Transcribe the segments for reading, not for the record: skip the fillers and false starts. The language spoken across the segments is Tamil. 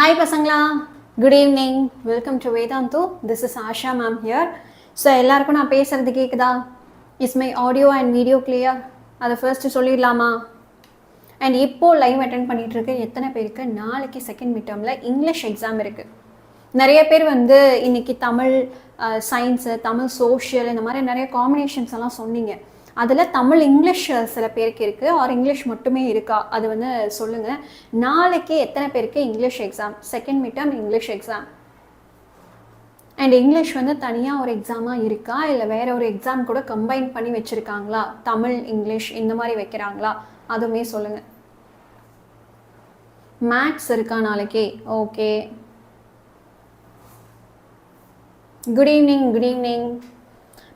Hi Pasangla, good evening. Welcome to Vedantu. This is Asha ma'am here. So எல்லாருக்கும் நான் பேசுறது கேக்குதா? Is my audio and video clear? அத first சொல்லிடலாமா? And இப்போ லைவ் அட்டெண்ட் பண்ணிட்டு இருக்க எத்தனை பேருக்கு நாளைக்கு செகண்ட் மிட் டர்ம்ல இங்கிலீஷ் எக்ஸாம் இருக்கு? நிறைய பேர் வந்து இன்னைக்கு தமிழ் சயின்ஸ், தமிழ் சோஷியல் இந்த மாதிரி நிறைய காம்பினேஷன்ஸ் எல்லாம் சொன்னீங்க. அதில் தமிழ் இங்கிலீஷ் சில பேருக்கு இருக்குது ஆர் இங்கிலீஷ் மட்டுமே இருக்கா அது வந்து சொல்லுங்கள். நாளைக்கு எத்தனை பேருக்கு English exam, second mid term English exam? And English வந்து தனியாக ஒரு எக்ஸாமாக இருக்கா இல்லை வேற ஒரு எக்ஸாம் கூட கம்பைன் பண்ணி வச்சுருக்காங்களா? தமிழ் இங்கிலீஷ் இந்த மாதிரி வைக்கிறாங்களா? அதுவுமே சொல்லுங்கள். மேக்ஸ் இருக்கா நாளைக்கு? Okay, good evening. Good evening.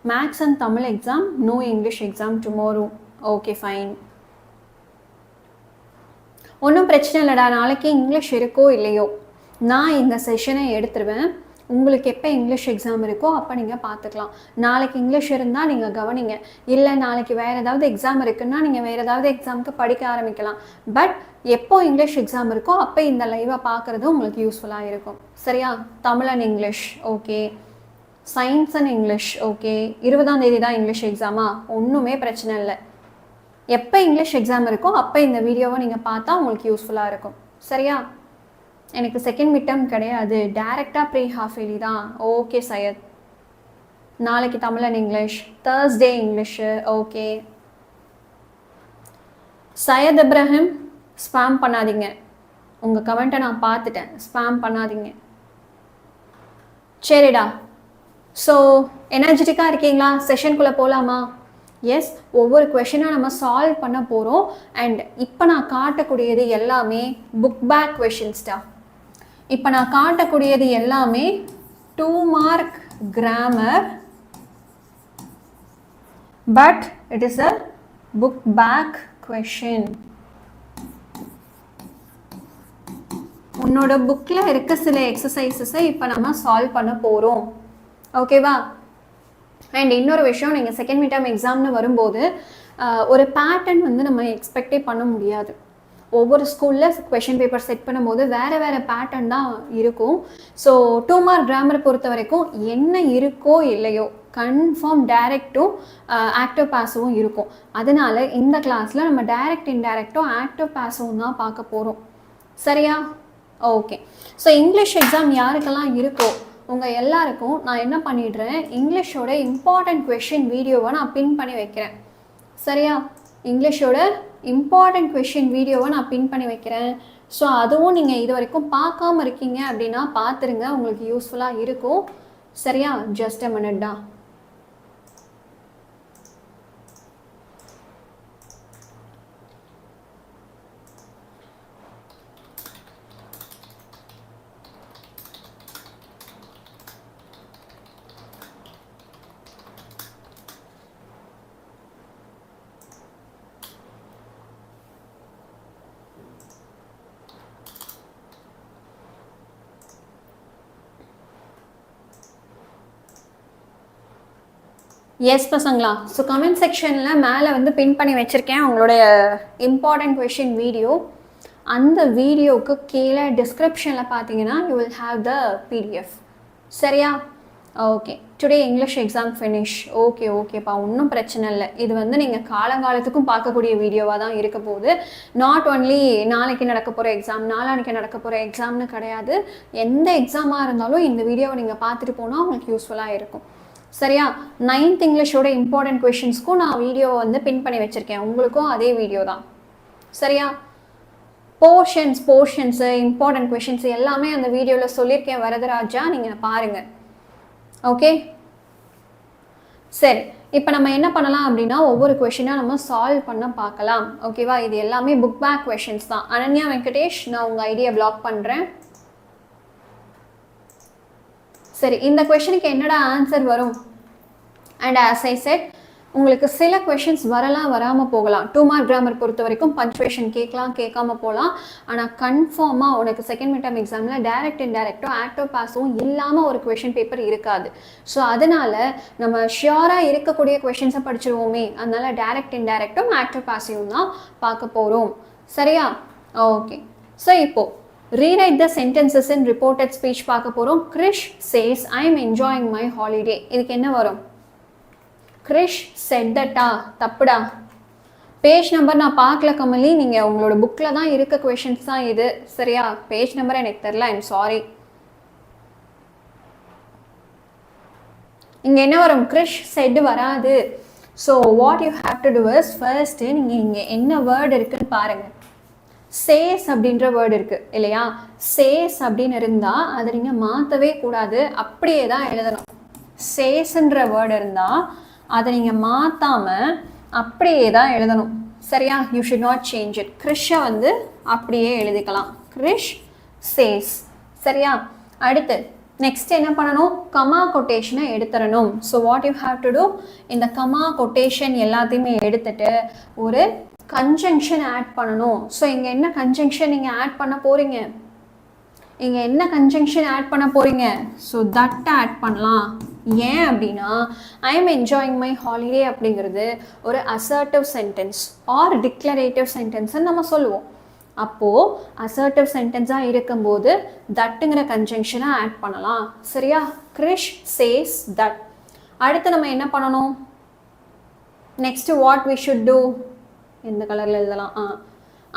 Maths and Tamil exam, no English exam tomorrow. Okay, fine. ஒன்றும் பிரச்சனை இல்லைடா, நாளைக்கு இங்கிலீஷ் இருக்கோ இல்லையோ நான் இந்த செஷனை எடுத்துருவேன். உங்களுக்கு எப்போ இங்கிலீஷ் எக்ஸாம் இருக்கோ அப்போ நீங்கள் பார்த்துக்கலாம். நாளைக்கு இங்கிலீஷ் இருந்தால் நீங்கள் கவனிங்க, இல்லை நாளைக்கு வேறு ஏதாவது எக்ஸாம் இருக்குன்னா நீங்கள் வேறு ஏதாவது எக்ஸாமுக்கு படிக்க ஆரம்பிக்கலாம். பட் எப்போ இங்கிலீஷ் எக்ஸாம் இருக்கோ அப்போ இந்த லைவை பார்க்குறது உங்களுக்கு யூஸ்ஃபுல்லாக இருக்கும். சரியா? Tamil and English okay, science and English okay. 20ஆம் தேதி தான் இங்கிலீஷ் எக்ஸாமா? ஒன்றுமே பிரச்சனை இல்லை. எப்போ இங்கிலீஷ் எக்ஸாம் இருக்கோ அப்போ இந்த வீடியோவை நீங்கள் பார்த்தா உங்களுக்கு யூஸ்ஃபுல்லாக இருக்கும். சரியா? எனக்கு செகண்ட் மிட் டர்ம் கிடையாது, டைரெக்டாக ப்ரீ ஹாஃப் இயர்லி தான். ஓகே சையத், நாளைக்கு Tamil and English, Thursday English okay. Syed Ibrahim, spam பண்ணாதீங்க. உங்கள் கமெண்ட்டை நான் பார்த்துட்டேன், ஸ்பாம் பண்ணாதீங்க. சரிடா, ஸோ எனர்ஜெட்டிக்காக இருக்கீங்களா? செஷனுக்குள்ளே போகலாமா? எஸ், ஒவ்வொரு கொஷினாக நம்ம சால்வ் பண்ண போகிறோம். அண்ட் இப்போ நான் காட்டக்கூடியது எல்லாமே புக் பேக் கொஷின்ஸ் தான். இப்போ நான் காட்டக்கூடியது எல்லாமே 2 mark grammar, but it is a book back question. உன்னோட புக்கில் இருக்க சில எக்ஸசைசஸை இப்போ நம்ம சால்வ் பண்ண போகிறோம். ஓகேவா? அண்ட் இன்னொரு விஷயம், நீங்கள் செகண்ட் மிட் டர்ம் எக்ஸாம்னு வரும்போது ஒரு பேட்டர்ன் வந்து நம்ம எக்ஸ்பெக்டே பண்ண முடியாது. ஒவ்வொரு ஸ்கூலில் கொஷின் பேப்பர் செட் பண்ணும்போது வேறு வேறு பேட்டர்ன் தான் இருக்கும். ஸோ 2 மார்க் கிராமர் பொறுத்த வரைக்கும் என்ன இருக்கோ இல்லையோ கன்ஃபார்ம் டைரக்டும் ஆக்டிவ் பாஸும் இருக்கும். அதனால இந்த கிளாஸில் நம்ம டைரக்ட் இன்டைரக்டும் ஆக்டிவ் பாஸும் தான் பார்க்க போகிறோம். சரியா? ஓகே. ஸோ இங்கிலீஷ் எக்ஸாம் யாருக்கெல்லாம் இருக்கோ உங்கள் எல்லாருக்கும் நான் என்ன பண்ணிடுறேன், இங்கிலீஷோட இம்பார்ட்டண்ட் கொஷின் வீடியோவை நான் பின் பண்ணி வைக்கிறேன். சரியா? இங்கிலீஷோட இம்பார்ட்டண்ட் கொஷின் வீடியோவை நான் பின் பண்ணி வைக்கிறேன். ஸோ அதுவும் நீங்கள் இது வரைக்கும் பார்க்காம இருக்கீங்க அப்படின்னா பார்த்துருங்க, உங்களுக்கு யூஸ்ஃபுல்லாக இருக்கும். சரியா? ஜஸ்ட் அ மினிட் தான். எஸ் பசங்களா, ஸோ கமெண்ட் செக்ஷனில் மேலே வந்து பின் பண்ணி வச்சுருக்கேன் உங்களுடைய இம்பார்ட்டண்ட் கொஷின் வீடியோ. அந்த வீடியோவுக்கு கீழே டிஸ்கிரிப்ஷனில் பார்த்தீங்கன்னா you will have the PDF. சரியா? Okay. Today English exam finish. Okay ஓகேப்பா, ஒன்றும் பிரச்சனை இல்லை. இது வந்து நீங்கள் காலங்காலத்துக்கும் பார்க்கக்கூடிய வீடியோவாக தான் இருக்க போகுது. நாட் ஒன்லி நாளைக்கு நடக்க போகிற எக்ஸாம், நாளானைக்கு நடக்க போகிற எக்ஸாம்னு கிடையாது. எந்த எக்ஸாமாக இருந்தாலும் இந்த வீடியோவை நீங்கள் பார்த்துட்டு போனால் உங்களுக்கு யூஸ்ஃபுல்லாக இருக்கும். சரியா? 9th இங்கிலீஷோட இம்பார்ட்டன்ட் கொஷின்ஸ்க்கும் நான் வீடியோவை வந்து பின் பண்ணி வச்சுருக்கேன். உங்களுக்கும் அதே வீடியோ தான். சரியா? போர்ஷன்ஸு இம்பார்ட்டன்ட் கொஷின்ஸ் எல்லாமே அந்த வீடியோவில் சொல்லியிருக்கேன் வரதராஜா, நீங்கள் பாருங்கள். ஓகே சரி, இப்போ நம்ம என்ன பண்ணலாம் அப்படின்னா ஒவ்வொரு கொஷினாக நம்ம சால்வ் பண்ண பார்க்கலாம். ஓகேவா? இது எல்லாமே புக் பேக் கொஷின்ஸ் தான். அனன்யா வெங்கடேஷ், நான் உங்கள் ஐடியா பிளாக் பண்ணுறேன். சரி, இந்த கொஷனுக்கு என்னடா ஆன்சர் வரும்? அண்ட் ஆஸ் ஐ செட், உங்களுக்கு சில கொஷின்ஸ் வரலாம், வராமல் போகலாம். 2 மார்க் கிராமர் பொறுத்த வரைக்கும் பஞ்சுவேஷன் கேட்கலாம், கேட்காம போகலாம். ஆனால் கன்ஃபார்மாக உனக்கு செகண்ட் மிட் டர்ம் எக்ஸாமில் டைரக்ட் இன்டைரக்டும் ஆக்டிவ் பாஸும் இல்லாமல் ஒரு கொஷின் பேப்பர் இருக்காது. ஸோ அதனால் நம்ம ஷியோராக இருக்கக்கூடிய கொஷின்ஸை படிச்சிருவோமே, அதனால டைரக்ட் இன்டைரக்டும் ஆக்டிவ் பாஸையும் தான் பார்க்க போகிறோம். சரியா? ஓகே. ஸோ இப்போது rewrite the sentences in reported speech பார்க்க போறோம். Krish says I am enjoying my holiday. இதுக்கு என்ன வரும்? Krish said that தப்புடா. பேஜ் நம்பர் நான் பார்க்கல கமலி, நீங்கள் உங்களோட புக்கில் தான் இருக்க கொஷின்ஸ் தான் இது. சரியா? பேஜ் நம்பர் எனக்கு தெரில, ஐம் சாரி. இங்கே என்ன வரும்? கிரிஷ் செட் வராது. So what you have to do is, first நீங்கள் இங்கே என்ன வேர்டு இருக்குன்னு பாருங்கள். சேஸ் அப்படின்ற வேர்டு இருக்குது இல்லையா? சேஸ் அப்படின்னு இருந்தால் அதை நீங்கள் மாற்றவே கூடாது, அப்படியே தான் எழுதணும். சேஸ்ன்ற வேர்டு இருந்தால் அதை நீங்கள் மாற்றாமல் அப்படியே தான் எழுதணும். சரியா? You should not change it. கிரிஷை வந்து அப்படியே எழுதிக்கலாம். கிரிஷ் சேஸ். சரியா? அடுத்து நெக்ஸ்ட் என்ன பண்ணணும்? கமா கொட்டேஷனை எடுத்துடணும். So what you have to do, இந்த கமா கொட்டேஷன் எல்லாத்தையுமே எடுத்துட்டு ஒரு கன்ஜங்ஷன் ஆட் பண்ணணும். ஸோ இங்கே என்ன கன்ஜங்ஷன் நீங்கள் ஆட் பண்ண போகிறீங்க? இங்கே என்ன கன்ஜங்ஷன் ஆட் பண்ண போகிறீங்க? ஸோ தட் ஆட் பண்ணலாம். ஏன் அப்படின்னா I am enjoying my holiday அப்படிங்கிறது ஒரு அசர்ட்டிவ் சென்டென்ஸ் ஆர் டிக்ளரேட்டிவ் சென்டென்ஸ்ன்னு நம்ம சொல்லுவோம். அப்போது அசர்ட்டிவ் சென்டென்ஸாக இருக்கும்போது தட்டுங்கிற கன்ஜங்ஷனை ஆட் பண்ணலாம். சரியா? Krish says that. அடுத்து நம்ம என்ன பண்ணணும்? Next what we should do, எந்த கலரில் எழுதலாம்?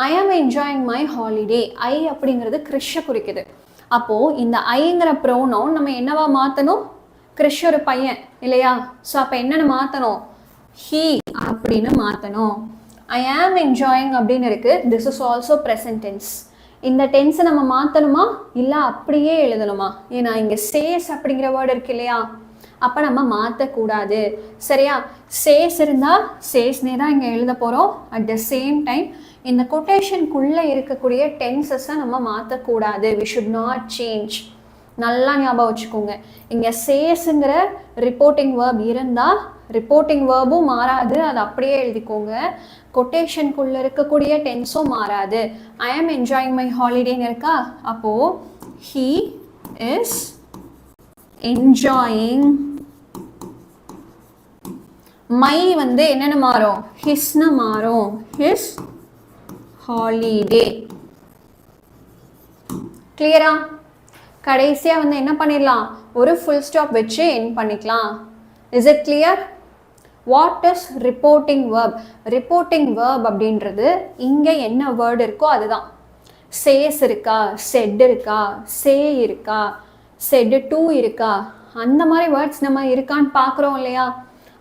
ஐ ஆம் என்ஜாயிங் மை ஹாலிடே. ஐ அப்படிங்கிறது கிரிஷை குறிக்குது. அப்போது இந்த ஐங்கிற ப்ரோனவுன் நம்ம என்னவா மாற்றணும்? கிரிஷ் ஒரு பையன் இல்லையா? ஸோ அப்போ என்னென்னு மாற்றணும்? ஹீ அப்படின்னு மாற்றணும். ஐ ஆம் என்ஜாயிங் அப்படின்னு இருக்குது. This is also present tense. இந்த டென்ஸை நம்ம மாற்றணுமா இல்லை அப்படியே எழுதணுமா? ஏன்னா இங்கே சேஸ் அப்படிங்கிற வேர்டு இருக்கு இல்லையா? அப்போ நம்ம மாற்றக்கூடாது. சரியா? சேஸ் இருந்தால் சேஸ்னே தான் இங்கே எழுத போகிறோம். அட் த சேம் டைம் இந்த கொட்டேஷனுக்குள்ளே இருக்கக்கூடிய டென்சஸை நம்ம மாற்றக்கூடாது. We should not change. நல்லா ஞாபகம் வச்சுக்கோங்க. இங்கே சேஸுங்கிற ரிப்போர்ட்டிங் வேர்ப் இருந்தால் ரிப்போர்ட்டிங் வேர்பும் மாறாது, அது அப்படியே எழுதிக்கோங்க. கொட்டேஷனுக்குள்ளே இருக்கக்கூடிய டென்ஸும் மாறாது. ஐ ஆம் என்ஜாயிங் மை ஹாலிடேன்னு இருக்கா? அப்போது ஹீ இஸ் என்ஜாயிங். மை வந்து என்னென்ன மாறும்? ஹிஸ்னு மாறும். His holiday. கிளியரா? கடைசியாக வந்து என்ன பண்ணிடலாம்? ஒரு ஃபுல் ஸ்டாப் வச்சு எண்ட் பண்ணிக்கலாம். Is it clear? What is reporting verb? Reporting verb அப்படின்றது இங்கே என்ன வேர்டு இருக்கோ அதுதான். சேஸ் இருக்கா, செட் இருக்கா, சே இருக்கா, செட் டூ இருக்கா, அந்த மாதிரி வேர்ட்ஸ் நம்ம இருக்கான்னு பார்க்குறோம் இல்லையா?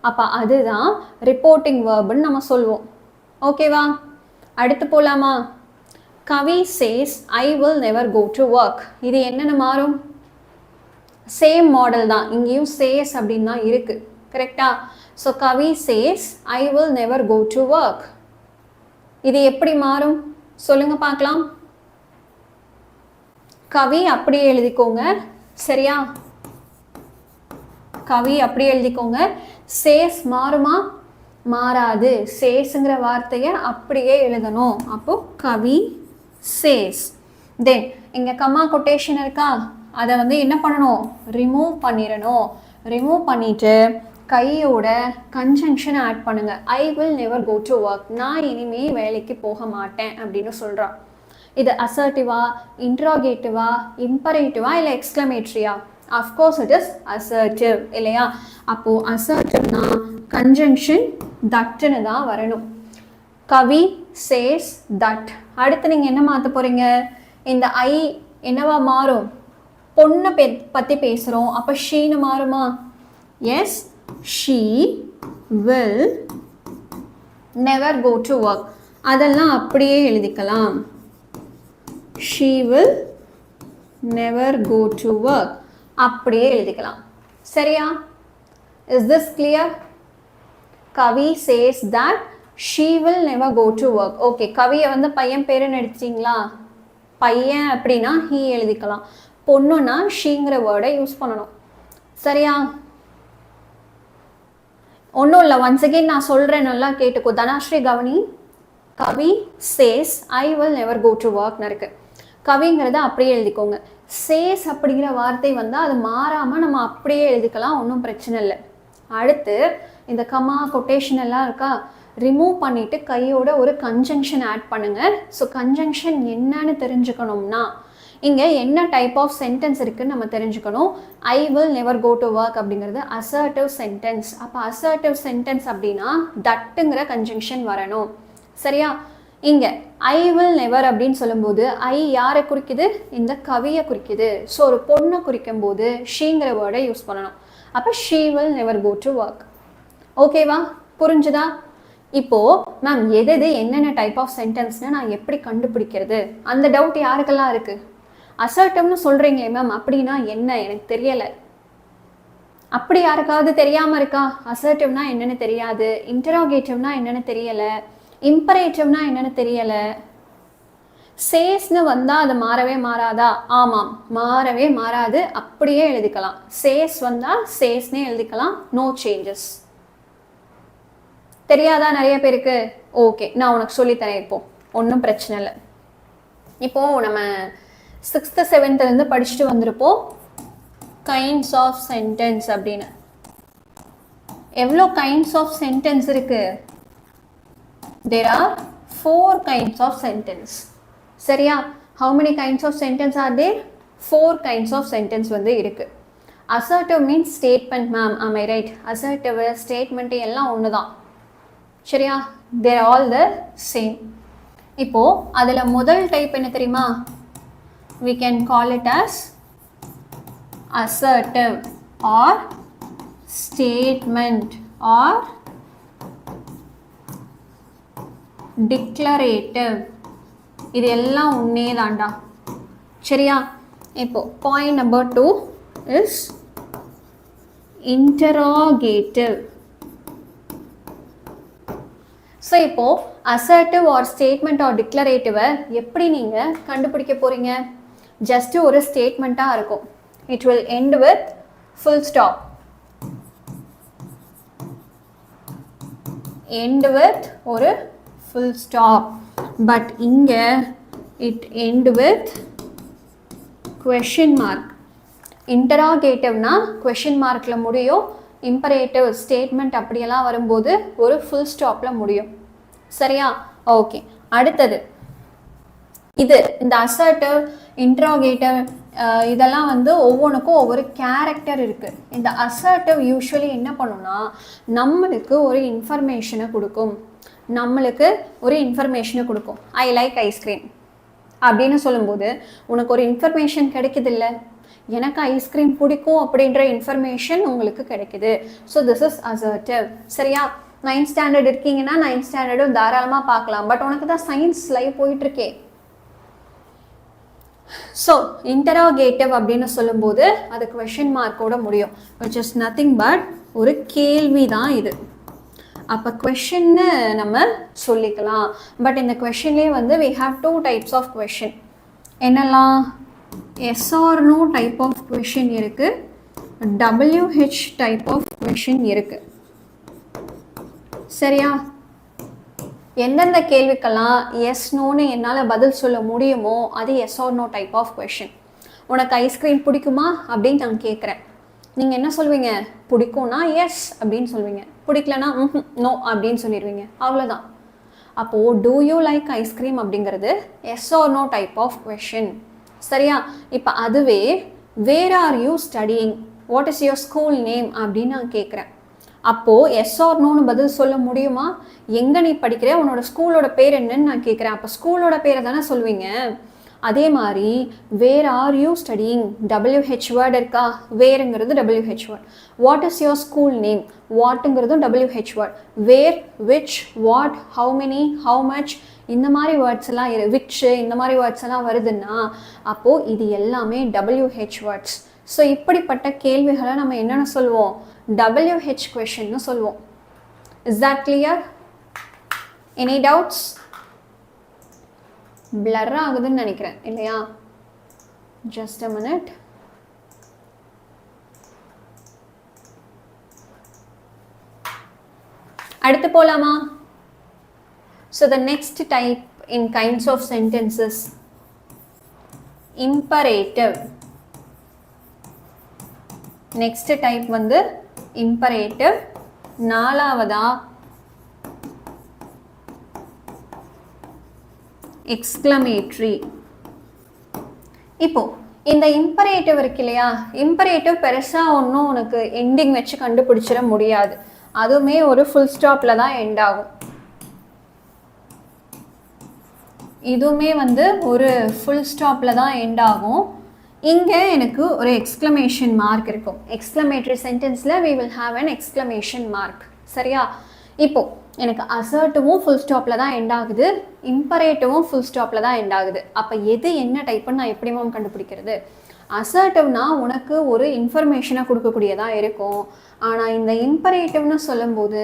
அப்போ அதுதான் ரிப்போர்ட்டிங் வேர்புன்னு நம்ம சொல்லுவோம். ஓகேவா? அடுத்து போகலாமா? Kavi says I will never go to work. இது என்னென்ன மாறும்? சேம் மாடல் தான், இங்கேயும் சேஸ் அப்படின்னு தான் இருக்குது. கரெக்டா? So Kavi says I will never go to work. இது எப்படி மாறும் சொல்லுங்க பார்க்கலாம். கவி அப்படியே எழுதிக்கோங்க. சரியா? கவி அப்படியே எழுதிக்கோங்க. சேஸ் மாறுமா? மாறாது. சேஸுங்கிற வார்த்தையை அப்படியே எழுதணும். அப்போ கவி சேஸ். தென் இங்கே கம்மா கொட்டேஷன் இருக்கா? அதை வந்து என்ன பண்ணணும்? ரிமூவ் பண்ணிடணும். ரிமூவ் பண்ணிவிட்டு கையோட கன்ஜங்ஷன் ஆட் பண்ணுங்க. I will never go to work. நான் இனிமே வேலைக்கு போக மாட்டேன் அப்படின்னு சொல்கிறான். இது அசர்ட்டிவா, இன்ட்ராகேட்டிவா, இம்பரேட்டிவா இல்லை எக்ஸ்க்ளமேட்ரியா? அஃப்கோர்ஸ் இட் இஸ் அசர்ட்டிவ் இல்லையா? அப்போது அசர்ட்டிவ்னா கன்ஜங்ஷன் தட்டுன்னு தான் வரணும். கவி சேஸ் தட். அடுத்து நீங்கள் என்ன மாற்ற போகிறீங்க? இந்த ஐ என்னவா மாறும்? பொண்ணை பற்றி பேசுகிறோம், அப்போ ஷீன்னு மாறுமா? Yes, she will never go to work. அதெல்லாம் அப்படியே எழுதிக்கலாம். She will never go to work அப்படியே எழுதிக்கலாம். சரியா? Is this clear? Kavi says that she will never go to work. Okay, கவியை வந்து பையன் பேருன்னு எடுத்தீங்களா? பையன் அப்படின்னா he எழுதிக்கலாம். பொண்ணுன்னா ஷீங்கிற வேர்டை யூஸ் பண்ணணும். சரியா? ஒன்றும் இல்லை, ஒன்ஸ் அகெயின் நான் சொல்கிறேன், நல்லா கேட்டுக்கோ. தனாஸ்ரீ கவனி. Kavi says I will never go to ஒர்க்னு இருக்குது. கவிங்கிறத அப்படியே எழுதிக்கோங்க. சேஸ் அப்படிங்கிற வார்த்தை வந்தால் அது மாறாமல் நம்ம அப்படியே எழுதிக்கலாம், ஒன்றும் பிரச்சனை இல்லை. அடுத்து இந்த கமா கொட்டேஷன் எல்லாம் இருக்கா? ரிமூவ் பண்ணிவிட்டு கையோட ஒரு கன்ஜங்ஷன் ஆட் பண்ணுங்கள். ஸோ கன்ஜங்ஷன் என்னன்னு தெரிஞ்சுக்கணும்னா இங்கே என்ன டைப் ஆஃப் சென்டென்ஸ் இருக்குன்னு நம்ம தெரிஞ்சுக்கணும். I will never go to work அப்படிங்கிறது அசர்ட்டிவ் சென்டென்ஸ். அப்போ அசர்ட்டிவ் சென்டென்ஸ் அப்படின்னா தட்டுங்கிற கன்ஜங்ஷன் வரணும். சரியா? இங்கே ஐ வில் நெவர் அப்படின்னு சொல்லும்போது ஐ யாரை குறிக்குது? இந்த கவியை குறிக்குது. ஸோ ஒரு பொண்ணை குறிக்கும் போது ஷீங்கிற வேர்டை யூஸ் பண்ணணும். அப்போ she will never go to work. ஓகேவா? புரிஞ்சுதா? இப்போது மேம் எது என்னென்ன டைப் ஆஃப் சென்டென்ஸ்னு நான் எப்படி கண்டுபிடிக்கிறது? அந்த டவுட் யாருக்கெல்லாம் இருக்குது? அசர்ட்டிவ்னு சொல்கிறீங்களே மேம், அப்படின்னா என்ன? எனக்கு தெரியலை. அப்படி யாருக்காவது தெரியாமல் இருக்கா? அசர்ட்டிவ்னா என்னென்னு தெரியாது, இன்டராகேட்டிவ்னா என்னென்னு தெரியலை, இம்பரேட்டிவ்னா என்னென்னு தெரியலை. சேஸ்னு வந்தால் அது மாறவே மாறாதா? ஆமாம், மாறவே மாறாது. அப்படியே எழுதிக்கலாம். சேஸ் வந்தால் சேஸ்னே எழுதிக்கலாம். No changes. தெரியாதா நிறைய பேருக்கு? ஓகே, நான் உனக்கு சொல்லித்தரேன். இப்போ ஒன்றும் பிரச்சனை இல்லை. இப்போது நம்ம 6th 7th படிச்சுட்டு வந்திருப்போம் கைண்ட்ஸ் ஆஃப் சென்டென்ஸ் அப்படின்னு. எவ்வளோ கைண்ட்ஸ் ஆஃப் சென்டென்ஸ் இருக்கு? There are 4 kinds of sentence. சரியா? How many kinds of sentence are there? 4 kinds of sentence இருக்கு. Assertive means statement ma'am. Am I right? Assertive statement எல்லாம் ஒன்று தான். சரியா? They're all the same. இப்போது அதில் முதல் டைப் என்ன தெரியுமா? we can call it as assertive or statement or declarative. இது எல்லாம் ஒன்றே தான்டா. சரியா? இப்போ point number 2 is interrogative. So இப்போது அசர்ட்டிவ் ஆர் ஸ்டேட்மெண்ட் ஆர் டிக்ளரேட்டிவை எப்படி நீங்கள் கண்டுபிடிக்க போகிறீங்க? ஜஸ்ட்டு ஒரு ஸ்டேட்மெண்ட்டாக இருக்கும். It will end with full stop. End with ஒரு ஃபுல் ஸ்டாப். பட் இங்கே it end with question mark. இன்டராகேட்டிவ்னா கொஷின் மார்க்கில் முடியும். இம்பரேட்டிவ் ஸ்டேட்மெண்ட் அப்படியெல்லாம் வரும்போது ஒரு ஃபுல் ஸ்டாப்பில் முடியும். சரியா? ஓகே. அடுத்தது இது இந்த அசர்ட்டிவ், இன்ட்ராகேட்டிவ் இதெல்லாம் ஒவ்வொன்றுக்கும் ஒவ்வொரு கேரக்டர் இருக்குது. இந்த அசர்ட்டிவ் யூஸ்வலி என்ன பண்ணுன்னா நம்மளுக்கு ஒரு இன்ஃபர்மேஷனை கொடுக்கும். ஐ லைக் ஐஸ்கிரீம் அப்படின்னு சொல்லும்போது உனக்கு ஒரு இன்ஃபர்மேஷன் கிடைக்குது இல்லை? எனக்கு ஐஸ்கிரீம் பிடிக்கும் அப்படின்ற இன்ஃபர்மேஷன் உங்களுக்கு கிடைக்குது. So this is assertive. சரியா? 9th standard இருக்கீங்கன்னா 9th standard தாராளமாக பார்க்கலாம். பட் உனக்கு தான் சயின்ஸ் லைவ் போயிட்டுருக்கே. ஸோ இன்டராகேட்டிவ் அப்படின்னு சொல்லும்போது அது கொஷின் மார்க்கோட முடியும். விச் இஸ் நத்திங் பட் ஒரு கேள்வி தான் இது. அப்போ கொஷின்னு நம்ம சொல்லிக்கலாம். பட் இந்த கொஷின்லேயே we have 2 types of question. என்னெல்லாம்? yes or no type of question இருக்குது, WH type of question இருக்குது. சரியா? எந்தெந்த கேள்விக்கெல்லாம் எஸ் நோன்னு என்னால் பதில் சொல்ல முடியுமோ அது yes or no type of question. உனக்கு ஐஸ்கிரீம் பிடிக்குமா அப்படின்னு நான் கேட்குறேன். நீங்கள் என்ன சொல்வீங்க? பிடிக்கும்னா எஸ் அப்படின்னு சொல்வீங்க, பிடிக்கலனா நோ அப்படின்னு சொல்லிடுவீங்க. அவ்வளோதான். அப்போது டூ யூ லைக் ஐஸ்கிரீம் அப்படிங்கிறது yes or no type of question. சரியா? இப்போ அதுவே where are you studying, what is your school name அப்படின்னு நான் கேட்குறேன். அப்போது எஸ் ஆர் நோன்னு பதில் சொல்ல முடியுமா? எங்கே நீ படிக்கிற, உன்னோட ஸ்கூலோட பேர் என்னன்னு நான் கேட்குறேன். அப்போ ஸ்கூலோட பேரை தானே சொல்வீங்க. அதே மாதிரி where are you studying, WH word இருக்கா? வேருங்கிறது WH word. What is your school name, வாட்டுங்கிறதும் WH word. Where, which, what, how many, how much, இந்த மாதிரி வேர்ட்ஸ் எல்லாம் விச்சு இந்த மாதிரி வேர்ட்ஸ் எல்லாம் வருதுன்னா அப்போது இது எல்லாமே WH வேர்ட்ஸ். ஸோ இப்படிப்பட்ட கேள்விகளை நம்ம என்னென்ன சொல்லுவோம்? WH கொஷின்னு சொல்லுவோம். Is that clear? Any doubts? Blur ஆகுதுன்னு நினைக்கிறேன் இல்லையா? Just a minute. அடுத்து போலாமா? So the next type in kinds of sentences, imperative. Next type imperative. நாலாவதா exclamatory. இப்போ இந்த இம்பரேட்டிவ் இருக்கு இல்லையா, இம்பரேட்டிவ் பெருசா ஒன்றும் உனக்கு எண்டிங் வச்சு கண்டுபிடிச்சிட முடியாது. அதுவுமே ஒரு ஃபுல் ஸ்டாப்ல தான் எண்ட் ஆகும். இதுவுமே வந்து ஒரு ஃபுல் ஸ்டாப்ல தான் எண்ட் ஆகும். இங்கே எனக்கு ஒரு எக்ஸ்க்ளமேஷன் மார்க் இருக்கும். எக்ஸ்க்ளமேட்டரி சென்டென்ஸில் we will have an exclamation mark. சரியா? இப்போ எனக்கு அசர்ட்டிவும் ஃபுல் ஸ்டாப்பில் தான் எண்ட் ஆகுது, இம்பரேட்டிவும் ஃபுல் ஸ்டாப்பில் தான் எண்ட் ஆகுது. அப்போ எது என்ன டைப்புன்னு நான் எப்படி மேம் கண்டுபிடிக்கிறது? அசர்ட்டிவ்னா உனக்கு ஒரு இன்ஃபர்மேஷனை கொடுக்கக்கூடியதாக இருக்கும். ஆனால் இந்த இம்பரேட்டிவ்னு சொல்லும்போது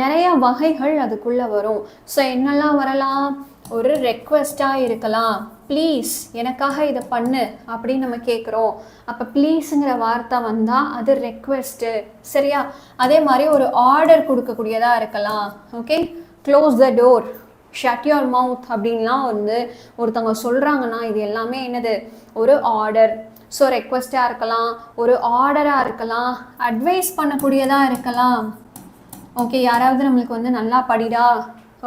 நிறைய வகைகள் அதுக்குள்ளே வரும். ஸோ என்னெல்லாம் வரலாம்? ஒரு ரெக்வெஸ்ட்டாக இருக்கலாம். ப்ளீஸ் எனக்காக இதை பண்ணு அப்படின்னு நம்ம கேட்குறோம். அப்போ ப்ளீஸுங்கிற வார்த்தை வந்தால் அது ரெக்வெஸ்ட்டு. சரியா? அதே மாதிரி ஒரு ஆர்டர் கொடுக்கக்கூடியதாக இருக்கலாம். Okay, close the door, shut your mouth அப்படின்லாம் வந்து ஒருத்தவங்க சொல்கிறாங்கன்னா இது எல்லாமே என்னது? ஒரு ஆர்டர். ஸோ ரெக்வெஸ்ட்டாக இருக்கலாம், ஒரு ஆர்டராக இருக்கலாம், அட்வைஸ் பண்ணக்கூடியதாக இருக்கலாம். ஓகே, யாராவது நம்மளுக்கு வந்து நல்லா படிடா,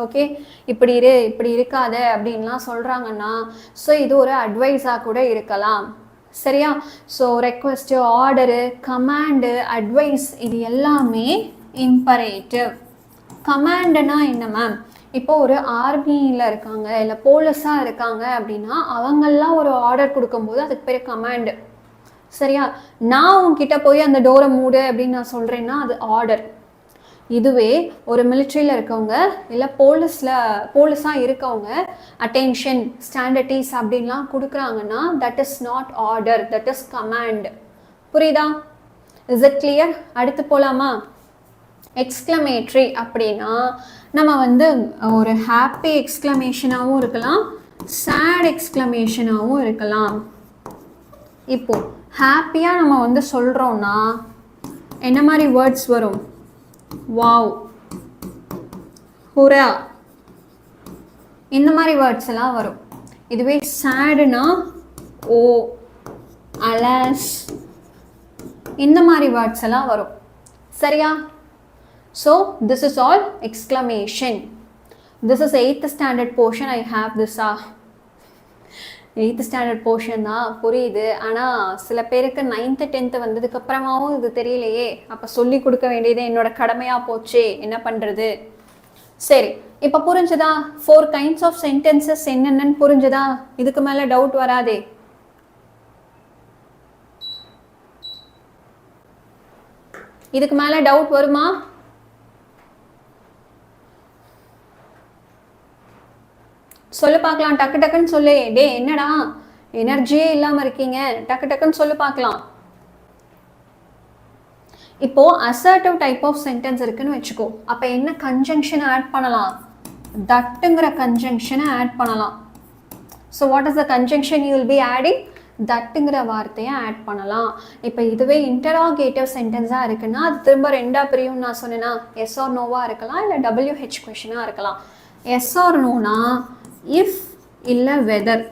ஓகே இப்படி இரு இப்படி இருக்காத அப்படின்லாம் சொல்கிறாங்கன்னா ஸோ இது ஒரு அட்வைஸாக கூட இருக்கலாம். சரியா? So request, order, command, advice இது எல்லாமே இம்பரேட்டிவ். கமாண்டுனா என்ன மேம்? இப்போ ஒரு ஆர்மியில் இருக்காங்க இல்லை போலீஸாக இருக்காங்க அப்படின்னா அவங்கெல்லாம் ஒரு ஆர்டர் கொடுக்கும்போது அதுக்கு பேர் கமாண்டு. சரியா? நான் உங்ககிட்ட போய் அந்த டோரை மூடு அப்படின்னு நான் சொல்கிறேன்னா அது ஆர்டர். இதுவே ஒரு மிலிட்ரியில் இருக்கவங்க இல்லை போலீஸாக இருக்கவங்க அட்டென்ஷன், ஸ்டாண்டர்டீஸ் அப்படின்லாம் கொடுக்குறாங்கன்னா that is not order, that is command. புரியுதா? Is it clear? அடுத்து போகலாமா? எக்ஸ்க்ளமேட்ரி அப்படின்னா நம்ம வந்து ஒரு ஹாப்பி எக்ஸ்க்ளமேஷனாகவும் இருக்கலாம், சேட் எக்ஸ்க்ளமேஷனாகவும் இருக்கலாம். இப்போ ஹாப்பியாக நம்ம வந்து சொல்கிறோன்னா என்ன மாதிரி வேர்ட்ஸ் வரும்? வாவ், ஹுரா, இந்த மாதிரி வேர்ட்ஸ் எல்லாம் வரும். இதுவே சேடுனா ஓ, அலாஸ், இந்த மாதிரி வேர்ட்ஸ் எல்லாம் வரும். சரியா? So this is all exclamation. This is 8th standard portion. I have திஸ்ஸா 8th standard போர்ஷன் தான் புரியுது. ஆனால் சில பேருக்கு 9th 10th வந்ததுக்கப்புறமாவும் இது தெரியலையே. அப்போ சொல்லி கொடுக்க வேண்டியது என்னோட கடமையாக போச்சு, என்ன பண்ணுறது? சரி, இப்போ புரிஞ்சுதா? 4 kinds of sentences என்னென்னு புரிஞ்சுதா? இதுக்கு மேலே டவுட் வராதே. இதுக்கு மேலே டவுட் வருமா? சொல்லு பார்க்கலாம், டக்கு டக்குன்னு சொல்லு. டே என்னடா எனர்ஜியே இல்லாமல் இருக்கீங்க, டக்கு டக்குன்னு சொல்லு பார்க்கலாம். இப்போ அசர்ட்டிவ் டைப் ஆஃப் சென்டென்ஸ் இருக்குன்னு வச்சுக்கோ. அப்போ என்ன கன்ஜங்ஷனை ஆட் பண்ணலாம்? தட்டுங்கிற கன்ஜங்ஷனை ஆட் பண்ணலாம். So what is the conjunction you will be adding? தட்டுங்கிற வார்த்தையை ஆட் பண்ணலாம். இப்போ இதுவே இன்டராகேட்டிவ் சென்டென்ஸாக இருக்குன்னா அது திரும்ப ரெண்டாக பிரியும் நான் சொன்னேன்னா, எஸ் ஆர் நோவாக இருக்கலாம், இல்லை WH கொஷனாக இருக்கலாம். எஸ் ஆர் நோனா இஃப் இல்லை வெதர்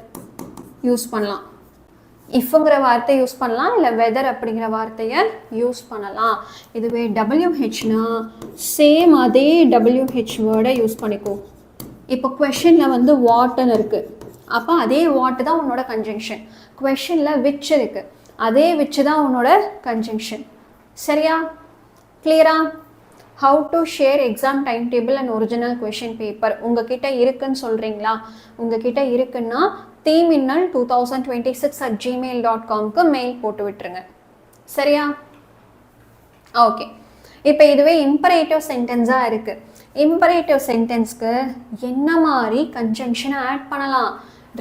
யூஸ் பண்ணலாம். இஃப்ங்கிற வார்த்தை யூஸ் பண்ணலாம், இல்லை வெதர் அப்படிங்கிற வார்த்தையை யூஸ் பண்ணலாம். இதுவே WHனா சேம் அதே WH வேர்டை யூஸ் பண்ணிக்கோ. இப்போ கொஷனில் வந்து வாட்னு இருக்குது, அப்போ அதே வாட்டு தான் உன்னோட கன்ஜங்ஷன். கொஷனில் விச் இருக்குது, அதே விச் தான் உன்னோட கன்ஜங்ஷன். சரியா? கிளியரா? How to share exam time table and original question paper உங்ககிட்ட இருக்குன்னு சொல்கிறீங்களா? உங்ககிட்ட இருக்குன்னா 𝑡minnal2026@gmail.com மெயில் போட்டு விட்டுருங்க. சரியா? ஓகே, இப்போ இதுவே இம்பரேட்டிவ் சென்டென்ஸாக இருக்குது. இம்பரேட்டிவ் சென்டென்ஸ்க்கு என்ன மாதிரி கன்ஜங்ஷனை ஆட் பண்ணலாம்?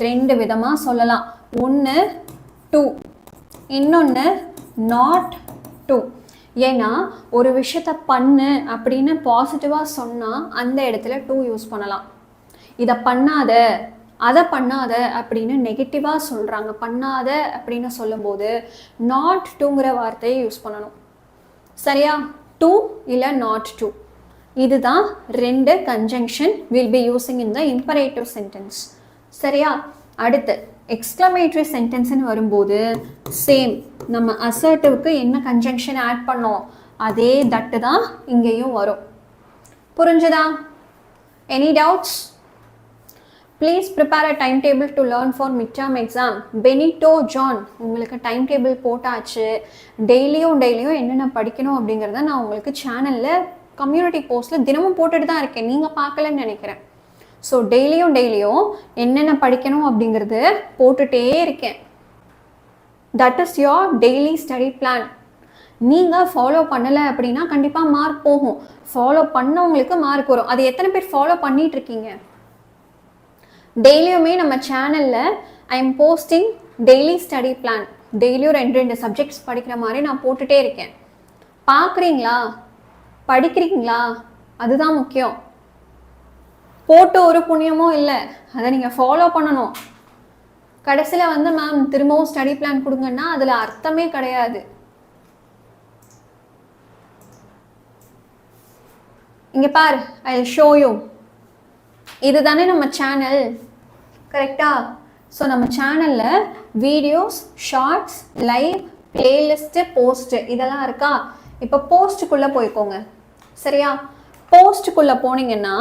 2 விதமாக சொல்லலாம். ஒன்று டு, இன்னொன்று நாட் டு. ஏன்னா ஒரு விஷயத்த பண்ணு அப்படின்னு பாசிட்டிவாக சொன்னால் அந்த இடத்துல டு யூஸ் பண்ணலாம். இதை பண்ணாத, அதை பண்ணாத அப்படின்னு நெகட்டிவாக சொல்கிறாங்க, பண்ணாத அப்படின்னு சொல்லும்போது நாட் டுங்கிற வார்த்தையை யூஸ் பண்ணணும். சரியா? டு இல்லை நாட் டு, இதுதான் 2 conjunction will be using in the imperative sentence. சரியா? அடுத்து எக்ஸ்க்ளமேட்டரி சென்டென்ஸ்னு வரும்போது சேம், நம்ம அசர்ட்டிவ்க்கு என்ன கன்ஜங்ஷன் ஆட் பண்ணோம் அதே தட்டு தான் இங்கேயும் வரும். புரிஞ்சுதா? Any doubts? Please prepare a time table to learn for mid term exam. Benito John, உங்களுக்கு டைம் டேபிள் போட்டாச்சு. டெய்லியும் என்னென்ன படிக்கணும் அப்படிங்கிறத நான் உங்களுக்கு சேனலில் கம்யூனிட்டி போஸ்ட்டில் தினமும் போட்டுட்டு தான் இருக்கேன், நீங்கள் பார்க்கலன்னு நினைக்கிறேன். ஸோ டெய்லியும் என்னென்ன படிக்கணும் அப்படிங்கிறது போட்டுகிட்டே இருக்கேன். That is your daily study plan. நீங்கள் ஃபாலோ பண்ணலை அப்படின்னா கண்டிப்பாக மார்க் போகும். ஃபாலோ பண்ணவங்களுக்கு மார்க் வரும். அது எத்தனை பேர் ஃபாலோ பண்ணிட்டு இருக்கீங்க? டெய்லியுமே நம்ம சேனலில் I am posting daily study plan. டெய்லியும் 2 சப்ஜெக்ட்ஸ் படிக்கிற மாதிரி நான் போட்டுகிட்டே இருக்கேன். பார்க்குறீங்களா? படிக்கிறீங்களா? அதுதான் முக்கியம். போட்டு ஒரு புண்ணியமும் இல்லை, அதை நீங்கள் ஃபாலோ பண்ணணும். கடைசியில் வந்து மேம் திரும்பவும் ஸ்டடி பிளான் கொடுங்கன்னா அதில் அர்த்தமே கிடையாது. இங்கே பார், ஐ வில் ஷோ யூ. இதுதானே நம்ம சேனல், கரெக்டா? ஸோ நம்ம சேனலில் videos, shorts, live, playlist, post இதெல்லாம் இருக்கா? இப்போ போஸ்ட்டுக்குள்ளே போய்க்கோங்க, சரியா? போஸ்ட்டுக்குள்ளே போனீங்கன்னா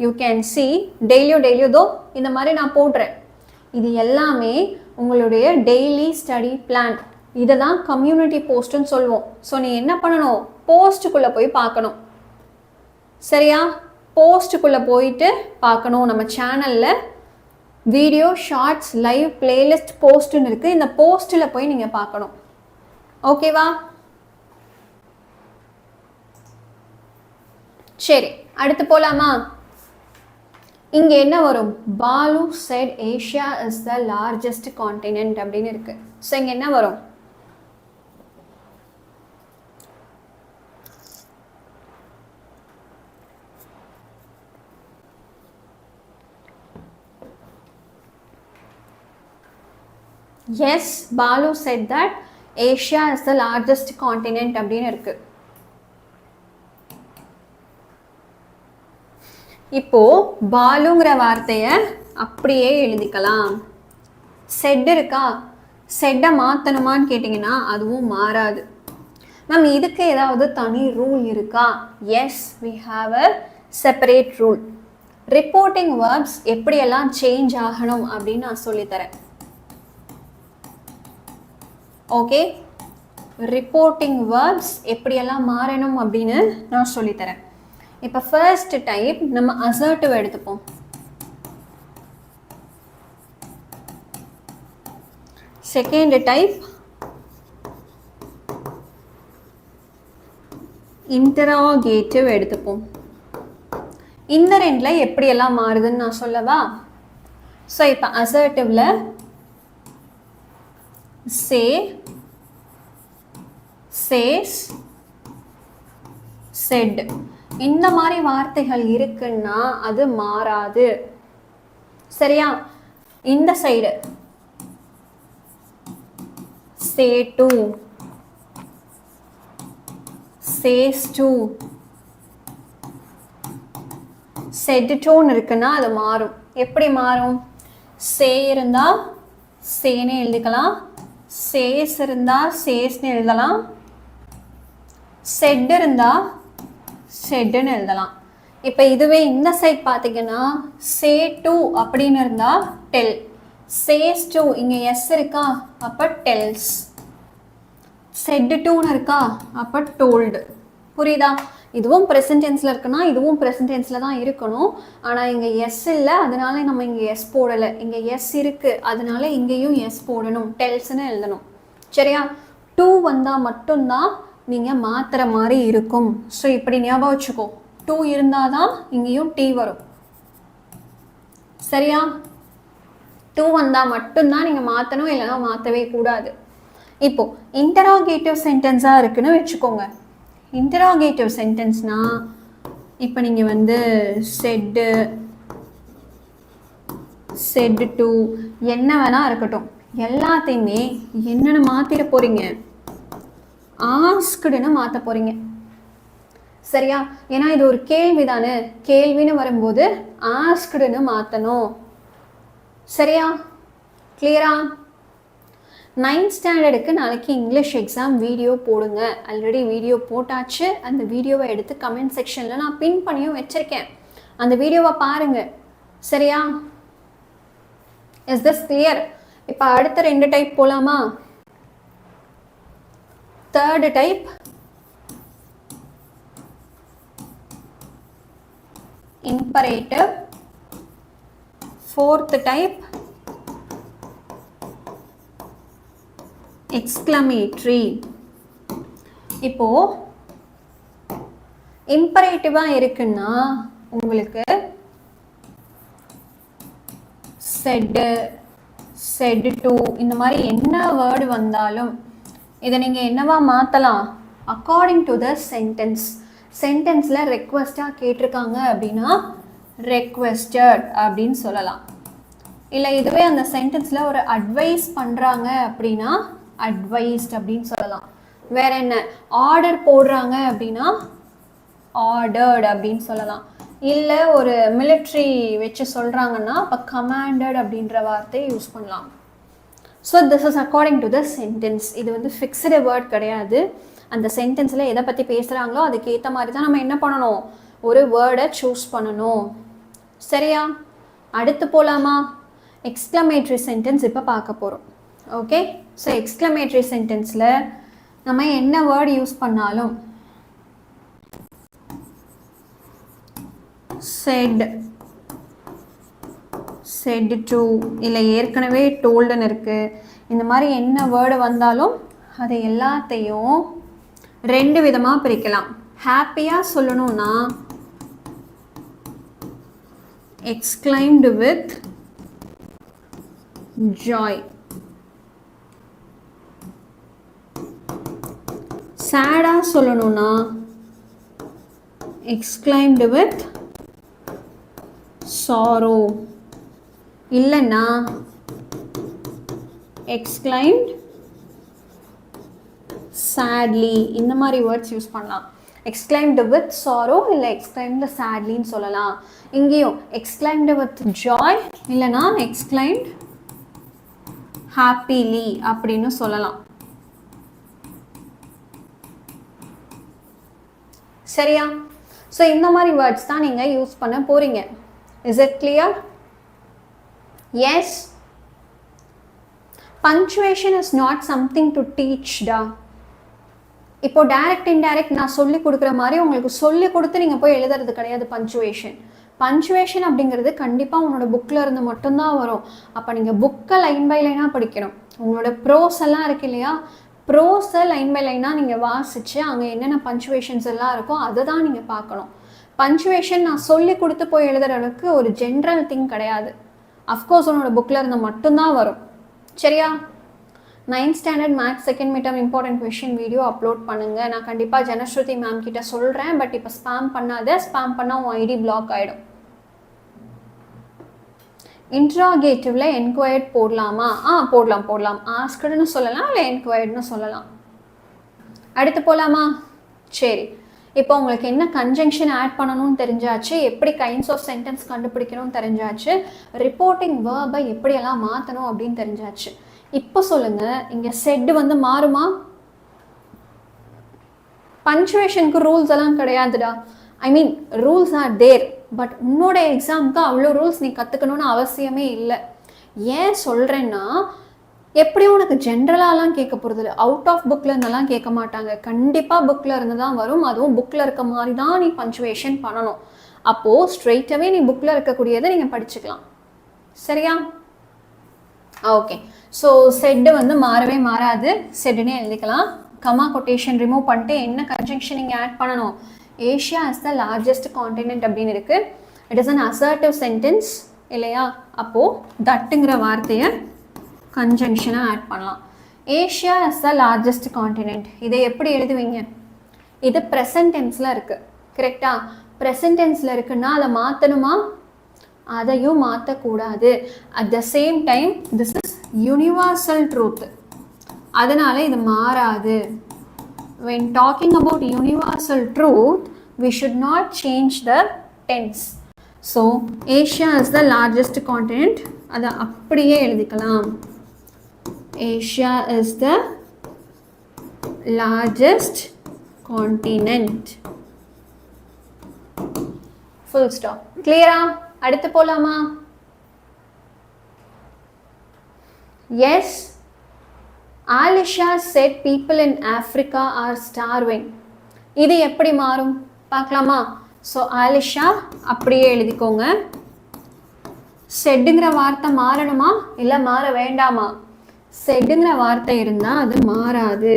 யூ கேன் சி டெய்லியும் தோ இந்த மாதிரி நான் போடுறேன். இது எல்லாமே உங்களுடைய டெய்லி ஸ்டடி பிளான். இதை தான் கம்யூனிட்டி போஸ்ட்டுன்னு சொல்லுவோம். ஸோ நீ என்ன பண்ணணும்? போஸ்ட்டுக்குள்ளே போய் பார்க்கணும், சரியா? போஸ்ட்டுக்குள்ளே போயிட்டு பார்க்கணும். நம்ம சேனலில் வீடியோ, ஷார்ட்ஸ், லைவ், பிளேலிஸ்ட், போஸ்ட்டுன்னு இருக்குது. இந்த போஸ்ட்டில் போய் நீங்கள் பார்க்கணும், ஓகேவா? சரி, அடுத்து போகலாமா? இங்கே என்ன வரும்? Balu said Asia is the largest continent அப்படின்னு இருக்கு. ஸோ இங்கே என்ன வரும்? Yes, Balu said that Asia is the largest continent அப்படின்னு இருக்கு. இப்போ பாலுங்கிற வார்த்தையை அப்படியே எழுதிக்கலாம். செட் இருக்கா? செட்டை மாற்றணுமான்னு கேட்டிங்கன்னா அதுவும் மாறாது. மேம் இதுக்கு ஏதாவது தனி ரூல் இருக்கா? Yes, we have a separate rule. Reporting verbs எப்படியெல்லாம் சேஞ்ச் ஆகணும் அப்படின்னு நான் சொல்லித்தரேன், ஓகே? ரிப்போர்ட்டிங் வேர்ப்ஸ் எப்படியெல்லாம் மாறணும் அப்படின்னு நான் சொல்லித்தரேன். இப்போ ஃபர்ஸ்ட் டைப் நம்ம அசர்ட்டிவ் எடுத்துப்போம். செகண்ட் டைப் இன்டராகேட்டிவ் எடுத்துப்போம். இந்த ரெண்டில் எப்படியெல்லாம் மாறுதுன்னு நான் சொல்லவா? ஸோ இப்போ அசர்ட்டிவ்ல சே, சேஸ், செட் இந்த மாதிரி வார்த்தைகள் இருக்குன்னா அது மாறாது, சரியா? இந்த side say to, says to, said toன்னு இருக்குன்னா அது மாறும். எப்படி மாறும்? say இருந்தா சேன்னு எழுதிக்கலாம், says இருந்தா saysன்னு எழுதலாம், said இருந்தா செட்னு எழுதலாம். இப்போ இதுவே இந்த சைட் பார்த்தீங்கன்னா சே டு அப்படின்னு இருந்தா டெல், சேஸ் டு இங்கே எஸ் இருக்கா அப்போ டெல்ஸ், செட் டுன்னு இருக்கா அப்போ டோல்டு. புரியுதா? இதுவும் ப்ரெசன்ட் டென்ஸில் இருக்குன்னா இதுவும் ப்ரெசன்ட் டென்ஸில் தான் இருக்கணும். ஆனால் இங்கே எஸ் இல்லை, அதனால நம்ம இங்கே எஸ் போடலை. இங்கே எஸ் இருக்குது, அதனால இங்கேயும் எஸ் போடணும், டெல்ஸ்ன்னு எழுதணும், சரியா? டூ வந்தால் மட்டும்தான் நீங்கள் மாற்றுற மாதிரி இருக்கும். ஸோ இப்படி ஞாபகம் வச்சுக்கோ, டூ இருந்தால் தான் இங்கேயும் டி வரும், சரியா? டூ வந்தால் மட்டும்தான் நீங்கள் மாற்றணும், இல்லைனா மாற்றவே கூடாது. இப்போது இன்டராகேட்டிவ் சென்டென்ஸாக இருக்குன்னு வச்சுக்கோங்க. இன்டராகேட்டிவ் சென்டென்ஸ்னால் இப்போ நீங்கள் வந்து செட்டு, செட் டு என்ன வேணால் இருக்கட்டும், எல்லாத்தையுமே என்னென்னு மாற்றிட போகிறீங்க? ஆஸ்க்டுன்னு மாற்ற போகிறீங்க, சரியா? ஏன்னா இது ஒரு கேள்வி தானே, கேள்வின்னு வரும்போது ஆஸ்க்டுன்னு மாற்றணும், சரியா? கிளியரா? 9th ஸ்டாண்டர்டுக்கு நாளைக்கு இங்கிலீஷ் எக்ஸாம் வீடியோ போடுங்க. ஆல்ரெடி வீடியோ போட்டாச்சு. அந்த வீடியோவை எடுத்து கமெண்ட் செக்ஷனில் நான் பின் பண்ணியும் வச்சுருக்கேன். அந்த வீடியோவை பாருங்கள், சரியா? Is this clear? இப்போ அடுத்த ரெண்டு டைப் போலாமா? Third type imperative. Fourth type exclamatory. இப்போ imperative இருக்குன்னா உங்களுக்கு said, said to இந்த மாதிரி என்ன வேர்டு வந்தாலும் இதை நீங்கள் என்னவா மாற்றலாம்? According to the sentence. சென்டென்ஸில் ரெக்வஸ்டாக கேட்டிருக்காங்க அப்படின்னா ரெக்வெஸ்டட் அப்படின்னு சொல்லலாம். இல்லை இதுவே அந்த சென்டென்ஸில் ஒரு அட்வைஸ் பண்ணுறாங்க அப்படின்னா அட்வைஸ்ட் அப்படின்னு சொல்லலாம். வேற என்ன? ஆர்டர் போடுறாங்க அப்படின்னா ஆர்டர்ட் அப்படின்னு சொல்லலாம். இல்லை ஒரு மிலிட்ரி வச்சு சொல்கிறாங்கன்னா அப்போ கமாண்டட் அப்படின்ற வார்த்தையை யூஸ் பண்ணலாம். So this is according to the sentence. இது வந்து ஃபிக்ஸ்டு வேர்ட் கிடையாது. அந்த சென்டென்ஸில் எதை பற்றி பேசுகிறாங்களோ அதுக்கு ஏற்ற மாதிரி தான் நம்ம என்ன பண்ணணும்? ஒரு வேர்டை சூஸ் பண்ணணும். சரியா? அடுத்து போகலாமா? எக்ஸ்க்ளமேட்ரி சென்டென்ஸ் இப்போ பார்க்க போகிறோம். ஓகே, ஸோ எக்ஸ்க்ளமேட்ரி சென்டென்ஸில் நம்ம என்ன வேர்டு யூஸ் பண்ணாலும் said, said to இல்லை ஏற்கனவே toldன்னு இருக்குது. இந்த மாதிரி என்ன வேர்டு வந்தாலும் அதை எல்லாத்தையும் ரெண்டு விதமாக பிரிக்கலாம். ஹாப்பியாக சொல்லணும்னா exclaimed with joy. சேடாக சொல்லணும்னா exclaimed with sorrow. இல்லைன்னா exclaimed sadly. இந்த மாதிரி வேர்ட்ஸ் யூஸ் பண்ணலாம். exclaimed with sorrow இல்லை exclaimed sadlyன்னு சொல்லலாம். இங்கேயும் exclaimed with joy இல்லைன்னா exclaimed happily அப்படின்னு சொல்லலாம். சரியா? ஸோ இந்த மாதிரி வேர்ட்ஸ் தான் நீங்கள் யூஸ் பண்ண போகிறீங்க. Is it clear? Yes. Punctuation is not something to teach டா. இப்போ டைரக்ட் இன்டைரக்ட் நான் சொல்லி கொடுக்குற மாதிரி உங்களுக்கு சொல்லி கொடுத்து நீங்கள் போய் எழுதுறது கிடையாது பங்க்சுவேஷன். பங்க்சுவேஷன் அப்படிங்கிறது கண்டிப்பாக உங்களோட புக்கில் இருந்து மட்டும்தான் வரும். அப்போ நீங்கள் புக்கை லைன் பை லைனாக படிக்கணும். உங்களோட ப்ரோஸ் எல்லாம் இருக்கு இல்லையா, ப்ரோஸை லைன் பை லைனாக நீங்கள் வாசித்து அங்கே என்னென்ன பங்க்சுவேஷன்ஸ் எல்லாம் இருக்கோ அதை தான் நீங்கள் பார்க்கணும். பங்க்சுவேஷன் நான் சொல்லி கொடுத்து போய் எழுதுகிற அளவுக்கு ஒரு ஜென்ரல் திங் கிடையாது. அஃப்கோர்ஸ் உன்னோட புக்கில் இருந்து மட்டும்தான் வரும். சரியா? 9th standard maths second midterm important question video upload பண்ணுங்கள். நான் கண்டிப்பாக ஜனஸ்ருதி மேம் கிட்ட சொல்கிறேன். பட் இப்போ ஸ்பேம் பண்ணாத. ஸ்பேம் பண்ணால் உன் ஐடி பிளாக் ஆகிடும். இன்ட்ராகேட்டிவ்ல என்கொயர்ட் போடலாமா? போடலாம். ஆஸ்க்டுன்னு சொல்லலாம், இல்லை என்கொயர்ட்னு சொல்லலாம். அடுத்து போகலாமா? சரி, இப்போ உங்களுக்கு என்ன கன்ஜங்ஷன் ஆட் பண்ணணும்னு தெரிஞ்சாச்சு. எப்படி கைண்ட்ஸ் ஆஃப் சென்டென்ஸ் கண்டுபிடிக்கணும்னு தெரிஞ்சாச்சு. ரிப்போர்ட்டிங் வேர்பை எப்படியெல்லாம் மாற்றணும் அப்படின்னு தெரிஞ்சாச்சு. இப்போ சொல்லுங்கள், இங்கே செட் வந்து மாறுமா? பங்க்சுவேஷனுக்கு ரூல்ஸ் எல்லாம் கிடையாதுடா. ஐ மீன் ரூல்ஸ் ஆர் தேர். பட் உன்னோட எக்ஸாமுக்கு அவ்வளோ ரூல்ஸ் நீ கற்றுக்கணும்னு அவசியமே இல்லை. ஏன் சொல்கிறேன்னா, எப்படியும் உனக்கு ஜென்ரலாலாம் கேட்க போகிறது இல்லை. அவுட் ஆஃப் புக்கில் இருந்தெல்லாம் கேட்க மாட்டாங்க. கண்டிப்பாக புக்கில் இருந்து தான் வரும். அதுவும் புக்கில் இருக்க மாதிரி தான் நீ பங்க்சுவேஷன் பண்ணணும். அப்போது ஸ்ட்ரெயிட்டாகவே நீ புக்கில் இருக்கக்கூடியதை நீங்கள் படிச்சுக்கலாம். சரியா? ஓகே. ஸோ செட்டு வந்து மாறவே மாறாது. செட்டுன்னே எழுதிக்கலாம். கமா கொட்டேஷன் ரிமூவ் பண்ணிட்டு என்ன கன்ஜங்ஷன் நீங்கள் ஆட் பண்ணணும்? Asia is the largest continent அப்படின்னு இருக்குது. It is an assertive sentence இல்லையா? அப்போது தட்டுங்கிற வார்த்தையை கன்ஜங்ஷனாக ஆட் பண்ணலாம். Asia is the largest continent. இதை எப்படி எழுதுவீங்க? இது ப்ரெசன்ட் டென்ஸில் இருக்குது. கரெக்டாக? ப்ரெசன்ட் டென்ஸில் இருக்குன்னா அதை மாற்றணுமா? அதையும் மாற்றக்கூடாது. At the same time this is universal truth. அதனால் இது மாறாது. When talking about universal truth, we should not change the tense. So, Asia is the largest continent. அதை அப்படியே எழுதிக்கலாம். Asia is the largest continent. Full stop. Clear? அடுத்து போலாமா? Yes, Alisha said people in Africa are starving. இது எப்படி மாறும் பார்க்கலாமா? ஸோ ஆலிஷா அப்படியே எழுதிக்கோங்க. செட்டுங்கிற வார்த்தை மாறணுமா இல்லை மாற வேண்டாமா? செட்டுங்கிற வார்த்தை இருந்தால் அது மாறாது.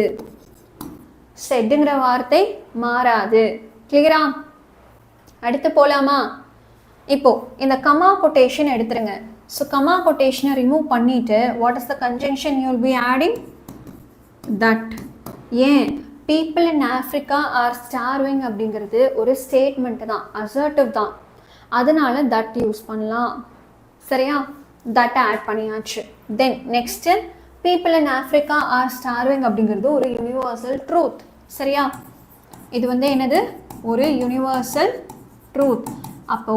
செட்டுங்கிற வார்த்தை மாறாது. கிளியரா? அடுத்து போகலாமா? இப்போ இந்த கமா கொட்டேஷன் எடுத்துருங்க. ஸோ கமா கொட்டேஷனை ரிமூவ் பண்ணிட்டு what is the conjunction you will be adding? That. ஏன் people in Africa are starving அப்படிங்கிறது ஒரு ஸ்டேட்மெண்ட் தான், அசர்ட்டிவ் தான். அதனால தட் யூஸ் பண்ணலாம். சரியா? தட் ஆட் பண்ணியாச்சு. Then next people in Africa are starving அப்படிங்கிறது ஒரு யூனிவர்சல் ட்ரூத். சரியா? இது வந்து என்னது? ஒரு யூனிவர்சல் ட்ரூத். அப்போ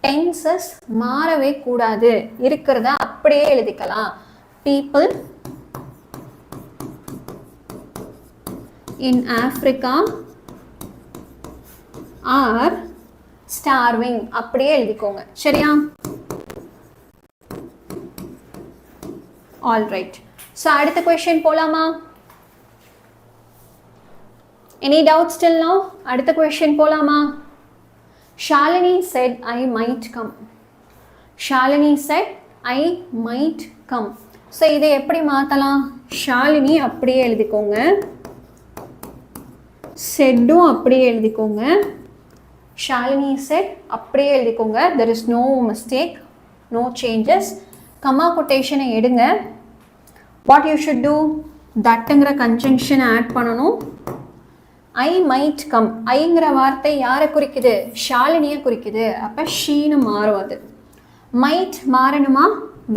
டென்சஸ் மாறவே கூடாது, இருக்கிறத அப்படியே எழுதிக்கலாம். people in Africa are starving அப்படியே எழுதிக்கோங்க. சரியா? all right. so அடுத்த question போலாமா? any doubts till now? அடுத்த question போலாமா? Shalini said I might come. Shalini said I might come. so இதை எப்படி மாத்தலாம்? ஷாலினி அப்படியே எழுதிக்கோங்க, செட்டும் அப்படியே எழுதிக்கோங்க. ஷாலினி செட் அப்படியே எழுதிக்கோங்க. There is no mistake, no changes. Comma கொட்டேஷனை எடுங்க. What you should do? தட்டுங்கிற கன்ஜங்ஷனை ஆட் பண்ணணும். I might come. ஐங்கிற வார்த்தை யாரை குறிக்குது? ஷாலினியை குறிக்குது. அப்போ ஷீன்னு மாறும். அது மைட் மாறணுமா?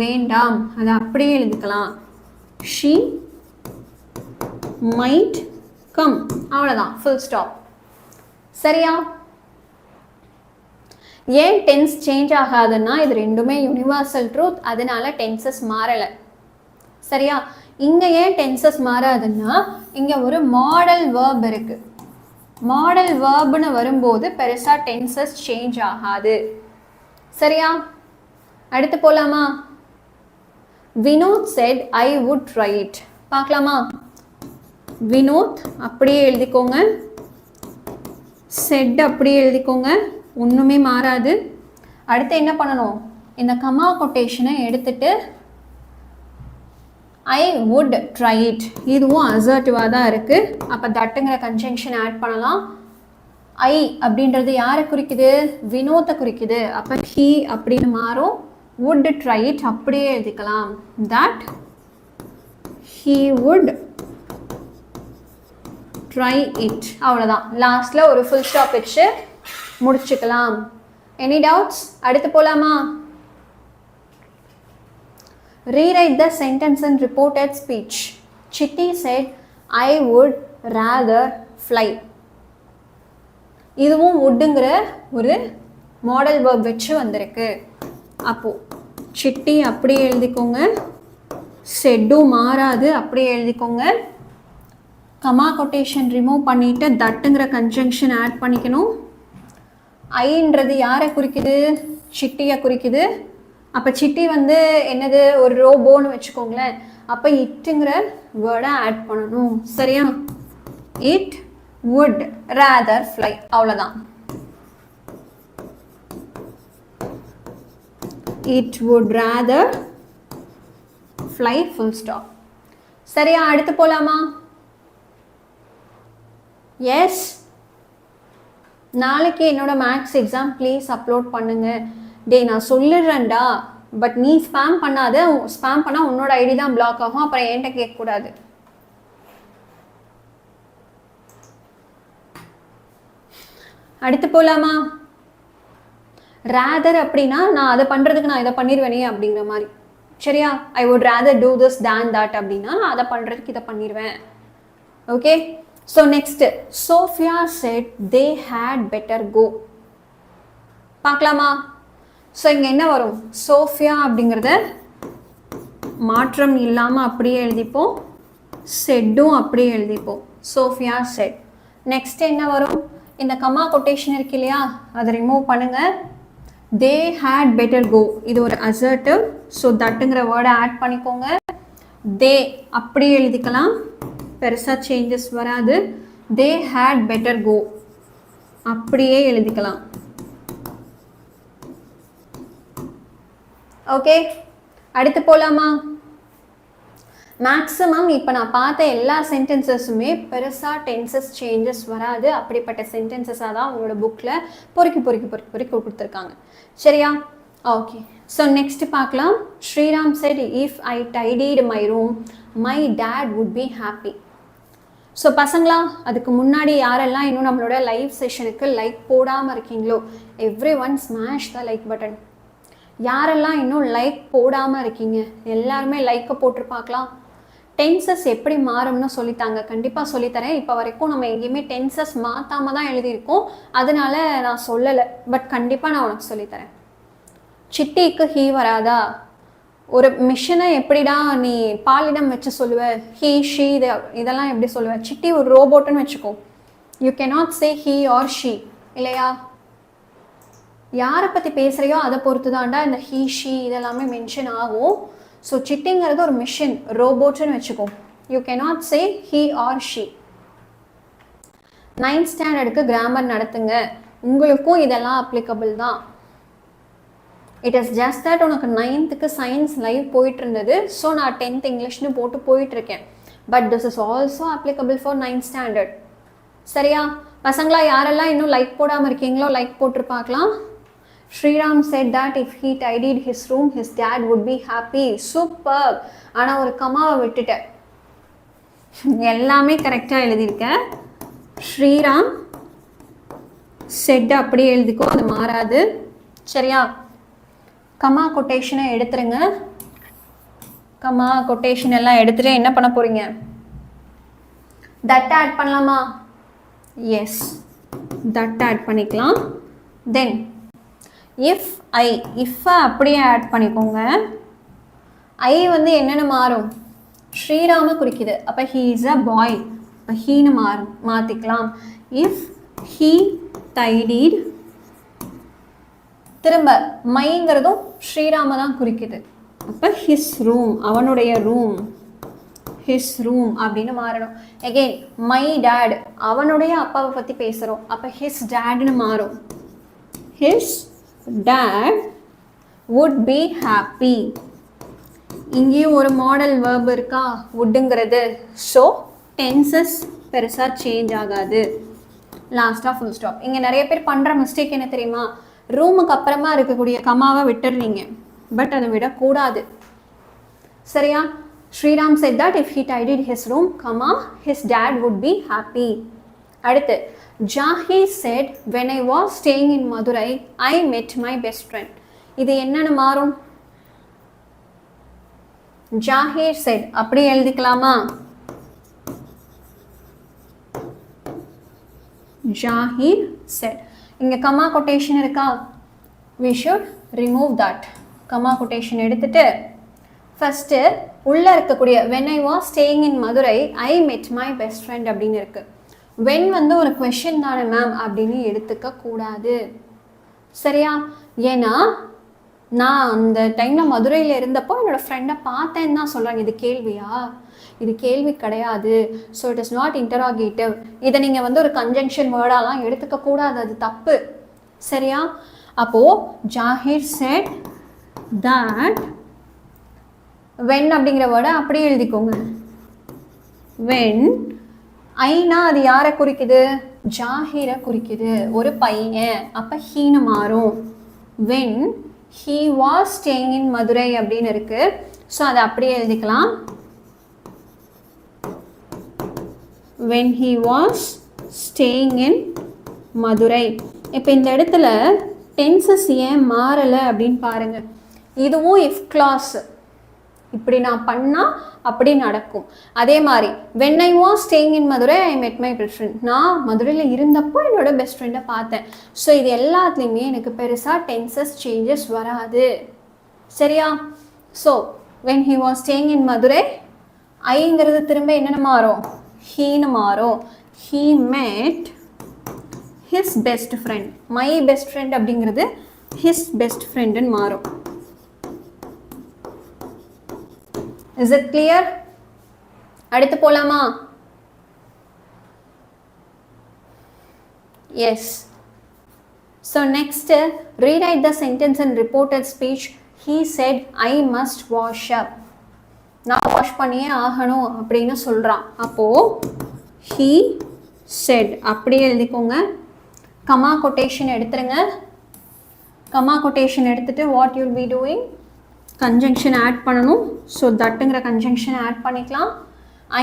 வேண்டாம், அதை அப்படியே எழுதிக்கலாம். She might come. அவ்வளோதான், ஃபுல் ஸ்டாப். சரியா? ஏன் டென்ஸ் சேஞ்ச் ஆகாதுன்னா இது ரெண்டுமே யூனிவர்சல் ட்ரூத், அதனால டென்சஸ் மாறலை. சரியா? இங்கே ஏன் டென்சஸ் மாறாதுன்னா இங்கே ஒரு மாடல் வேர்ப் இருக்கு. மாடல் வேர்ப்னு வரும்போது பெருசாக டென்சஸ் சேஞ்ச் ஆகாது. சரியா? அடுத்து போகலாமா? Vinod said I would write. பார்க்கலாமா? வினோத் அப்படியே எழுதிக்கோங்க, செட் அப்படியே எழுதிக்கோங்க, ஒன்றுமே மாறாது. அடுத்து என்ன பண்ணணும்? இந்த கமா கொட்டேஷனை எடுத்துட்டு ஐ வுட் ட்ரை இட். இதுவும் அசர்ட்டிவாக தான் இருக்குது. அப்போ தட்டுங்கிற கன்ஜங்ஷன் ஆட் பண்ணலாம். ஐ அப்படின்றது யாரை குறிக்குது? வினோத்தை குறிக்குது. அப்போ ஹீ அப்படின்னு மாறும். வுட் ட்ரை இட் அப்படியே எழுதிக்கலாம். That he would try it. அவ்வளோதான். லாஸ்ட்டில் ஒரு ஃபுல் ஸ்டாப் வச்சு முடிச்சுக்கலாம். Any doubts? அடுத்து போகலாமா? Rewrite the sentence in reported speech. Chitti said, I would rather fly. இதுவும் வுட்டுங்கிற ஒரு மாடல் வேர்ப் வச்சு வந்திருக்கு. அப்போது சிட்டி அப்படியே எழுதிக்கோங்க, செட்டும் மாறாது அப்படியே எழுதிக்கோங்க. கமா கொட்டேஷன் ரிமூவ் பண்ணிவிட்டு தட்டுங்கிற கன்ஜங்ஷன் ஆட் பண்ணிக்கணும். ஐன்றது யாரை குறிக்குது? சிட்டியை குறிக்குது. அப்போ சிட்டி வந்து என்னது? ஒரு ரோபோன்னு வச்சுக்கோங்களேன். அப்போ இட்டுங்கிற வேர்டை ஆட் பண்ணணும். சரியா? It would rather fly. அவ்வளோதான். It would rather fly, full stop. சரியா? அடுத்து போகலாமா? எஸ். நாளைக்கு என்னோட மேக்ஸ் எக்ஸாம் ப்ளீஸ் அப்லோட் பண்ணுங்க. டே நான் சொல்லிடுறேன்டா, பட் நீ ஸ்பேம் பண்ணாத. ஸ்பேம் பண்ணால் உன்னோட ஐடி தான் பிளாக் ஆகும். அப்புறம் என்கிட்ட கேட்கக்கூடாது. அடுத்து போகலாமா? ரேதர் அப்படின்னா நான் அதை பண்ணுறதுக்கு நான் இதை பண்ணிடுவேனே அப்படிங்கிற மாதிரி. சரியா? I would rather do this than that அப்படின்னா நான் அதை பண்ணுறதுக்கு இதை பண்ணிடுவேன். Okay. So next Sophia said they had better go. பார்க்கலாமா? ஸோ இங்கே என்ன வரும்? சோஃபியா அப்படிங்கிறத மாற்றம் இல்லாமல் அப்படியே எழுதிப்போம், செட்டும் அப்படியே எழுதிப்போம். Sofia set. நெக்ஸ்ட் என்ன வரும்? இந்த கமா கொட்டேஷன் இருக்கு இல்லையா, அதை ரிமூவ் பண்ணுங்கள். தே ஹேட் பெட்டர் கோ, இது ஒரு அசர்ட்டிவ். ஸோ தட்டுங்கிற வேர்டை ஆட் பண்ணிக்கோங்க. they அப்படி எழுதிக்கலாம், பெருசா சேஞ்சஸ் வராது. they had better go அப்படியே எழுதிக்கலாம். ஓகே, அடுத்து போலாமா? மேக்ஸிமம் இப்போ நான் பார்த்த எல்லா சென்டென்சஸுமே பெருசாக டென்சஸ் சேஞ்சஸ் வராது. அப்படிப்பட்ட சென்டென்சஸாக தான் உங்களோட புக்கில் பொறுக்கி கொடுத்துருக்காங்க. சரியா? ஓகே, ஸோ நெக்ஸ்ட் பார்க்கலாம். Sriram said if I tidied my room my dad would be happy. So பசங்களா, அதுக்கு முன்னாடி யாரெல்லாம் இன்னும் நம்மளோட லைவ் செஷனுக்கு லைக் போடாமல் இருக்கீங்களோ every one smash the like button. யாரெல்லாம் இன்னும் லைக் போடாமல் இருக்கீங்க எல்லாருமே லைக்கை போட்டு பார்க்கலாம். டென்சஸ் எப்படி மாறும்னு சொல்லித்தாங்க, கண்டிப்பாக சொல்லித்தரேன். இப்போ வரைக்கும் நம்ம எங்கேயுமே டென்சஸ் மாற்றாமல் தான் எழுதியிருக்கோம், அதனால நான் சொல்லலை. பட் கண்டிப்பாக நான் உனக்கு சொல்லித்தரேன். சிட்டிக்கு ஹீ வராதா? ஒரு மிஷினை எப்படிடா நீ பாலிடம் வச்சு சொல்லுவ? ஹீ ஷீ இதெல்லாம் எப்படி சொல்லுவ? சிட்டி ஒரு ரோபோட்டுன்னு வச்சுக்கோ. You cannot say he or she, இல்லையா? யாரை பற்றி பேசுகிறையோ அதை பொறுத்து தான்டா இந்த ஹீ ஷீ இதெல்லாமே மென்ஷன் ஆகும். ஸோ சிட்டிங்கிறது ஒரு மிஷின், ரோபோட்னு வச்சுக்கோ. You cannot say he or she. 9th ஸ்டாண்டர்டுக்கு கிராமர் நடத்துங்க, உங்களுக்கும் இதெல்லாம் அப்ளிகபிள் தான். இட் இஸ் ஜஸ்ட் தட் உனக்கு 9th சயின்ஸ் லைவ் போயிட்டு இருந்தது, ஸோ நான் 10th இங்கிலீஷ்னு போட்டு போயிட்டுருக்கேன். But this is also applicable for 9th standard. சரியா பசங்களா? யாரெல்லாம் இன்னும் லைக் போடாமல் இருக்கீங்களோ லைக் போட்டு பார்க்கலாம். Sriram said that if he tidied his room his dad would be happy. Super. ஆனால் ஒரு கமாவை விட்டுட்டேன், எல்லாமே கரெக்டாக எழுதியிருக்கேன். ஸ்ரீராம் said அப்படியே எழுதிக்கோ, அது மாறாது. சரியா? கமா கொட்டேஷனை எடுத்துருங்க. கமா கொட்டேஷன் எல்லாம் எடுத்துட்டு என்ன பண்ண போறீங்க? தட் ஆட் பண்ணலாமா? எஸ், தட் ஆட் பண்ணிக்கலாம். தென் இஃப் ஐ, இஃப் அப்படியே ஆட் பண்ணிக்கோங்க. ஐ வந்து என்னென்ன மாறும்? ஸ்ரீராம குறிக்குது, அப்போ ஹீ இஸ் அ பாய், அப்போ ஹீன்னு மாற்றிக்கலாம். இஃப் ஹீ டைடிட், திரும்ப மைங்கிறதும் ஸ்ரீராம தான் குறிக்குது, அப்போ ஹிஸ் ரூம், அவனுடைய ரூம், ஹிஸ் ரூம் அப்படின்னு மாறணும். அகெயின் மை டேட், அவனுடைய அப்பாவை பற்றி பேசுகிறோம், அப்போ ஹிஸ் டேட்னு மாறும். His date would be happy. இங்கேயும் ஒரு மாடல் வேர்ப் இருக்கா, வுட்டுங்கிறது. ஸோ டென்சஸ் பெருசாக சேஞ்ச் ஆகாது. லாஸ்ட்டாக ஃபுல் ஸ்டாப். இங்கே நிறைய பேர் பண்ணுற மிஸ்டேக் என்ன தெரியுமா? ரூமுக்கு அப்புறமா இருக்கக்கூடிய கமாவை விட்டுடுறீங்க, பட் அதை விடக்கூடாது. சரியா? Sriram said that if he tidied his room, comma, his dad would be happy. அடுத்து ஜாஹி said when I was staying in Madurai I met my best friend. இது என்னன்னு மாறும்? ஜாஹி said அப்படி எழுதிக்கலாமா? ஜாஹி said. இங்கே கமா கொட்டேஷன் இருக்கா? we should remove that. Comma quotation எடுத்துட்டு ஃபஸ்ட்டு உள்ளே இருக்கக்கூடிய when I was staying in Madurai I met my best friend அப்படின்னு இருக்கு. when வந்து ஒரு கொஷின் தானே மேம் அப்படின்னு எடுத்துக்க கூடாது. சரியா? ஏன்னா நான் அந்த டைமில் மதுரையில் இருந்தப்போ என்னோட ஃப்ரெண்டை பார்த்தேன்னு தான் சொல்கிறாங்க. இது கேள்வியா? இது கேள்வி கிடையாது. So it is not interrogative. இதை நீங்கள் வந்து ஒரு கன்ஜங்ஷன் வேர்டாலாம் எடுத்துக்க கூடாது, அது தப்பு. சரியா? அப்போது ஜாஹிர் said that when அப்படிங்கிற வேர்டை அப்படியே எழுதிக்கோங்க. when ஐனா அது யாரை குறிக்குது? ஜாஹிரை குறிக்குது, ஒரு பையன், அப்போ ஹீன்னு மாறும். when he was staying in Madurai அப்படின்னு இருக்கு. ஸோ அதை அப்படியே எழுதிக்கலாம். when he was staying in Madurai. இப்போ இந்த இடத்துல டென்சஸ் ஏன் மாறலை அப்படின்னு பாருங்க. இதுவும் இஃப் கிளாஸ், இப்படி நான் பண்ணால் அப்படி நடக்கும். அதே மாதிரி when I was staying in Madurai I met my best friend. நான் மதுரையில் இருந்தப்போ என்னோட பெஸ்ட் ஃப்ரெண்டை பார்த்தேன். ஸோ இது எல்லாத்துலேயுமே எனக்கு பெருசாக டென்சஸ் சேஞ்சஸ் வராது. சரியா? So when he was staying in Madurai ஐங்கிறது திரும்ப என்னென்ன மாறும்? ஹீன்னு மாறும். he met his best friend. my best friend அப்படிங்கிறது his best friendன்னு மாறும். Is it clear? அடுத்து போலாமா? Yes. So next, rewrite the sentence in reported speech. He said, I must wash up. நான் வாஷ் பண்ணியே ஆகணும் அப்படின்னு சொல்கிறான். அப்போது he said அப்படியே எழுதிக்கோங்க. கமா கொட்டேஷன் எடுத்துருங்க. கமா கொட்டேஷன் எடுத்துட்டு what you'll be doing, conjunction add பண்ணணும். ஸோ தட்டுங்கிற கன்ஜங்ஷன் ஆட் பண்ணிக்கலாம்.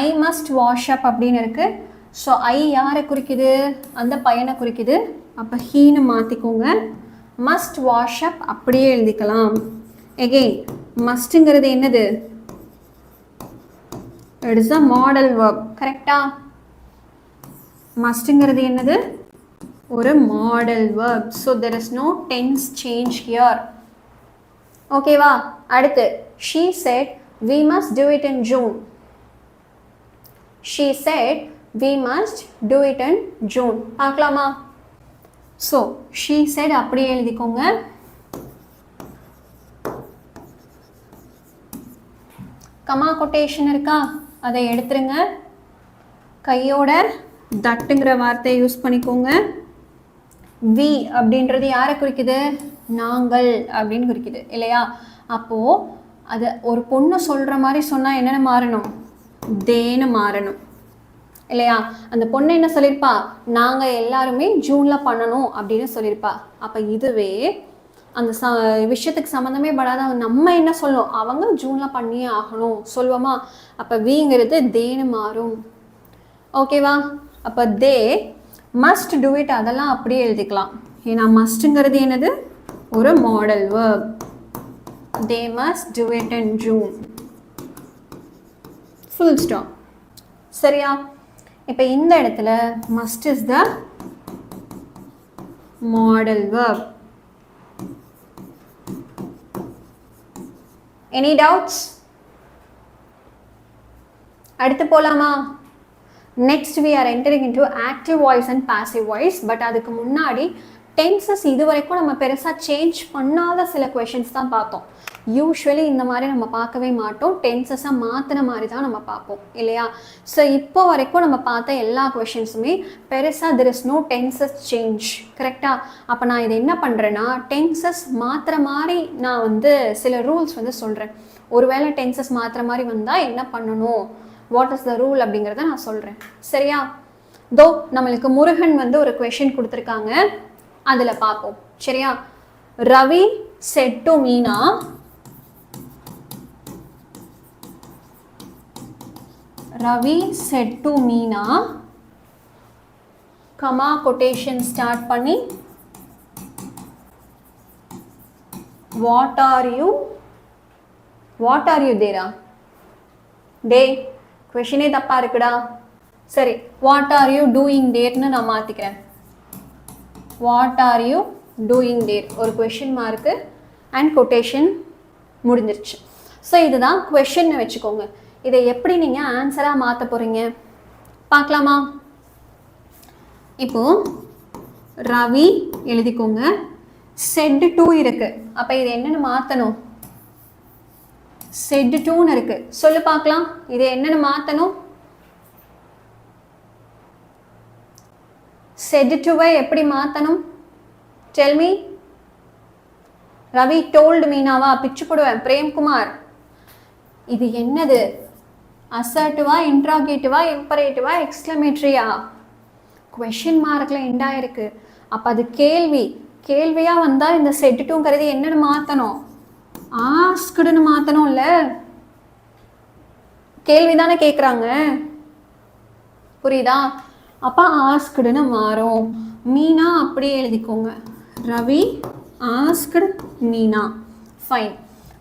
ஐ மஸ்ட் வாஷ் அப் அப்படின்னு இருக்குது. ஸோ ஐ யாரை குறிக்குது, அந்த பையனை குறிக்குது. அப்போ ஹீன்னு மாற்றிக்கோங்க. மஸ்ட் வாஷ் அப் அப்படியே எழுதிக்கலாம். எகெயின் மஸ்ட்டுங்கிறது என்னது, it is a modal verb. கரெக்டா? மஸ்ட்டுங்கிறது என்னது, ஒரு modal verb. So there is no tense change here. ஓகேவா? அடுத்து she said we must do it in June. She said we must do it in June. பார்க்கலாமா? ஸோ she said அப்படியே எழுதிக்கோங்க. கமா கொட்டேஷன் இருக்கா, அதை எடுத்துருங்க. கையோட தட்டுங்கிற வார்த்தையை யூஸ் பண்ணிக்கோங்க. வி அப்படின்றது யாரை குறிக்குது, நாங்கள் அப்படின்னு குறிக்குது இல்லையா? அப்போது அது ஒரு பொண்ணு சொல்கிற மாதிரி சொன்னால் என்னென்ன மாறணும், தேன்னு மாறணும் இல்லையா? அந்த பொண்ணு என்ன சொல்லியிருப்பா, நாங்கள் எல்லாருமே ஜூனில் பண்ணணும் அப்படின்னு சொல்லியிருப்பா. அப்போ இதுவே அந்த விஷயத்துக்கு சம்மந்தமே படாத நம்ம என்ன சொல்லணும், அவங்க ஜூனில் பண்ணியே ஆகணும் சொல்லுவோமா? அப்போ விங்கிறது தேன்னு மாறும். ஓகேவா? அப்போ தே மஸ்ட் டூ இட் அதெல்லாம் அப்படியே எழுதிக்கலாம். ஏன்னா மஸ்ட்டுங்கிறது என்னது, ஒரு modal verb. They must do it in June. Full stop. சரியா? இப்போ இந்த இடத்துல must is the model verb. Any doubts? அடுத்து போலாமா? Next we are entering into active voice and passive voice. But அதுக்கு முன்னாடி டென்சஸ் இது வரைக்கும் நம்ம பெருசாக சேஞ்ச் பண்ணாத சில கொஷின்ஸ் தான் பார்த்தோம். யூஸ்வலி இந்த மாதிரி நம்ம பார்க்கவே மாட்டோம். டென்சஸாக மாற்றின மாதிரி தான் நம்ம பார்ப்போம் இல்லையா? ஸோ இப்போ வரைக்கும் நம்ம பார்த்த எல்லா கொஷின்ஸுமே பெருசாக there is no tenses change. கரெக்டாக? அப்போ நான் இதை என்ன பண்ணுறேன்னா, டென்சஸ் மாற்றுற மாதிரி நான் சில ரூல்ஸ் சொல்கிறேன். ஒருவேளை டென்சஸ் மாற்றுற மாதிரி வந்தால் என்ன பண்ணணும், வாட் இஸ் த ரூல் அப்படிங்கிறத நான் சொல்கிறேன். சரியா? தோ நம்மளுக்கு முருகன் ஒரு கொஷின் கொடுத்துருக்காங்க, அதில் பார்ப்போம். சரியா? Ravi said to Meena, Ravi said to Meena, comma quotation start பண்ணி வாட் ஆர் யூ தேரா? டே கொஷினே தப்பா இருக்குடா. சரி, வாட் ஆர் யூ டூயிங் தேர்னு நான் மாற்றிக்கிறேன். வாட் ஆர் யூ டூயிங் தேர், ஒரு கொஷின் மார்க்கு அண்ட் கொட்டேஷன் முடிஞ்சிருச்சு. ஸோ இதுதான் கொஷின்னு வச்சுக்கோங்க. இதை எப்படி நீங்கள் ஆன்சராக மாற்ற போகிறீங்க பார்க்கலாமா? இப்போது ரவி எழுதிக்கோங்க. செட் டூ இருக்குது. அப்போ இது என்னென்னு மாற்றணும், செட் டூன்னு இருக்கு. சொல்லு பார்க்கலாம், இது என்னன்னு மாற்றணும்? செட் டூவை எப்படி மாற்றணும்? Tell me. ரவி டோல்டு மீனாவா? பிச்சு போடுவேன். பிரேம்குமார், இது என்னது? அசர்ட்டிவா, இன்ட்ராகேட்டிவா, இம்பரேட்டிவா, எக்ஸ்க்ளமேட்டரியா? கொஷின் மார்க்கில் எண்டாயிருக்கு. அப்போ அது கேள்வி. கேள்வியாக வந்தால் இந்த செட் டூங்கிறது என்னன்னு மாற்றணும்? ஆஸ்க்டுன்னு மாற்றணும்ல. கேள்வி தானே கேட்குறாங்க, புரியுதா? அப்போ ஆஸ்க்டுன்னு மாறும். மீனா அப்படியே எழுதிக்கோங்க. ரவி ஆஸ்க்டு மீனா. ஃபைன்.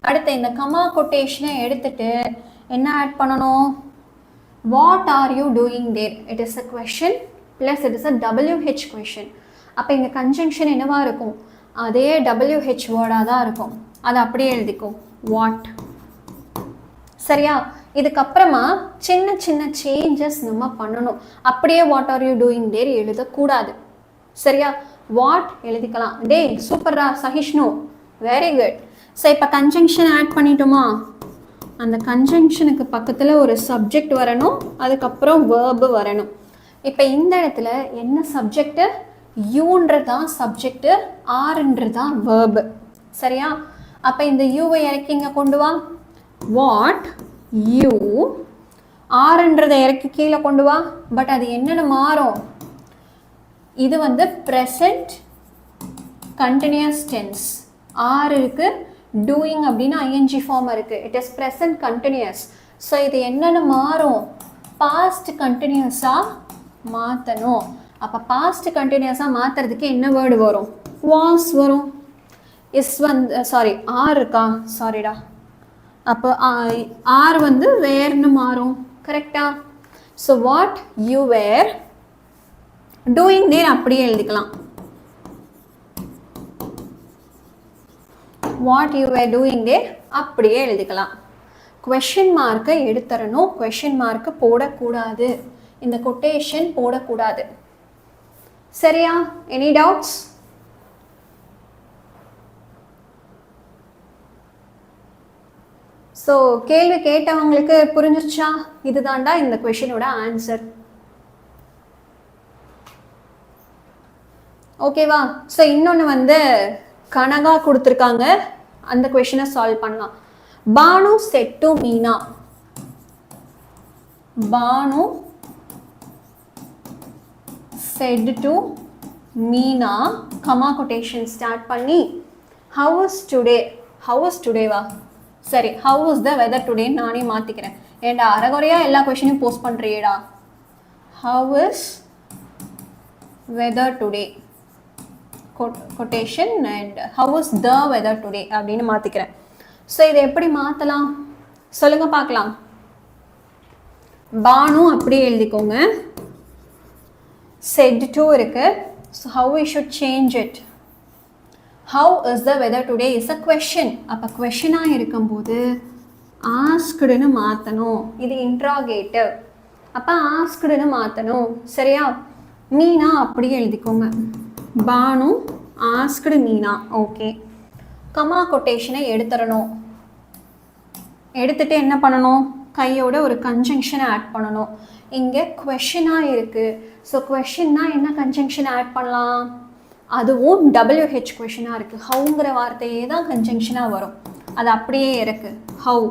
அடுத்து இந்த கமா கொட்டேஷனை எடுத்துட்டு என்ன ஆட் பண்ணணும்? What are you doing there? It is a question plus it is a WH question. அப்போ இங்கே கன்ஜங்ஷன் என்னவாக இருக்கும்? அதே WH வேர்டாக தான் இருக்கும். அதை அப்படியே எழுதிக்கோ, வாட். சரியா? இதுக்கப்புறமா சின்ன சின்ன சேஞ்சஸ் நம்ம பண்ணணும். அப்படியே வாட் ஆர் யூ டூயிங் தேர் எழுதக்கூடாது. சரியா? வாட் எழுதிக்கலாம். டே சூப்பரா சஹிஷ்ணு, வெரி குட். ஸோ இப்போ கன்ஜங்ஷன் ஆட் பண்ணிட்டோமா? அந்த கன்ஜங்ஷனுக்கு பக்கத்தில் ஒரு சப்ஜெக்ட் வரணும், அதுக்கப்புறம் வேர்பு வரணும். இப்போ இந்த இடத்துல என்ன சப்ஜெக்டு? யூன்றதான் சப்ஜெக்டு, ஆர்ன்றதான் வேர்பு. சரியா? அப்போ இந்த யூவை இறக்கி இங்கே கொண்டு வா. வாட் யூ, ஆர்ன்றதை இறக்கி கீழே கொண்டு வா. பட் அது என்னென்ன மாறும்? இது வந்து ப்ரெசன்ட் கண்டினியூஸ் டென்ஸ். ஆர் இருக்கு, டூயிங் அப்படின்னு ஐஎன்ஜி ஃபார்ம் இருக்கு. It is present continuous. So இது என்னென்ன மாறும்? பாஸ்ட் கண்டினியூஸாக மாற்றணும். அப்போ பாஸ்ட் கண்டினியூஸாக மாற்றுறதுக்கு என்ன வேர்டு வரும்? வாஸ் வரும். இஸ் வந்து சாரி ஆர் இருக்கா, சாரிடா. அப்போ ஆர் வந்து வேர்னு மாறும். கரெக்டா? So what you were doing there அப்படியே எழுதிக்கலாம். What you were doing there அப்படியே எழுதிக்கலாம். கொஷின் மார்க்கை எடுத்துறணும். கொஷின் மார்க்கு போடக்கூடாது. இந்த கொட்டேஷன் போடக்கூடாது. சரியா? Any doubts? ஸோ கேள்வி கேட்டவங்களுக்கு புரிஞ்சிருச்சா? இதுதான்டா இந்த கொஷினோட ஆன்சர். ஓகேவா? ஸோ இன்னொன்று வந்து கனகா கொடுத்துருக்காங்க, அந்த கொஷினை சால்வ் பண்ணலாம். Banu said to Meena. Banu said to Meena, comma quotation start பண்ணி how is today, how is today வா, சரி how is the weather today நானே மாற்றிக்கிறேன். ஏண்டா அரைகுறையாக எல்லா கொஷினையும் போஸ்ட் பண்ணுறியேடா. how is weather today quotation and how is the weather today அப்படின்னு மாற்றிக்கிறேன். ஸோ இதை எப்படி மாற்றலாம் சொல்லுங்க பார்க்கலாம். பானு அப்படியே எழுதிக்கோங்க. said to இருக்கு. So how we should change it? How is the weather today is a question. அப்போ கொஷனாக இருக்கும்போது ஆஸ்க்டுன்னு மாற்றணும். இது இன்ட்ராகேட்டிவ். அப்போ ஆஸ்க்டுன்னு மாற்றணும். சரியா? மீனா அப்படியே எழுதிக்கோங்க. Banu asked Meena. Okay. Comma கொட்டேஷனை எடுத்துடணும். எடுத்துட்டு என்ன பண்ணணும்? கையோட ஒரு கன்ஜங்ஷனை ஆட் பண்ணணும். இங்கே கொஷனாக இருக்குது. ஸோ கொஷின்னா என்ன கன்ஜங்ஷன் ஆட் பண்ணலாம்? அதுவும் WH கொஷனாக இருக்குது. ஹவுங்கிற வார்த்தையே தான் கன்ஜங்ஷனாக வரும். அது அப்படியே இறக்கு. ஹவு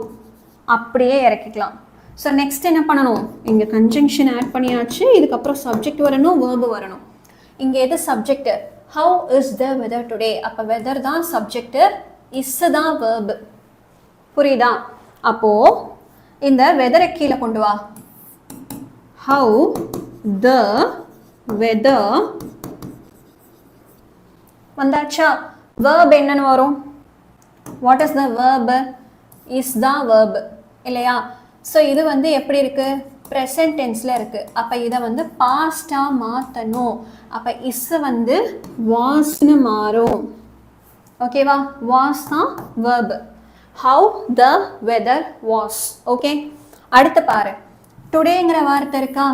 அப்படியே இறக்கிக்கலாம். ஸோ நெக்ஸ்ட் என்ன பண்ணணும்? இங்கே கன்ஜங்ஷன் ஆட் பண்ணியாச்சு. இதுக்கப்புறம் சப்ஜெக்ட் வரணும், வேர்பு வரணும். இங்கே எது subject? How is the weather today. அப்போ வெதர் தான் சப்ஜெக்ட், இஸ் தான் வேர்பு. புரியுதா? அப்போது இந்த வெதரை கீழே கொண்டு வா. ஹவு த வெதர் வந்தாச்சா? வேர்ப் என்னன்னு வரும்? What is the verb? Is தான் வேர்பு இல்லையா? ஸோ இது வந்து எப்படி இருக்குது? ப்ரெசன்ட் டென்ஸில் இருக்குது. அப்போ இதை வந்து பாஸ்டாக மாற்றணும். அப்போ இஸ்ஸை வந்து வாஸ்ன்னு மாறும். ஓகேவா? வாஸ் தான் verb. How the weather was. Okay. அடுத்து பாரு, டுடேங்கிற வார்த்தை இருக்கா?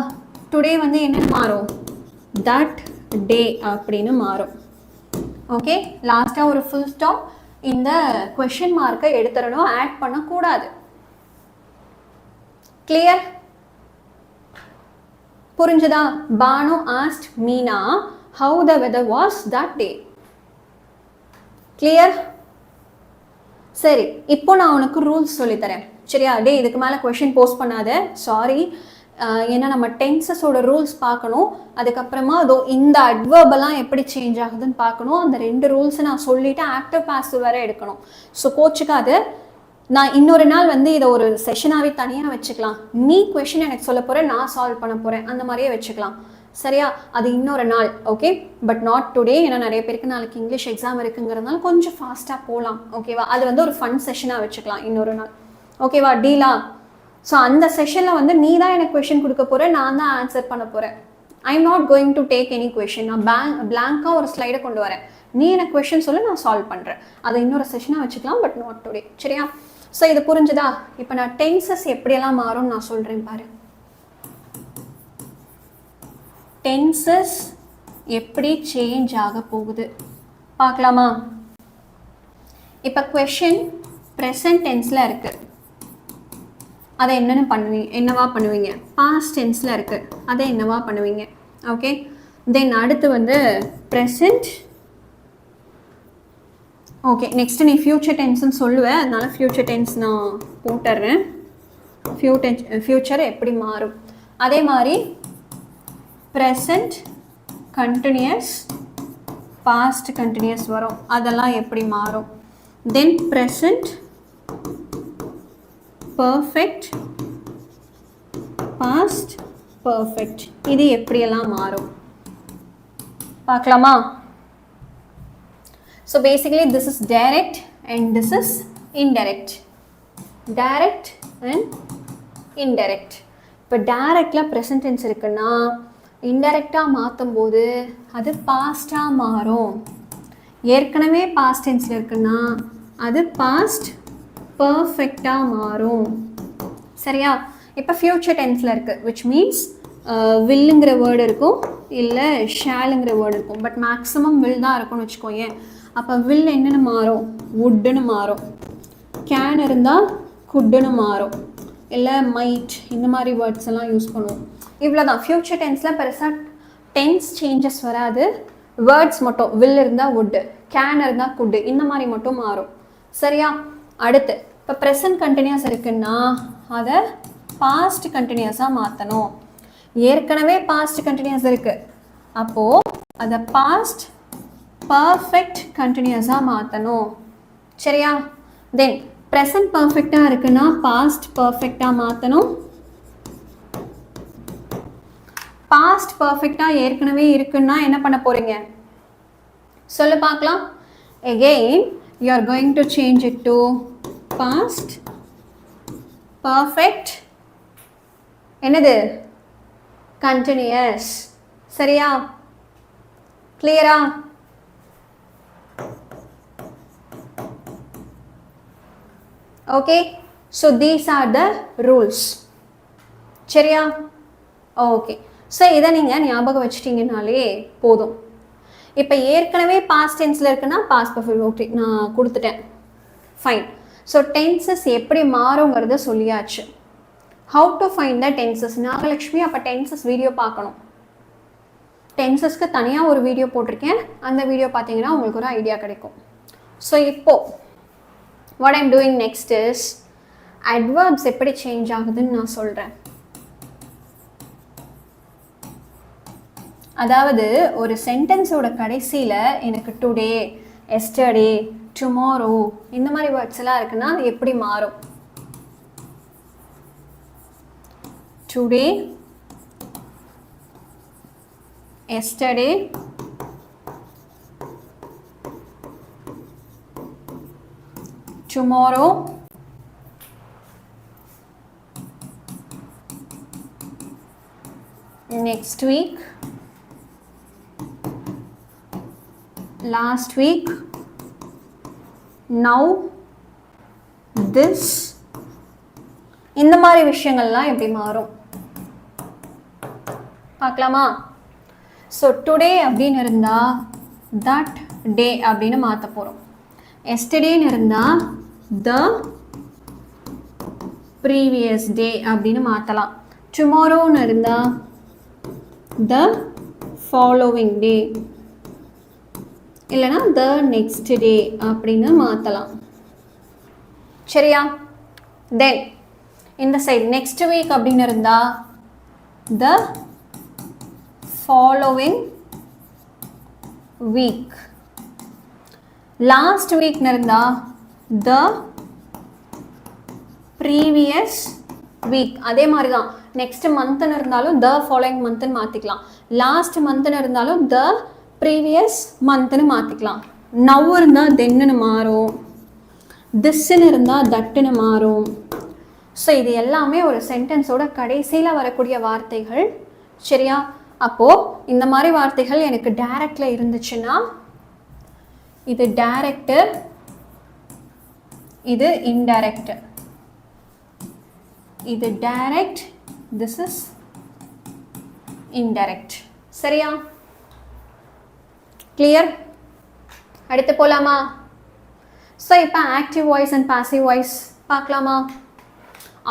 டுடே வந்து என்ன மாறும்? தட் டே அப்படின்னு மாறும். ஓகே. லாஸ்ட்டாக ஒரு ஃபுல் ஸ்டாப். இந்த கொஷின் மார்க்கை எடுத்துடணும், ஆட் பண்ணக்கூடாது. கிளியர்? புரிஞ்சுதா? Banu asked Meena how the weather was that day. Clear? சரி, இப்போ நான் உனக்கு ரூல்ஸ் சொல்லித்தரேன். சரியா? டே இதுக்கு மேலே கொஷின் போஸ்ட் பண்ணாத, சாரி. ஏன்னா நம்ம டென்சஸோட ரூல்ஸ் பார்க்கணும். அதுக்கப்புறமா அதோ இந்த அட்வர்பெல்லாம் எப்படி சேஞ்ச் ஆகுதுன்னு பார்க்கணும். அந்த 2 ரூல்ஸை நான் சொல்லிவிட்டு ஆக்டிவ் பாசிவ் வேறு எடுக்கணும். ஸோ கோச்சுக்காது. நான் இன்னொரு நாள் வந்து இதை ஒரு செஷனாகவே தனியாக வச்சுக்கலாம். நீ கொஷின் எனக்கு சொல்ல போகிறேன், நான் சால்வ் பண்ண போகிறேன், அந்த மாதிரியே வச்சுக்கலாம். சரியா? அது இன்னொரு நாள். ஓகே. But not today. ஏன்னா நிறைய பேருக்கு நாளைக்கு இங்கிலீஷ் எக்ஸாம் இருக்குங்கிறதுனால கொஞ்சம் ஃபாஸ்ட்டாக போகலாம். ஓகேவா? அது வந்து ஒரு ஃபன் செஷனாக வச்சுக்கலாம் இன்னொரு நாள். ஓகேவா? டீலா? ஸோ அந்த செஷனில் வந்து நீ தான் எனக்கு கொஷின் கொடுக்க போகிற, நான் தான் ஆன்சர் பண்ண போகிறேன். I am not going to take any question. நான் பிளாங்காக ஒரு ஸ்லைடை கொண்டு வரேன். நீ எனக்கு கொஷின் சொல்லி நான் சால்வ் பண்ணுறேன். அதை இன்னொரு செஷனாக வச்சுக்கலாம், பட் நாட் டுடே. சரியா? ஸோ இது புரிஞ்சுதா? இப்போ நான் டென்சஸ் எப்படியெல்லாம் மாறும்னு நான் சொல்கிறேன் பாரு. டென்சஸ் எப்படி சேஞ்ச் ஆக போகுது பார்க்கலாமா? இப்போ கொஷின் ப்ரெசன்ட் டென்ஸில் இருக்குது. அதை என்னவா பண்ணுவீங்க? பாஸ்ட் டென்ஸில் இருக்குது, அதை என்னவா பண்ணுவீங்க? ஓகே, தென் அடுத்து வந்து ப்ரெசண்ட். ஓகே, நெக்ஸ்ட் நீ ஃப்யூச்சர் டென்ஸ்ன்னு சொல்லுவேன், அதனால ஃப்யூச்சர் டென்ஸ் நான் போட்டுடுறேன். ஃப்யூச்சர் எப்படி மாறும்? அதே மாதிரி ப்ரெசண்ட் கண்டினியூஸ், பாஸ்ட் கண்டினியூஸ் வரும், அதெல்லாம் எப்படி மாறும்? தென் ப்ரெசண்ட் பர்ஃபெக்ட், பாஸ்ட் பர்ஃபெக்ட், இது எப்படியெல்லாம் மாறும் பார்க்கலாமா? So basically this is direct and this is indirect. Direct and indirect. இப்போ டைரக்ட்ல ப்ரெசன்ட் டென்ஸ் இருக்குன்னா இன்டைரக்டாக மாற்றும் போது அது பாஸ்டாக மாறும். ஏற்கனவே பாஸ்ட் டென்ஸில் இருக்குன்னா அது பாஸ்ட் பர்ஃபெக்டாக மாறும். சரியா? இப்போ ஃப்யூச்சர் டென்ஸில் இருக்குது, விச் மீன்ஸ் வில்லுங்கிற வேர்டு இருக்கும், இல்லை ஷேலுங்கிற வேர்டு இருக்கும். பட் மேக்ஸிமம் வில் தான் இருக்கும்னு வச்சுக்கோங்க. அப்போ வில் என்னென்னு மாறும்? வுட்டுன்னு மாறும். கேன் இருந்தால் குட்டுன்னு மாறும், இல்லை மைட், இந்த மாதிரி வேர்ட்ஸ் எல்லாம் யூஸ் பண்ணுவோம். இவ்வளோ தான். ஃப்யூச்சர் டென்ஸில் பெருசாக டென்ஸ் சேஞ்சஸ் வராது, வேர்ட்ஸ் மட்டும் வில் இருந்தால் வுட்டு, கேன் இருந்தால் குட்டு, இந்த மாதிரி மட்டும் மாறும். சரியா? அடுத்து இப்போ ப்ரெசன்ட் கண்டினியூஸ் இருக்குன்னா அதை பாஸ்ட் கண்டினியூஸாக மாற்றணும். ஏற்கனவே பாஸ்ட் கண்டினியூஸ் இருக்குது, அப்போது அதை பாஸ்ட் பர்ஃபெக்ட் கண்டினியூஸாக மாற்றணும். சரியா? தென் ப்ரெசன்ட் பர்ஃபெக்டாக இருக்குன்னா பாஸ்ட் பர்ஃபெக்டாக மாற்றணும். பாஸ்ட் பர்ஃபெக்டாக ஏற்கனவே இருக்குன்னா என்ன பண்ண போகிறீங்க சொல்லு பார்க்கலாம். again you are going to change it to past perfect என்னது continuous. சரியா? கிளியரா? okay, so these are the rules. சரியா? ஓகே, ஸோ இதை நீங்கள் ஞாபகம் வச்சிட்டிங்கனாலே போதும். இப்போ ஏற்கனவே பாஸ்ட் டென்ஸில் இருக்குன்னா பாஸ்ட் பர்ஃபெக்ட். ஓகே, நான் கொடுத்துட்டேன், ஃபைன். ஸோ டென்சஸ் எப்படி மாறுங்கிறத சொல்லியாச்சு. How to find the tenses? Nagalakshmi அப்போ டென்சஸ் வீடியோ பார்க்கணும். டென்சஸ்க்கு தனியாக ஒரு வீடியோ போட்டிருக்கேன், அந்த வீடியோ பார்த்தீங்கன்னா உங்களுக்கு ஒரு ஐடியா கிடைக்கும். ஸோ இப்போது what I'm doing next is adverbs எப்படி சேஞ்ச் ஆகுதுன்னு நான் சொல்கிறேன். அதாவது ஒரு சென்டென்ஸோட கடைசியில் எனக்கு டுடே, எஸ்டர்டே, டுமாரோ இந்த மாதிரி வேர்ட்ஸ் எல்லாம் இருக்குன்னா அது எப்படி மாறும்? Today, yesterday, tomorrow, next week, last week, now, this, இந்த மாதிரி விஷயங்கள்லாம் எப்படி மாறும் பார்க்கலாமா? ஸோ டுடே அப்படின்னு இருந்தால் that day அப்படின்னு மாற்ற போகிறோம். எஸ்டர்டேன்னு இருந்தால் the previous day அப்படின்னு மாற்றலாம். டுமாரோன்னு இருந்தால் the following day, இல்லைனா the next day அப்படின்னு மாற்றலாம். சரியா? தென் இந்த சைடு நெக்ஸ்ட் வீக் அப்படின்னு இருந்தால் the following week. லாஸ்ட் வீக்னு இருந்தால் the previous week. அதே மாதிரி தான். நெக்ஸ்ட் மந்த்னு இருந்தாலும் the following monthன்னு மாற்றிக்கலாம். லாஸ்ட் மந்த்னு இருந்தாலும் the previous monthன்னு மாற்றிக்கலாம். now இருந்தால் thenன்னு மாறும், thisன்னு இருந்தால் thatன்னு மாறும். ஸோ இது எல்லாமே ஒரு சென்டென்ஸோட கடைசியில் வரக்கூடிய வார்த்தைகள். சரியா? அப்போது இந்த மாதிரி வார்த்தைகள் எனக்கு டைரக்டில் இருந்துச்சுன்னா இது டைரக்ட், இது இன்டைரக்ட். இது டைரக்ட், திஸ் இஸ் இன்டைரக்ட். சரியா? கிளியர்? அடுத்து போகலாமா? ஸோ இப்போ active voice and passive voice பார்க்கலாமா?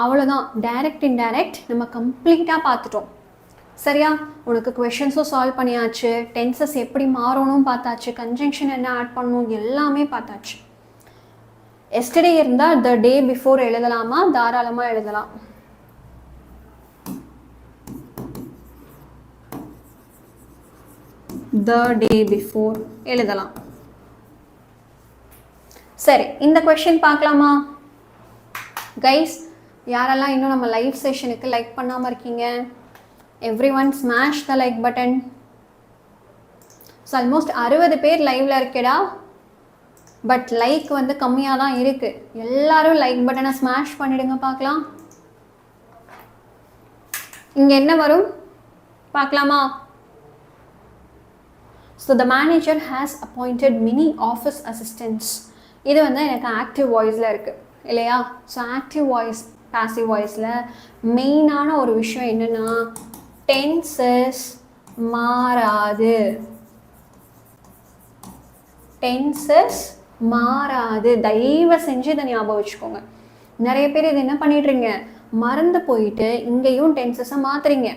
அவ்வளோதான். டைரக்ட் இன்டைரக்ட் நம்ம கம்ப்ளீட்டாக பார்த்துட்டோம். சரியா? உனக்கு கொஷின்ஸும் சால்வ் பண்ணியாச்சு, டென்சஸ் எப்படி மாறணும் பார்த்தாச்சு, கன்ஜங்ஷன் என்ன ஆட் பண்ணணும் எல்லாமே பார்த்தாச்சு. எஸ்டர்டே இருந்தால் த டே பிஃபோர் எழுதலாமா? தாராளமாக எழுதலாம். த டே பிஃபோர் எழுதலாம். சரி, இந்த கொஷின் பார்க்கலாமா கைஸ்? யாரெல்லாம் இன்னும் நம்ம லைவ் செஷனுக்கு லைக் பண்ணாமல் இருக்கீங்க? Everyone smash the like button. So almost 60 பேர் லைவ்ல இருக்கேடா. பட் லைக் வந்து கம்மியாக தான் இருக்கு. எல்லாரும் லைக் பட்டனை ஸ்மாஷ் பண்ணிடுங்க பார்க்கலாம். இங்கே என்ன வரும் பார்க்கலாமா? So the manager has appointed many office assistants. இது வந்து எனக்கு ஆக்டிவ் வாய்ஸில் இருக்குது இல்லையா? ஸோ ஆக்டிவ் வாய்ஸ் பாசிவ் வாய்ஸில் மெயினான ஒரு விஷயம் என்னென்னா டென்சஸ் மாறாது. டென்சஸ் மாறாது. தயவு செஞ்சு இதை ஞாபகம் வச்சுக்கோங்க. நிறைய பேர் இது என்ன பண்ணிடுறீங்க, மறந்து போயிட்டு இங்கேயும் டென்சஸை மாற்றுறீங்க.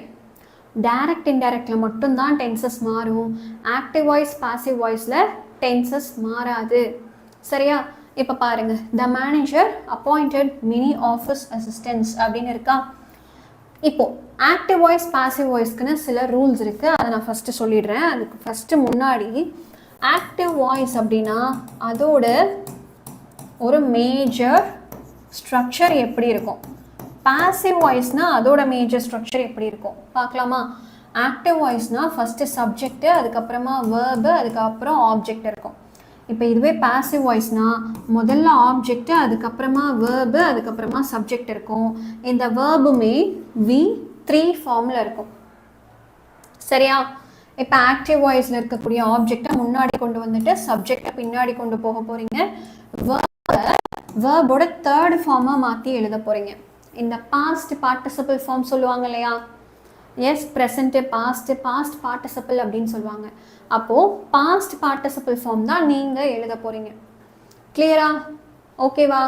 டைரக்ட் இன்டைரக்டில் மட்டும்தான் டென்சஸ் மாறும். ஆக்டிவ் வாய்ஸ் பாசிவ் வாய்ஸில் டென்சஸ் மாறாது. சரியா? இப்போ பாருங்க, த manager appointed many office assistance அப்படின்னு இருக்கா. இப்போ ஆக்டிவ் வாய்ஸ் பாசிவ் வாய்ஸ்க்குன்னு சில ரூல்ஸ் இருக்குது. அதை நான் ஃபஸ்ட்டு சொல்லிடுறேன். அதுக்கு ஃபஸ்ட்டு முன்னாடி ஆக்டிவ் வாய்ஸ் அப்படின்னா அதோட ஒரு மேஜர் ஸ்ட்ரக்சர் எப்படி இருக்கும், பாசிவ் வாய்ஸ்னால் அதோட மேஜர் ஸ்ட்ரக்சர் எப்படி இருக்கும் பார்க்கலாமா? ஆக்டிவ் வாய்ஸ்னால் ஃபஸ்ட்டு சப்ஜெக்ட்டு, அதுக்கப்புறமா வேர்பு, அதுக்கப்புறம் ஆப்ஜெக்ட் இருக்கும். இப்போ இதுவே பாசிவ் வாய்ஸ்னால் முதல்ல ஆப்ஜெக்ட்டு, அதுக்கப்புறமா வேர்பு, அதுக்கப்புறமா சப்ஜெக்ட் இருக்கும். இந்த வேர்புமே V3 ஃபார்மில் இருக்கும். சரியா? இப்போ ஆக்டிவ் வாய்ஸில் இருக்கக்கூடிய ஆப்ஜெக்டை முன்னாடி கொண்டு வந்துட்டு சப்ஜெக்டை பின்னாடி கொண்டு போக போகிறீங்க. வேர்போட தேர்ட் ஃபார்மாக மாற்றி எழுத போகிறீங்க. இந்த பாஸ்ட் பார்ட்டிசிபிள் ஃபார்ம் சொல்லுவாங்க இல்லையா? Yes, present, past, past participle அப்படின்னு சொல்லுவாங்க. அப்போது பாஸ்ட் பார்ட்டிசிபிள் ஃபார்ம் தான் நீங்கள் எழுத போகிறீங்க. கிளியரா? ஓகேவா?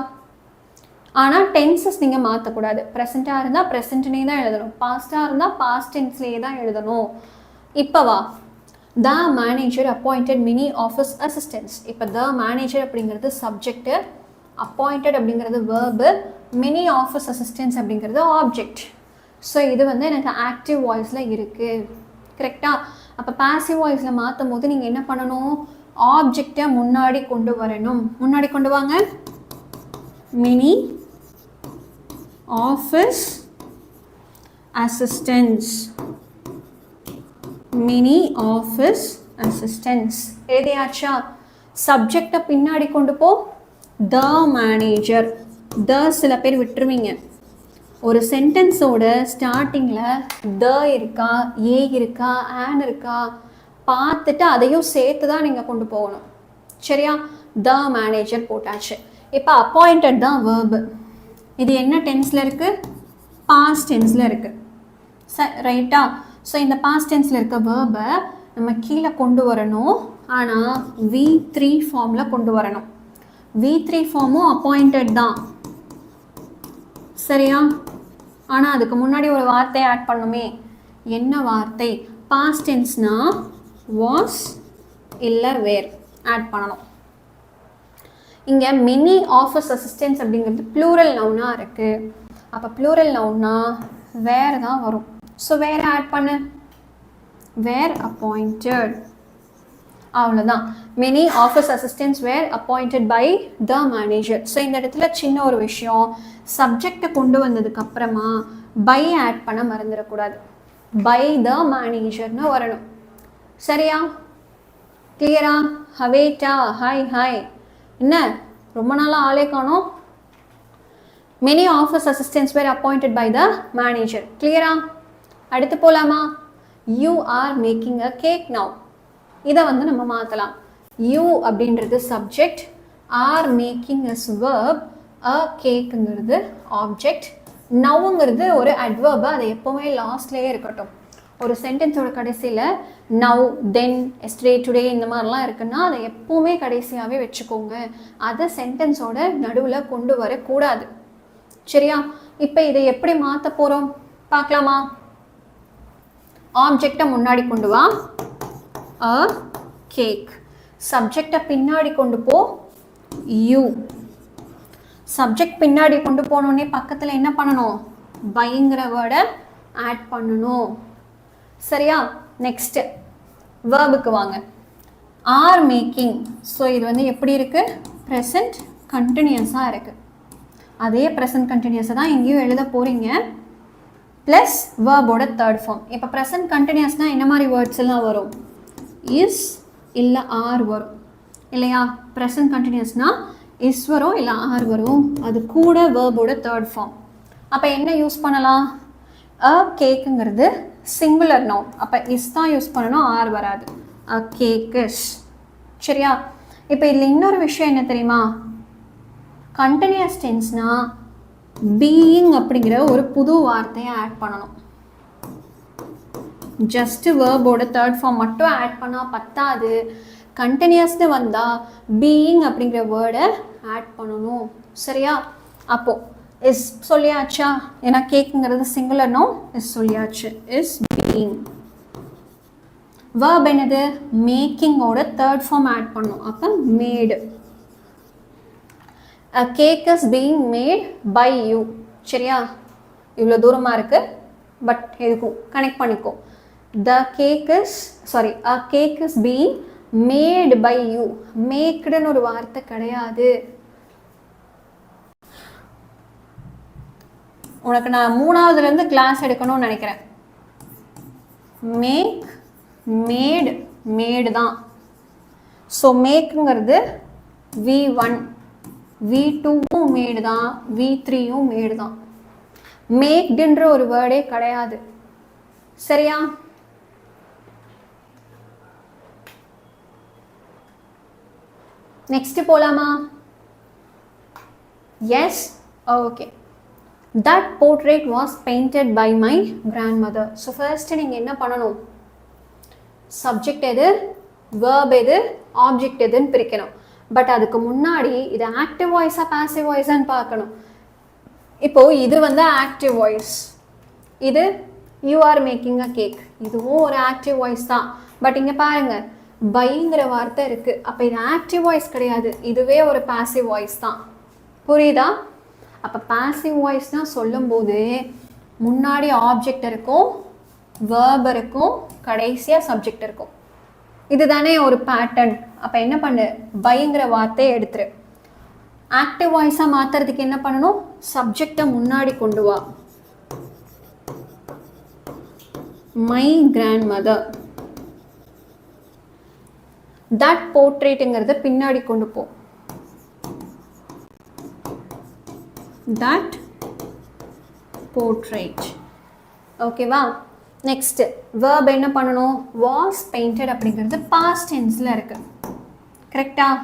ஆனால் டென்சஸ் நீங்கள் மாற்றக்கூடாது. ப்ரெசண்ட்டாக இருந்தால் ப்ரெசண்ட்னே தான் எழுதணும், பாஸ்ட்டாக இருந்தால் பாஸ்ட் டென்ஸ்லேயே தான் எழுதணும். இப்போவா, the manager appointed many office assistants. இப்போ த மேனேஜர் அப்படிங்கிறது சப்ஜெக்டு, அப்பாயிண்டட் அப்படிங்கிறது வேர்பு, மினி ஆஃபீஸ் அசிஸ்டன்ஸ் அப்படிங்கிறது ஆப்ஜெக்ட். ஸோ இது வந்து எனக்கு ஆக்டிவ் வாய்ஸில் இருக்குது. கரெக்டாக? அப்போ பாசிவ் வாய்ஸில் மாற்றும் போது நீங்கள் என்ன பண்ணணும், ஆப்ஜெக்டை முன்னாடி கொண்டு வரணும். முன்னாடி கொண்டு வாங்க. Many office assistants. Many office assistants எழுதியாச்சா? சப்ஜெக்டை பின்னாடி கொண்டு போ. The manager. த சில பேர் விட்டுருவீங்க. ஒரு சென்டென்ஸோட ஸ்டார்டிங்கில் த இருக்கா, ஏ இருக்கா, ஆன் இருக்கா பார்த்துட்டு அதையும் சேர்த்து தான் நீங்கள் கொண்டு போகணும். சரியா? த மேனேஜர் போட்டாச்சு. இப்போ அப்பாயிண்டட் தான் வேர்பு. இது என்ன டென்ஸில் இருக்குது? பாஸ்ட் டென்ஸில் இருக்குது. ரைட்டா? ஸோ இந்த பாஸ்ட் டென்ஸில் இருக்க வேர்பை நம்ம கீழே கொண்டு வரணும். ஆனால் V3 ஃபார்மில் கொண்டு வரணும். V3 ஃபார்மும் அப்பாயிண்டட் தான். சரியா? ஆனால் அதுக்கு முன்னாடி ஒரு வார்த்தை ஆட் பண்ணுமே. என்ன வார்த்தை? பாஸ்ட் டென்ஸ்னா வாஸ் இல்லை வேர் ஆட் பண்ணணும். இங்கே மினி ஆஃபீஸ் அசிஸ்டன்ஸ் அப்படிங்கிறது ப்ளூரல் நவுனாக இருக்குது. அப்போ ப்ளூரல் நவுன்னா வேர் தான் வரும். ஸோ வேர் ஆட் பண்ணு. Were appointed. அவ்வளோதான். Many office assistants were appointed by the manager. So இந்த இடத்துல சின்ன ஒரு விஷயம், சப்ஜெக்டை கொண்டு வந்ததுக்கு அப்புறமா பை ஆட் பண்ண மறந்துடக்கூடாது. பை த மேனேஜர்னு வரணும். சரியா? கிளியரா? ஹவேட்டா? Hi hi. என்ன ரொம்ப நாளாக ஆளே காணோம்? Many office assistants were appointed by the manager. கிளியரா? அடுத்து போகலாமா? You are making a cake now. இதை வந்து நம்ம மாற்றலாம். யூ அப்படின்றது subject, are making is verb, a கேக்குங்கிறது ஆப்ஜெக்ட், நவ்ங்கிறது ஒரு அட்வர்பு. அது எப்போவுமே லாஸ்ட்லேயே இருக்கட்டும். ஒரு சென்டென்ஸோட கடைசியில் நவ், தென், எஸ்டர்டே, டுடே இந்த மாதிரிலாம் இருக்குன்னா அதை எப்போவுமே கடைசியாகவே வச்சுக்கோங்க. அதை சென்டென்ஸோட நடுவில் கொண்டு வரக்கூடாது. சரியா? இப்போ இதை எப்படி மாற்ற போகிறோம் பார்க்கலாமா? ஆப்ஜெக்டை முன்னாடி கொண்டு வா, அ கேக். சப்ஜெக்டை பின்னாடி கொண்டு போ, யூ. சப்ஜெக்ட் பின்னாடி கொண்டு போனோடனே பக்கத்தில் என்ன பண்ணணும்? பைங்கிற வேர்டை ஆட் பண்ணணும். சரியா? நெக்ஸ்ட்டு வேர்புக்கு வாங்க. Are making. ஸோ இது வந்து எப்படி இருக்குது? ப்ரெசன்ட் கண்டினியூஸாக இருக்குது. அதே ப்ரெசன்ட் கண்டினியூஸை தான் இங்கேயும் எழுத போகிறீங்க, ப்ளஸ் வேர்போட தேர்ட் ஃபார்ம். இப்போ ப்ரெசன்ட் கண்டினியூஸ்னால் என்ன மாதிரி வேர்ட்ஸ் எல்லாம் வரும்? இஸ் இல்லை ஆர் வரும் இல்லையா? ப்ரெசன்ட் கண்டினியூஸ்னால் இஸ் வரும் இல்லை ஆர் வரும். அது கூட வேர்போட தேர்ட் ஃபார்ம். அப்போ என்ன யூஸ் பண்ணலாம்? அ கேக்குங்கிறது சிங்குலர் நவுன். அப்போ இஸ் தான் யூஸ் பண்ணணும், ஆர் வராது. அ கேக்கிஸ். சரியா? இப்போ இதில் இன்னொரு விஷயம் என்ன தெரியுமா? கண்டினியூஸ் டென்ஸ்னால் பீயிங் அப்படிங்கிற ஒரு புது வார்த்தையை ஆட் பண்ணணும். ஜஸ்ட்டு வேர்போட தேர்ட் ஃபார்ம் மட்டும் ஆட் பண்ணால் பத்தாது. கண்டினியூஸ்னு வந்தால் பீயிங் அப்படிங்கிற வேர்டை ஆட் பண்ணணும். சரியா? அப்போது இஸ் சொல்லியாச்சா? ஏன்னா கேக்குங்கிறது சிங்குலர் நவுன், இஸ் சொல்லியாச்சு. Is being. வேர்ப் என்னது? மேக்கிங்கோட தேர்ட் ஃபார்ம் ஆட் பண்ணணும். அப்போ மேடு. A cake is being made by you. சரியா? இவ்வளோ தூரமாக இருக்குது, பட் எதுக்கும் கனெக்ட் பண்ணிக்கோ. The cake is, sorry, a cake is being made by you. மேக்டுன்னு ஒரு வார்த்தை கிடையாது. உனக்கு நான் 3ஆவதுலேருந்து கிளாஸ் எடுக்கணும்னு நினைக்கிறேன். மேக், மேடு, மேடு தான். ஸோ மேக்குங்கிறது V1, V2வும் மேடு தான், V3யும் மேடு தான். மேக்டுன்ற ஒரு வேர்டே கிடையாது. சரியா? நெக்ஸ்ட் போலாமா? Yes, okay. That portrait was painted by my grandmother. So first நீங்கள் என்ன பண்ணணும்? சப்ஜெக்ட் எது, வேர்ப் எது, ஆப்ஜெக்ட் எதுன்னு பிரிக்கணும். பட் அதுக்கு முன்னாடி இது ஆக்டிவ் வாய்ஸாக பாசிவ் வாய்ஸான்னு பார்க்கணும். இப்போது இது வந்து ஆக்டிவ் வாய்ஸ், இது you are making a cake, இதுவும் ஒரு ஆக்டிவ் வாய்ஸ் தான். பட் இங்கே பாருங்கள், பைங்கிற வார்த்தை இருக்குது. அப்போ இது ஆக்டிவ் வாய்ஸ் கிடையாது, இதுவே ஒரு பாசிவ் வாய்ஸ் தான். புரியுதா? அப்போ பாசிவ் வாய்ஸ்னால் சொல்லும்போது முன்னாடி ஆப்ஜெக்ட் இருக்கும், வேர்ப் இருக்கும், கடைசியாக சப்ஜெக்ட் இருக்கும். இதுதானே ஒரு பேட்டர்ன். அப்போ என்ன பண்ணு? பைங்கிற வார்த்தையை எடுத்துரு. ஆக்டிவ் வாய்ஸாக மாற்றுறதுக்கு என்ன பண்ணணும்? சப்ஜெக்டை முன்னாடி கொண்டு வா. My grandmother. தட் போர்ட்ரேட்டுங்கிறத பின்னாடி கொண்டு போ. That portrait. ஓகேவா? நெக்ஸ்ட்டு வேர்ப் என்ன பண்ணணும்? வாஸ் பெயிண்டட் அப்படிங்கிறது பாஸ்ட் டென்ஸில் இருக்குது. கரெக்டாக?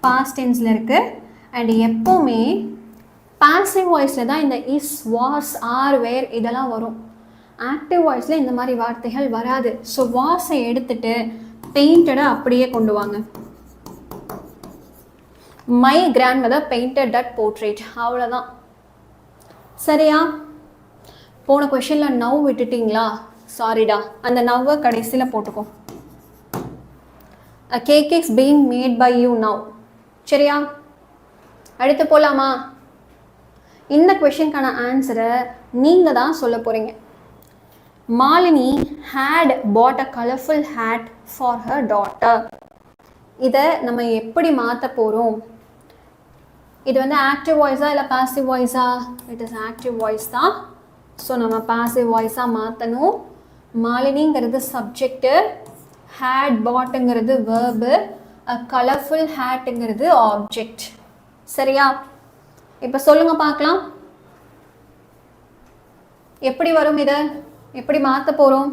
பாஸ்ட் டென்ஸில் இருக்குது. அண்ட் எப்போவுமே பாசிவ் வாய்ஸில் தான் இந்த இஸ், வாஸ், ஆர், வேர் இதெல்லாம் வரும். ஆக்டிவ் வாய்ஸில் இந்த மாதிரி வார்த்தைகள் வராது. ஸோ வாஸை எடுத்துட்டு பெயிண்டடை அப்படியே கொண்டு வாங்க. My grandmother painted that portrait. அவ்வளோதான். சரியா? போன கொஷனில் நவ் விட்டுட்டிங்களா? சாரிடா, அந்த நவ்வை கடைசியில் போட்டுக்கோ. A cake is being made by you now. சரியா? அடுத்து போகலாமா? இந்த கொஷனுக்கான ஆன்சரை நீங்கள் தான் சொல்ல போகிறீங்க. Malini had bought a colorful hat for her daughter. இதை நம்ம எப்படி மாற்ற போகிறோம்? இது வந்து ஆக்டிவ் வாய்ஸா இல்லை பாசிவ் வாய்ஸா? இட் இஸ் ஆக்டிவ் வாய்ஸ் தான். ஸோ நம்ம பாசிவ் வாய்ஸாக மாற்றணும். மாலினிங்கிறது சப்ஜெக்டு, ஹேட் பாட்டுங்கிறது வேர்பு, கலர்ஃபுல் ஹேட்டுங்கிறது ஆப்ஜெக்ட். சரியா? இப்போ சொல்லுங்கள் பார்க்கலாம், எப்படி வரும்? இதை எப்படி மாற்ற போகிறோம்?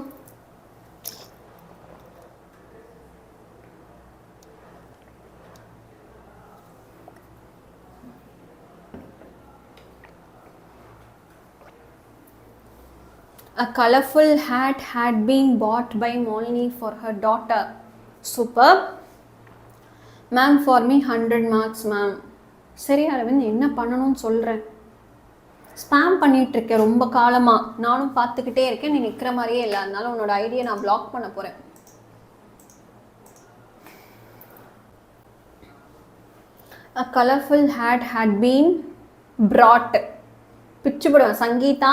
A colorful hat had been bought by Molini for her daughter. Superb. Ma'am, for me 100 marks, ma'am. சரி அரவிந்த், என்ன பண்ணணும்னு சொல்கிறேன். ஸ்பேம் பண்ணிட்டு இருக்கேன் ரொம்ப காலமா, நானும் பார்த்துக்கிட்டே இருக்கேன், நீ நிற்கிற மாதிரியே இல்லை, அதனால உன்னோட ஐடியை நான் பிளாக் பண்ண போறேன். A colorful hat had been brought. பிச்சு போடுவேன். சங்கீதா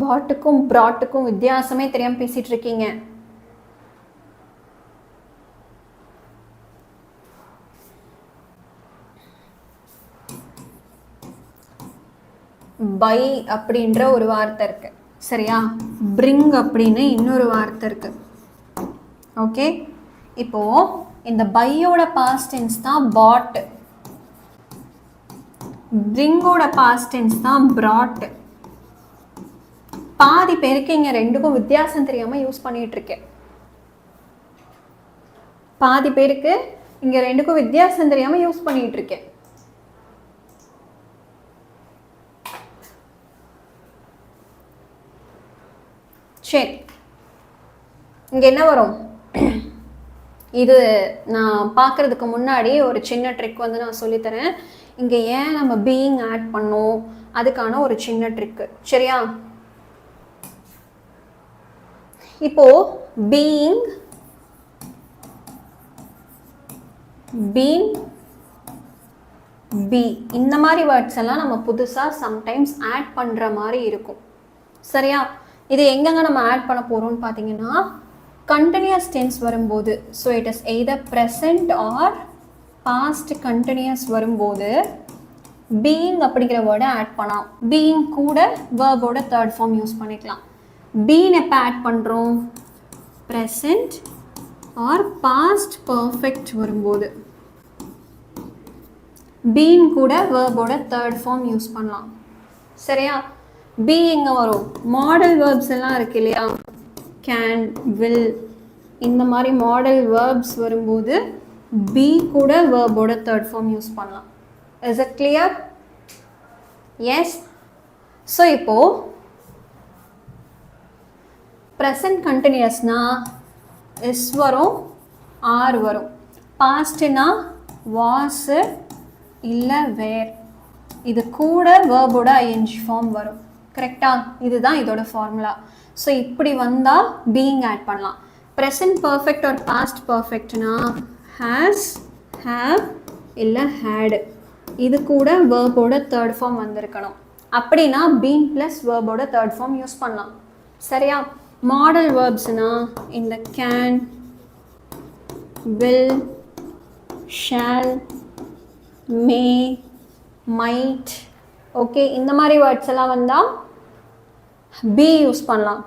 பாட்டுக்கும் ப்ராட்டுக்கும் வித்தியாசமே தெரியாம பேசிட்டு இருக்கீங்க. பை அப்படின்ற ஒரு வார்த்தை இருக்கு சரியா, பிரிங் அப்படின்னு இன்னொரு வார்த்தை இருக்கு. ஓகே, இப்போ இந்த பையோட பாஸ்ட் டென்ஸ் தான் பாட், பிரிங்கோட பாஸ்ட் டென்ஸ் தான் brought. பாதி பேருக்கு இங்க ரெண்டுக்கும் வித்தியாசம் தெரியாம யூஸ் பண்ணிட்டு இருக்கேன். பாதி பேருக்கு இங்க ரெண்டுக்கும் வித்தியாசம் தெரியாம யூஸ் பண்ணிட்டு இருக்கேன். சரி, இங்க என்ன வரும்? இது நான் பார்க்கறதுக்கு முன்னாடி ஒரு சின்ன ட்ரிக் வந்து நான் சொல்லித்தரேன். இங்கே ஏன் நம்ம பீயிங் ஆட் பண்ணோம் அதுக்கான ஒரு சின்ன ட்ரிக்கு சரியா. இப்போ பீயிங், பீன், பி இந்த மாதிரி வேர்ட்ஸ் எல்லாம் நம்ம புதுசாக சம்டைம்ஸ் ஆட் பண்ணுற மாதிரி இருக்கும் சரியா. இது எங்கெங்க நம்ம ஆட் பண்ண போகிறோம்னு பார்த்தீங்கன்னா continuous tense வரும்போது, so it is either present or past continuous வரும்போது being அப்படிங்கிற வேர்டை ஆட் பண்ணலாம். being கூட verb-ஓட third form யூஸ் பண்ணிக்கலாம். being எப்போ ஆட் பண்ணுறோம்? present or past perfect வரும்போது. being கூட verb-ஓட third form யூஸ் பண்ணலாம் சரியா. being வரும். மாடல் verbs எல்லாம் இருக்கு இல்லையா, can, will இந்த மாதிரி மாடல் verbs வரும்போது be கூட verb-ஓட third form யூஸ் பண்ணலாம். Is it clear? Yes. So இப்போ present continuousனா is வரும், are வரும். pastனா was இல்ல were, இது கூட verb-ஓட ing form வரும் கரெக்டா. இதுதான் இதோட ஃபார்முலா. ஸோ இப்படி வந்தால் being ஆட் பண்ணலாம். ப்ரெசன்ட் பர்ஃபெக்ட் ஒரு பாஸ்ட் பர்ஃபெக்ட்னா ஹேஸ், ஹேவ் இல்லை ஹேடு, இது கூட வேர்போட தேர்ட் ஃபார்ம் வந்திருக்கணும். அப்படின்னா பீன் ப்ளஸ் வேர்போட தேர்ட் ஃபார்ம் யூஸ் பண்ணலாம் சரியா. மாடல் வேர்ப்ஸ்னா இந்த can, will, shall, may, might okay, இந்த மாதிரி வேர்ட்ஸ் எல்லாம் வந்தால் பி யூஸ் பண்ணலாம்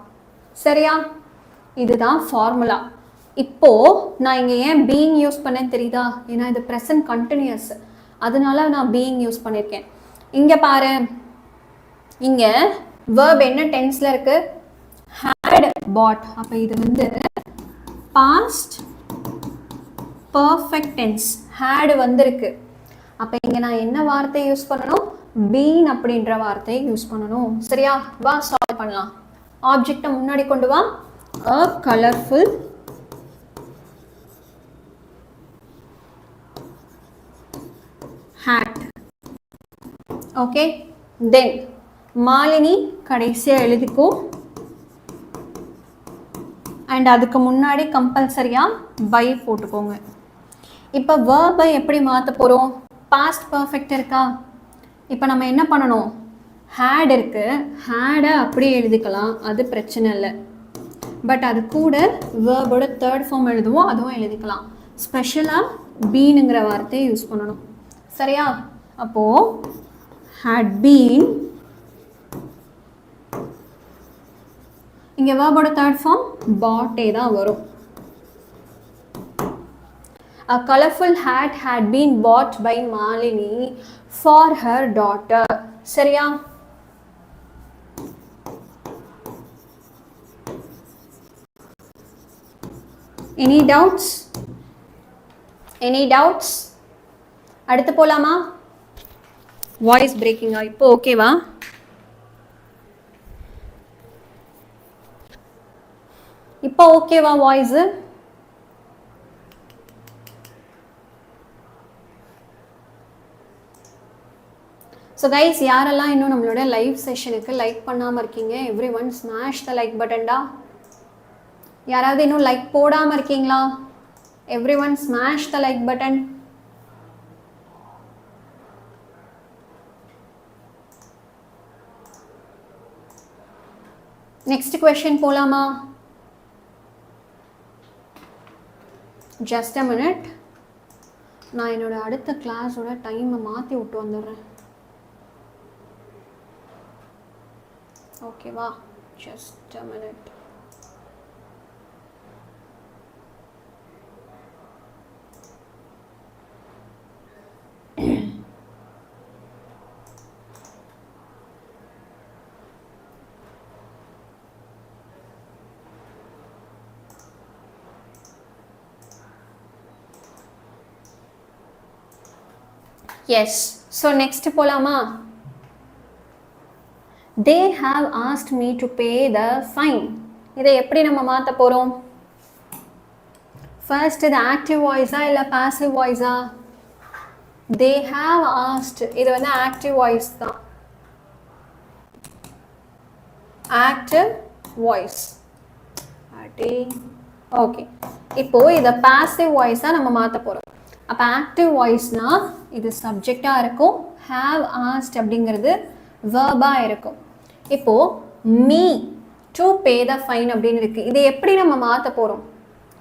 சரியா. இதுதான் ஃபார்முலா. இப்போது நான் இங்கே ஏன் பீயிங் யூஸ் பண்ணேன்னு தெரியுதா, ஏன்னா இது ப்ரெசன்ட் கண்டினியூஸ், அதனால நான் பீயிங் யூஸ் பண்ணியிருக்கேன். இங்கே பாரு, இங்கே வேர்ப் என்ன டென்ஸில் இருக்குது? ஹேட், பாட். அப்போ இது வந்து பாஸ்ட் பர்ஃபெக்ட் டென்ஸ், ஹேடு வந்திருக்கு. அப்போ இங்கே நான் என்ன வார்த்தையை யூஸ் பண்ணணும்? பீன் அப்படின்ற வார்த்தையை யூஸ் பண்ணணும் சரியா. வா சால்வ் பண்ணலாம். ஆப்ஜெக்டை முன்னாடி கொண்டு வா. a colorful hat. ஓகே, தென் மாலினி கடைசியாக எழுதிக்கோ. அண்ட் அதுக்கு முன்னாடி கம்பல்சரியாக பை போட்டுக்கோங்க. இப்போ வேர்பை எப்படி மாற்ற போகிறோம்? பாஸ்ட் பர்ஃபெக்ட் இருக்கா, இப்போ நம்ம என்ன பண்ணணும்? ஹேட் இருக்குது, ஹேடை அப்படியே எழுதிக்கலாம், அது பிரச்சனை இல்லை. பட் அது கூட வேர்போட தேர்ட் ஃபார்ம் எழுதுவோம், அதுவும் எழுதிக்கலாம். ஸ்பெஷலாக பீனுங்கிற வார்த்தையை யூஸ் பண்ணணும் சரியா. அப்போது ஹேட் பீன், இங்கே வேர்போட தேர்ட் ஃபார்ம் பாட்டே தான் வரும். A colorful hat had been bought by Malini for her daughter. சரியா? Any doubts? Any doubts? அடுத்து போலாமா? வாய்ஸ் பிரேக்கிங்கா? இப்போ ஓகேவா? இப்போ ஓகேவா வாய்ஸ்? ஸோ கைஸ் யாரெல்லாம் இன்னும் நம்மளோட லைவ் செஷனுக்கு லைக் பண்ணாமல் இருக்கீங்க, every one smash the like பட்டன்டா. யாராவது இன்னும் லைக் போடாமல் இருக்கீங்களா? Every one smash the like button. Next question போலாமா? ஜஸ்ட் அ மினிட், நான் என்னோட அடுத்த கிளாஸோட டைமை மாற்றி விட்டு வந்துடுறேன். ஓகேவா? Just a minute. Yes. So next போலாமா? They have asked me to pay the fine. இதை எப்படி நம்ம மாற்ற போகிறோம்? ஃபர்ஸ்ட் இது ஆக்டிவ் வாய்ஸா இல்லை பாசிவ் வாய்ஸா? They have asked, இது வந்து ஆக்டிவ் வாய்ஸ் தான். Active voice. ஓகே, இப்போ இதை பாசிவ் வாய்ஸாக நம்ம மாற்ற போகிறோம். அப்போ ஆக்டிவ் வாய்ஸ்னா இது சப்ஜெக்டாக இருக்கும், ஹாவ் ஆஸ்ட் அப்படிங்கிறது வேர்பாக இருக்கும். இப்போது me to pay the fine அப்படின்னு இருக்கு. இதை எப்படி நம்ம மாற்ற போகிறோம்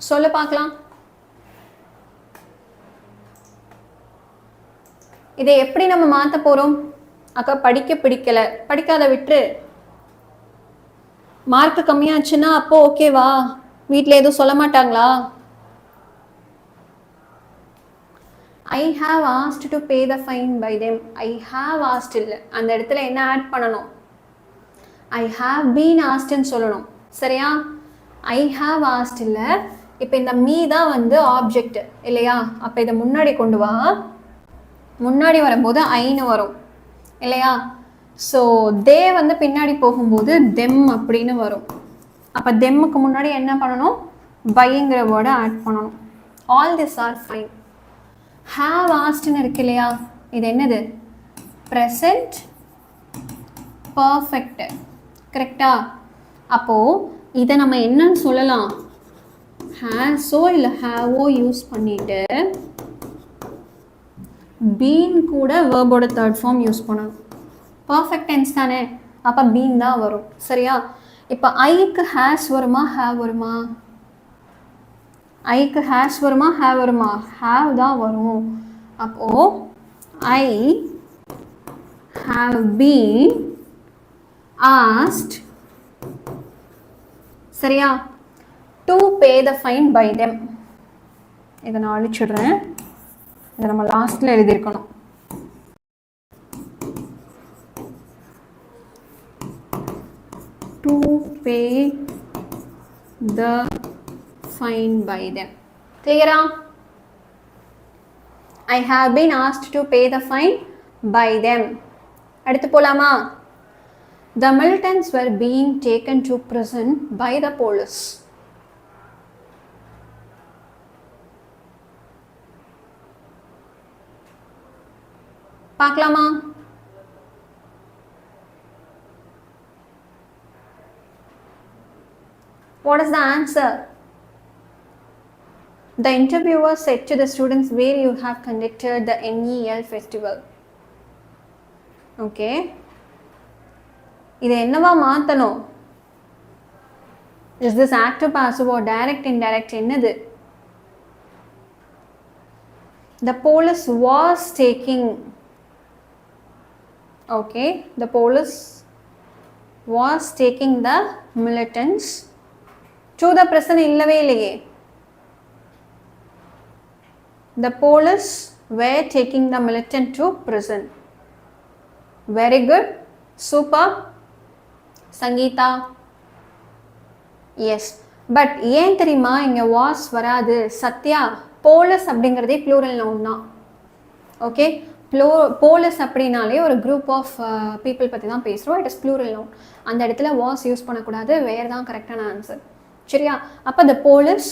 சொல்ல பார்க்கலாம். இதை எப்படி நம்ம மாற்ற போகிறோம்? அக்கா படிக்க பிடிக்கல, படிக்காத விட்டுரு, மார்க் கம்மியாச்சுன்னா அப்போ ஓகேவா? வீட்டில் எதுவும் சொல்ல மாட்டாங்களா? I have asked to pay the fine by them. I have asked இல்லை, அந்த இடத்துல என்ன ஆட் பண்ணணும்? I have been asked ன்னு சொல்லணும். சரியா? I have asked இல்லை, இப்போ இந்த மீ தான் வந்து ஆப்ஜெக்ட் இல்லையா? அப்போ இதை முன்னாடி கொண்டு வா, முன்னாடி வரும்போது ஐன்னு வரும் இல்லையா? ஸோ தே வந்து பின்னாடி போகும்போது தெம் அப்படின்னு வரும். அப்போ தெம்முக்கு முன்னாடி என்ன பண்ணணும்? பைங்கிற வேர்டை ஆட் பண்ணணும். All this are fine. have asked இருக்கு இல்லையா? இது என்னது? present perfect. கரெக்டா? அப்போ இதை நம்ம என்னன்னு சொல்லலாம்? has-ஓ இல்லை have-ஓ யூஸ் பண்ணிட்டு been கூட verb-ஓட தேர்ட் ஃபார்ம் யூஸ் பண்ணணும். பர்ஃபெக்ட் டென்ஸ் தானே, அப்போ been தான் வரும். சரியா? இப்போ ஐக்கு has வருமா have வருமா? ஐக்கு ஹேஸ் வருமா ஹேவ் வருமா? ஹேவ் தான் வரும். அப்போ ஐ ஹாவ் பீன் ஆஸ்க்ட், சரியா, to pay the fine by them. இதை நான் அழிச்சிடுறேன், இதை நம்ம லாஸ்ட்ல எழுதியிருக்கணும். To pay the fine by them. Clear? I have been asked to pay the fine by them. அடுத்து போலாமா? The militants were being taken to prison by the police. பார்க்கலாமா? What is the answer? The interviewer said to the students, where you have conducted the NEL festival. Okay. இதை என்னவா மாற்றணும்? Is this active, passive or direct, indirect? என்னது? The police was taking. Okay. The police was taking the militants to the prison. இல்லவே இல்லையே. The police were taking the militant to prison. Very good. Super. Sangeeta. Yes. But ஏன் தெரியுமா இங்கே was வராது? சத்யா, போலீஸ் அப்படிங்கிறதே ப்ளூரல் நவுன் தான். ஓகே, போலீஸ் அப்படின்னாலே ஒரு குரூப் ஆஃப் பீப்புள் பற்றி தான் பேசுகிறோம். It is plural noun. அந்த இடத்துல வாஸ் யூஸ் பண்ணக்கூடாது, வேர் தான் கரெக்டான ஆன்சர். சரியா? அப்போ த போலீஸ்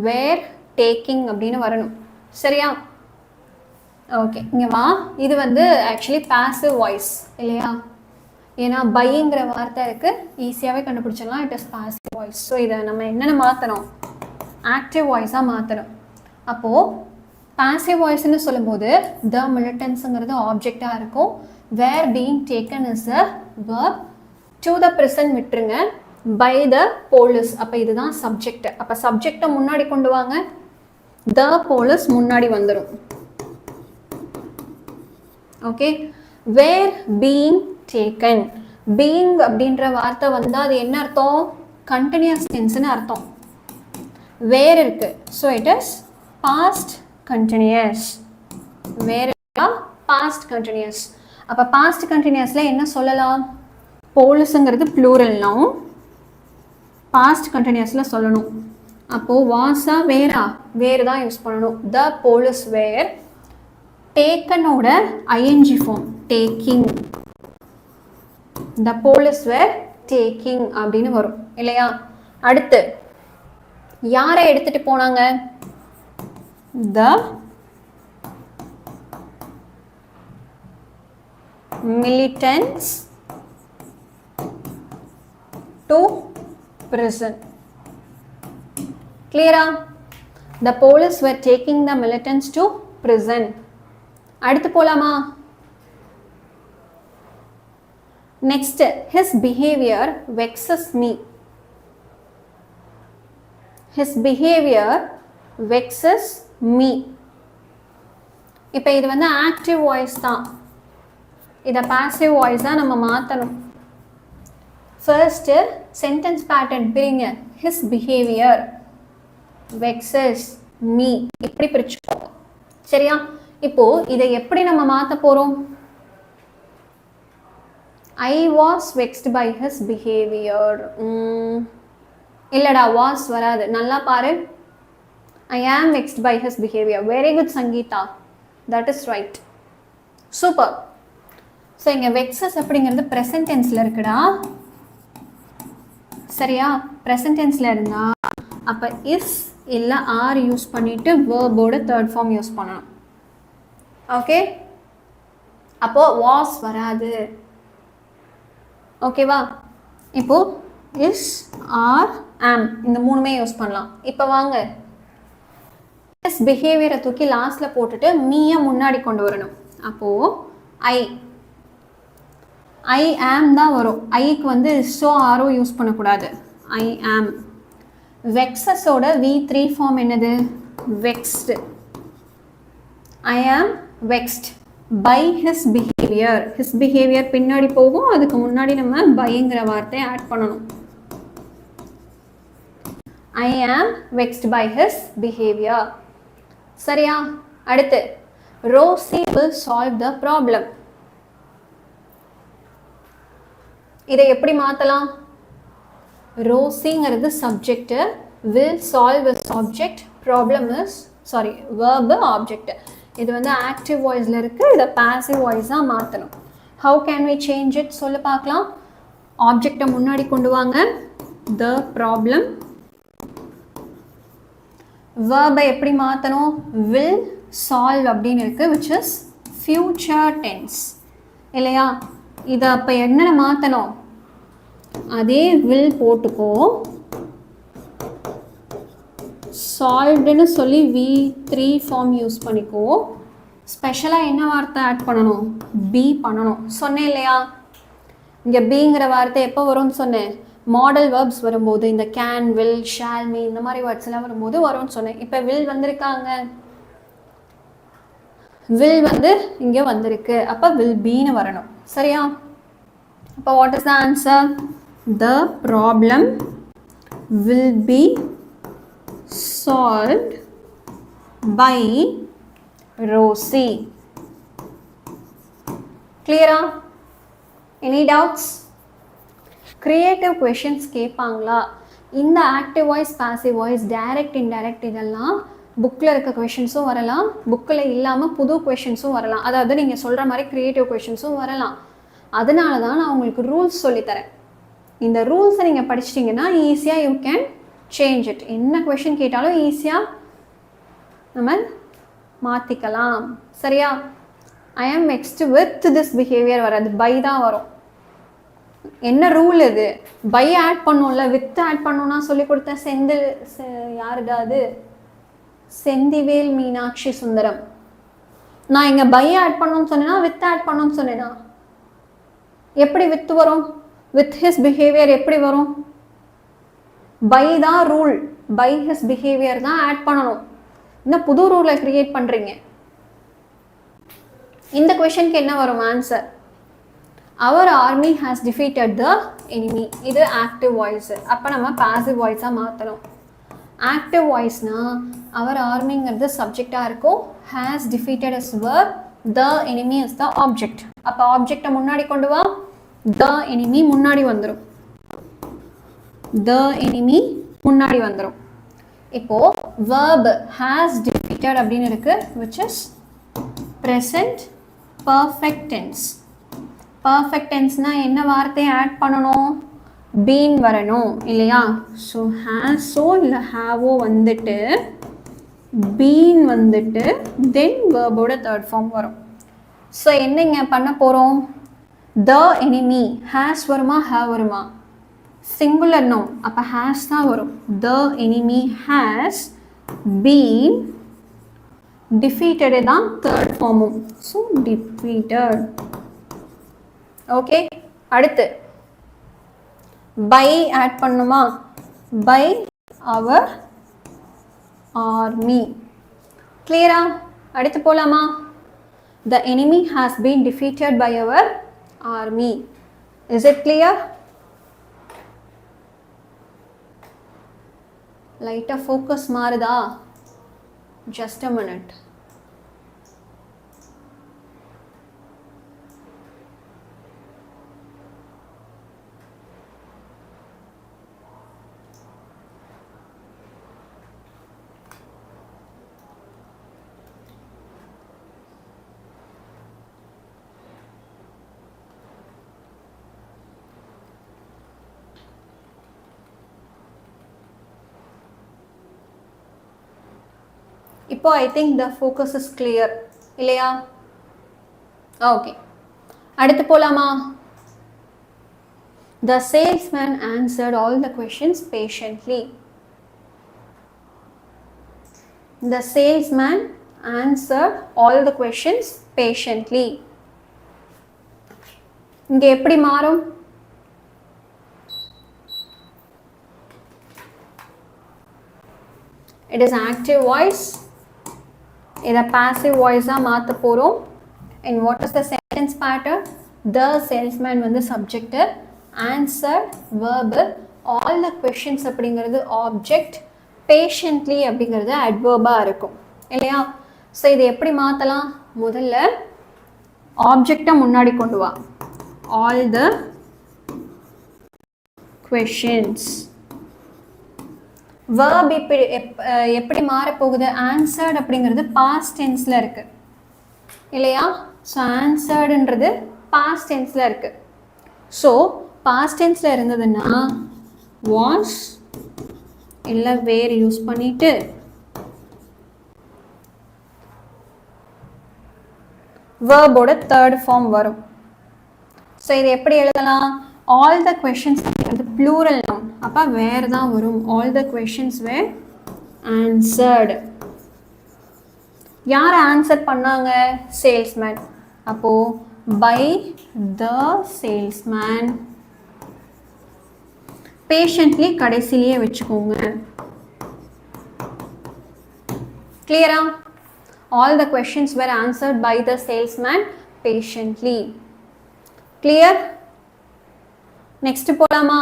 வேர் டேக்கிங் அப்படின்னு வரணும். சரியா? ஓகே, இங்கே வா. இது வந்து ஆக்சுவலி பாசிவ் வாய்ஸ் இல்லையா? ஏன்னா பைங்கிற வார்த்தை இருக்குது, ஈஸியாகவே கண்டுபிடிச்சிடலாம். It is passive voice. So இதை நம்ம என்னென்ன மாற்றணும்? ஆக்டிவ் வாய்ஸாக மாற்றணும். அப்போது பாசிவ் வாய்ஸ்ன்னு சொல்லும்போது த மிலிட்டன்ஸுங்கிறது ஆப்ஜெக்டாக இருக்கும். வேர் being taken is a verb. To the present விட்டுருங்க. பை த போலீஸ், அப்போ இதுதான் சப்ஜெக்ட். அப்போ சப்ஜெக்டை முன்னாடி கொண்டு வாங்க, த போலீஸ் முன்னாடி வந்துடும். ஓகே, வேர் பீயிங் டேக்கன். பீயிங் அப்படின்ற வார்த்தை வந்தால் அது என்ன அர்த்தம்? கண்டினியூஸ் டென்ஸ்னு அர்த்தம். வேர் இருக்கு, so it is past continuous. Were past continuous. அப்போ பாஸ்ட் கண்டினியூஸில் என்ன சொல்லலாம்? போலீஸுங்கிறது ப்ளூரல் நவுன், பாஸ்ட் கண்டினியூஸில் சொல்லணும். அப்போது வாஸா வேரா? வேறு தான் யூஸ் பண்ணணும். The police were. டேக்கனோட ING form taking. The police were taking அப்படின்னு வரும் இல்லையா? அடுத்து யாரை எடுத்துட்டு போனாங்க? த militants to prison. Clear? The police were taking the militants to prison. அடுத்து போலாமா? Next, his behavior vexes me. His behavior vexes me. இப்போ இது வந்து ஆக்டிவ் வாய்ஸ் தான், இதை பாசிவ் வாய்ஸாக நம்ம மாற்றணும். ஃபர்ஸ்ட்டு சென்டென்ஸ் பேட்டர்ன் பிரிங்க. his behavior vexes me இப்படி பிரிச்சுக்கோங்க. சரியா? இப்போ இதை எப்படி நம்ம மாற்ற போகிறோம்? I was vexed by his behavior. இல்லடா, வாஸ் வராது. நல்லா பாரு. I am vexed by his behavior. Very good, Sangeeta. That is right. Super. So இங்கே வெக்ஸஸ் அப்படிங்கிறது ப்ரெசன்ட் டென்ஸில் இருக்குடா. சரியா? ப்ரெசன்ட் டென்ஸில் இருந்தா அப்போ இஸ் இல்லை ஆர் யூஸ் பண்ணிவிட்டு வேர்போட தேர்ட் ஃபார்ம் யூஸ் பண்ணணும். ஓகே, அப்போது வாஸ் வராது. ஓகேவா? இப்போது இஸ் ஆர் ஆம் இந்த மூணுமே யூஸ் பண்ணலாம். இப்போ வாங்க, இஸ் பிஹேவியரை தூக்கி லாஸ்ட்டில் போட்டுட்டு மீயை முன்னாடி கொண்டு வரணும். அப்போது ஐ ஆம் தான் வரும். ஐக்கு வந்து ஸோ ஆரோ யூஸ் பண்ணக்கூடாது. ஐ ஆம். வெக்ஸஸோட V3 ஃபார்ம் என்னது? Vexed. I am vexed by his behaviour. His behaviour பின்னாடி போகும், அதுக்கு முன்னாடி நம்ம பைங்கிற வார்த்தையை ஆட் பண்ணணும். ஐ am vexed by his behaviour. சரியா? அடுத்து Rosie will solve the problem. இதை எப்படி மாற்றலாம்? ரோசிங்கிறது subject, will solve is object, problem is verb object. இது வந்து ஆக்டிவ் வாய்ஸில் இருக்குது, இதை பாசிவ் வாய்ஸாக மாற்றணும். How can we change it சொல்ல பார்க்கலாம். ஆப்ஜெக்டை முன்னாடி கொண்டு வாங்க. The problem. வேர்பை எப்படி மாற்றணும்? will solve அப்படின்னு இருக்குது, which is future tense இல்லையா? இதை அப்போ என்னென்ன மாற்றணும்? அதே will போட்டுக்கோ, சால்வ்டுன்னு சொல்லி V3 ஃபார்ம் யூஸ் பண்ணிக்கோ. ஸ்பெஷலாக என்ன வார்த்தை ஆட் பண்ணணும்? பி பண்ணணும். சொன்னேன் இல்லையா? இங்கே பிங்கிற வார்த்தை எப்போ வரும்னு சொன்னேன்? மாடல் வேர்ப்ஸ் வரும்போது, இந்த கேன், வில், ஷால், மீ இந்த மாதிரி வேர்ட்ஸ் எல்லாம் வரும்போது வரும்னு சொன்னேன். இப்போ வில் வந்திருக்காங்க, வில் வந்து இங்கே வந்திருக்கு, அப்போ வில் பீன்னு வரணும். சரியா? அப்போ what is the answer? The problem will be solved by Rosie. Clear? Any doubts? Creative questions கேட்பாங்களா? இந்த active voice, passive voice, direct, indirect இதெல்லாம் புக்கில் இருக்க கொஷின்ஸும் வரலாம், புக்கில் இல்லாமல் புது கொஷின்ஸும் வரலாம். அதாவது நீங்கள் சொல்கிற மாதிரி க்ரியேட்டிவ் கொஷின்ஸும் வரலாம். அதனால தான் நான் உங்களுக்கு ரூல்ஸ் சொல்லித்தரேன். இந்த ரூல்ஸை நீங்கள் படிச்சிட்டிங்கன்னா ஈஸியாக யூ கேன் சேஞ்ச் இட். என்ன கொஷின் கேட்டாலும் ஈஸியாக நம்ம மாற்றிக்கலாம். சரியா? ஐ ஆம் நெக்ஸ்ட் வித் திஸ் பிஹேவியர் வராது, பை தான் வரும். என்ன ரூல் இது? பை ஆட் பண்ணும்ல, வித் ஆட் பண்ணணும்னா சொல்லி கொடுத்த செந்தில் யாருடா அது? செந்திவேல் மீனாட்சி சுந்தரம். நான் இங்கே பை ஆட் பண்ணணும்னு சொன்னேன்னா வித் ஆட் பண்ணணும்னு சொன்னேன்னா எப்படி வித் வரும்? வித் ஹிஸ் பிஹேவியர் எப்படி வரும்? பை தான் ரூல், பை ஹிஸ் பிஹேவியர் தான் ஆட் பண்ணணும். இன்னும் புது ரூலை கிரியேட் பண்ணுறீங்க. இந்த கொஷனுக்கு என்ன வரும் answer? our army has defeated the enemy. இது ஆக்டிவ் வாய்ஸ். அப்போ நம்ம பாசிவ் வாய்ஸாக மாற்றணும். ஆக்டிவ் வாய்ஸ்னா our armyங்கிறது சப்ஜெக்டாக இருக்கும், has defeated as verb, the enemy is the object. அப்போ ஆப்ஜெக்டை முன்னாடி கொண்டு வா, the enemy முன்னாடி வந்துடும், the enemy முன்னாடி வந்துடும். இப்போ verb has defeated அப்படின்னு இருக்கு, which is present perfect tense. perfect tenseனா என்ன வார்த்தையை ஆட் பண்ணணும்? been வரணும் இல்லையா? ஸோ ஹேஸோ இல்லை ஹாவோ வந்துட்டு been வந்துட்டு தென் வேர்போட தேர்ட் ஃபார்ம் வரும். ஸோ என்னங்க பண்ண போகிறோம்? the enemy has வருமா have வருமா? சிங்குலர் நவுன், அப்போ has தான் வரும். the enemy has been defeated தான் தேர்ட் ஃபார்மும். So defeated. ஓகே, அடுத்து பை ஆட் பண்ணுமா? By our army. கிளியரா? அடுத்து போலாமா? the enemy has been defeated by our army. is it clear? லைட்டா ஃபோக்கஸ் மாறுதா? just a minute. இப்போ I think the focus is clear இல்லையா? ஓகே, அடுத்து போலாமா? The salesman answered all the questions patiently. The salesman answered all the questions patiently. இங்கே எப்படி மாறும்? It is active voice. இதை passive voice-ஆ மாற்ற போகிறோம். And what is the sentence pattern? The salesman வந்து subject, answered verb, all the questions அப்படிங்கிறது object, patiently அப்படிங்கிறது adverb-ஆ இருக்கும் இல்லையா? ஸோ இதை எப்படி மாற்றலாம்? முதல்ல ஆப்ஜெக்டை முன்னாடி கொண்டு வா, all the questions. verb எப்படி மாறப்போகுது? answered அப்படிங்கிறது past tenseல இருக்கு இல்லையா? ஸோ answeredன்றது past tenseல இருக்கு. ஸோ past tenseல இருந்ததுன்னா was இல்லை were யூஸ் பண்ணிட்டு verb-ஓட third form வரும். ஸோ இது எப்படி எழுதலாம்? all the questions அப்படிங்கிறது plural noun, அப்போ where தான் வரும். all the questions were answered. யார் ஆன்சர் பண்ணாங்க? சேல்ஸ்மேன். அப்போ by the salesman. patiently கடைசிலேயே வச்சுக்கோங்க. கிளியரா? all the questions were answered by the salesman patiently. clear? next போலாமா?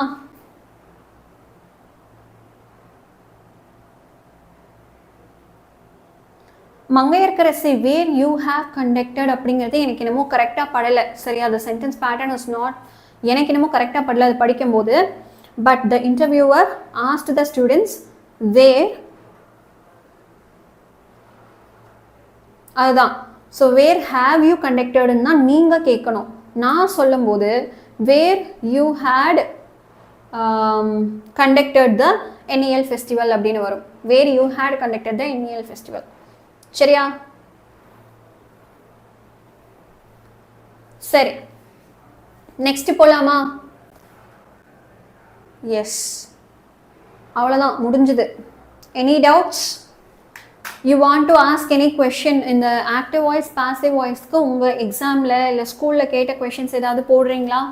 Mangaiyarkarasi where you have conducted அப்படிங்கிறது எனக்கு என்னமோ கரெக்டாக படலை. சரியா? the sentence pattern is not, எனக்கு என்னமோ கரெக்டாக படலை அது படிக்கும்போது. but the interviewer asked the students where, அதுதான். So where have you conducted தான் நீங்கள் கேட்கணும். நான் சொல்லும்போது where you had conducted the NEL festival அப்படின்னு வரும். where you had conducted the NEL festival. சரியா? சரி, நெக்ஸ்ட் போலாமா? எஸ், அவ்வளோதான், முடிஞ்சுது. Any doubts? You want to ask any question இந்த ஆக்டிவ் வாய்ஸ் பாசிவ் வாய்ஸ்க்கு உங்கள் எக்ஸாமில் இல்லை ஸ்கூலில் கேட்ட கொஷின்ஸ் ஏதாவது போடுறீங்களா?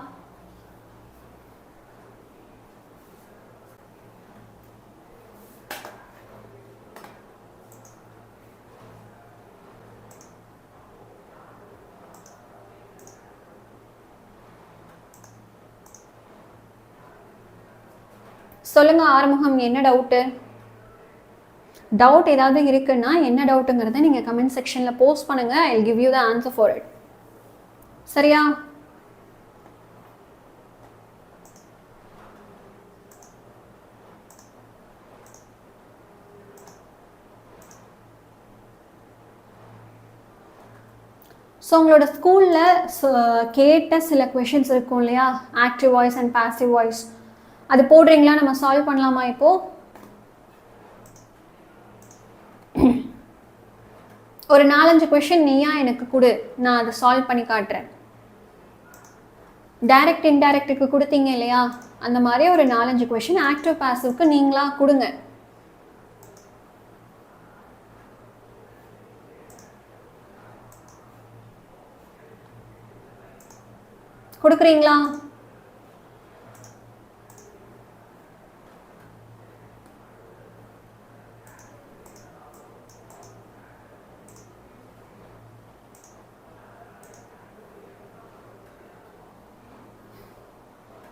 சொல்லுங்க ஆறுமுகம், என்ன டவுட்டு? டவுட் ஏதாவது இருக்குன்னா என்ன டவுட்டுங்கிறத நீங்கள் கமெண்ட் செக்ஷனில் போஸ்ட் பண்ணுங்க. I will give you the answer for it. சரியா? ஸோ உங்களோட ஸ்கூலில் கேட்ட சில கொஷின்ஸ் இருக்கும் இல்லையா, active voice and passive voice, அது போடுறீங்களா? நம்ம சால்வ் பண்ணலாமா இப்போது? ஒரு 4-5 கொஷின் நீயா எனக்கு கொடு, நான் அதை சால்வ் பண்ணி காட்டுறேன். டைரக்ட் இன்டைரக்டுக்கு கொடுத்தீங்க இல்லையா, அந்த மாதிரி ஒரு 4-5 கொஷின் ஆக்டிவ் பாசிவ்க்கு நீங்களா கொடுங்க. கொடுக்குறீங்களா?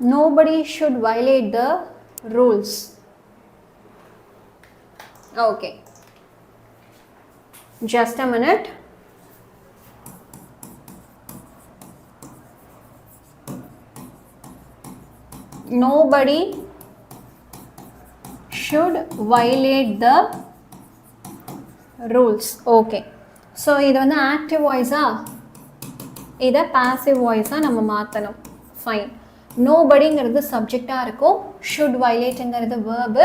Nobody should violate the rules. Okay, just a minute. Nobody should violate the rules. Okay, so இது வந்து active voice-ஆ, இதை passive voice-ஆ நம்ம மாற்றணும். Fine. நோபடிங்கிறது சப்ஜெக்டாக இருக்கும், ஷுட் வயலேட்டுங்கிறது வேர்பு,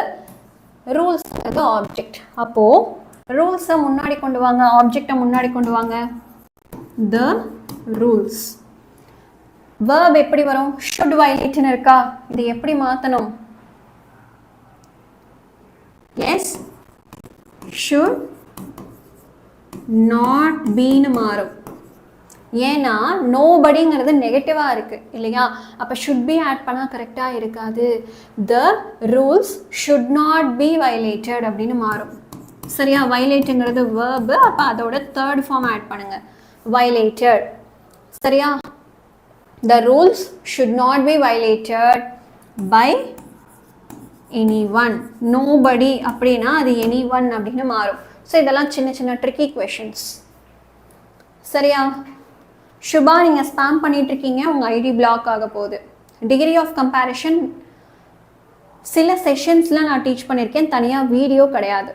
ரூல்ஸ்ங்கிறது ஆப்ஜெக்ட். அப்போது ரூல்ஸை முன்னாடி கொண்டு வாங்க, ஆப்ஜெக்டை முன்னாடி கொண்டு வாங்க. The rules. வேர்ப் எப்படி வரும்? ஷுட் வயலேட்னு இருக்கா, இது எப்படி மாற்றணும்? எஸ், ஷுட் நாட் பீன்னு மாறும். ஏன்னா நோபடிங்கிறது நெகட்டிவாக இருக்குது இல்லையா, அப்போ ஷுட் பி ஆட் பண்ணால் கரெக்டாக இருக்காது. The rules should not be violated அப்படின்னு மாறும். சரியா? வயலேட்டுங்கிறது வேர்பு, அப்போ அதோட தேர்ட் ஃபார்ம் ஆட் பண்ணுங்க, வயலேட்டட். சரியா? The rules should not be violated by anyone. Nobody அப்படின்னா அது எனி ஒன் அப்படின்னு மாறும். ஸோ இதெல்லாம் சின்ன சின்ன ட்ரிக்கி கொஷின்ஸ். சரியா? சுபா, நீங்கள் ஸ்பேம் பண்ணிட்டு இருக்கீங்க, உங்கள் ஐடி பிளாக் ஆக போகுது. டிகிரி ஆஃப் கம்பேரிஷன் சில செஷன்ஸில் நான் டீச் பண்ணியிருக்கேன், தனியாக வீடியோ கிடையாது.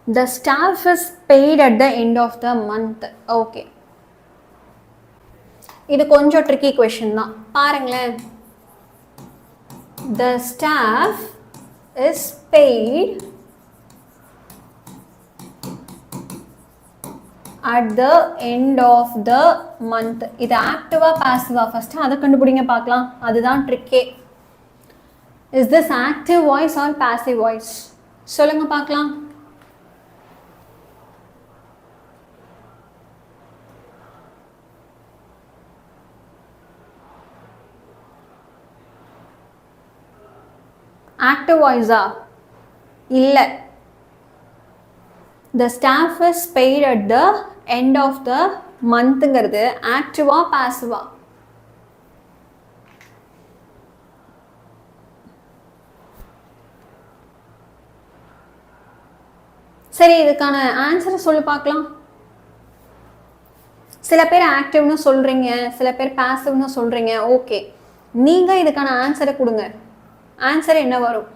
The staff is paid at the end of the month. Okay, இது கொஞ்சம் ட்ரிக்கி கொஷின் தான், பாருங்களேன். The staff is paid at the end of the month. இது ஆக்டிவா பாசிவா? ஃபர்ஸ்ட் அதை கண்டுபிடிங்க பார்க்கலாம், அதுதான் ட்ரிக்கே. Is this active voice or passive voice? சொல்லுங்க பார்க்கலாம். ஆக்டிவ் வாய்ஸா? இல்லை. The staff is paid at the end of the monthங்கிறது ஆக்டிவா பாசிவா? சரி, இதுக்கான ஆன்சரை சொல்லி பார்க்கலாம். சில பேர் ஆக்டிவ்னு சொல்றீங்க, சில பேர் பாசிவ்னு சொல்றீங்க. ஓகே, நீங்க இதுக்கான ஆன்சரை கொடுங்க. ஆன்சர் என்ன வரும்?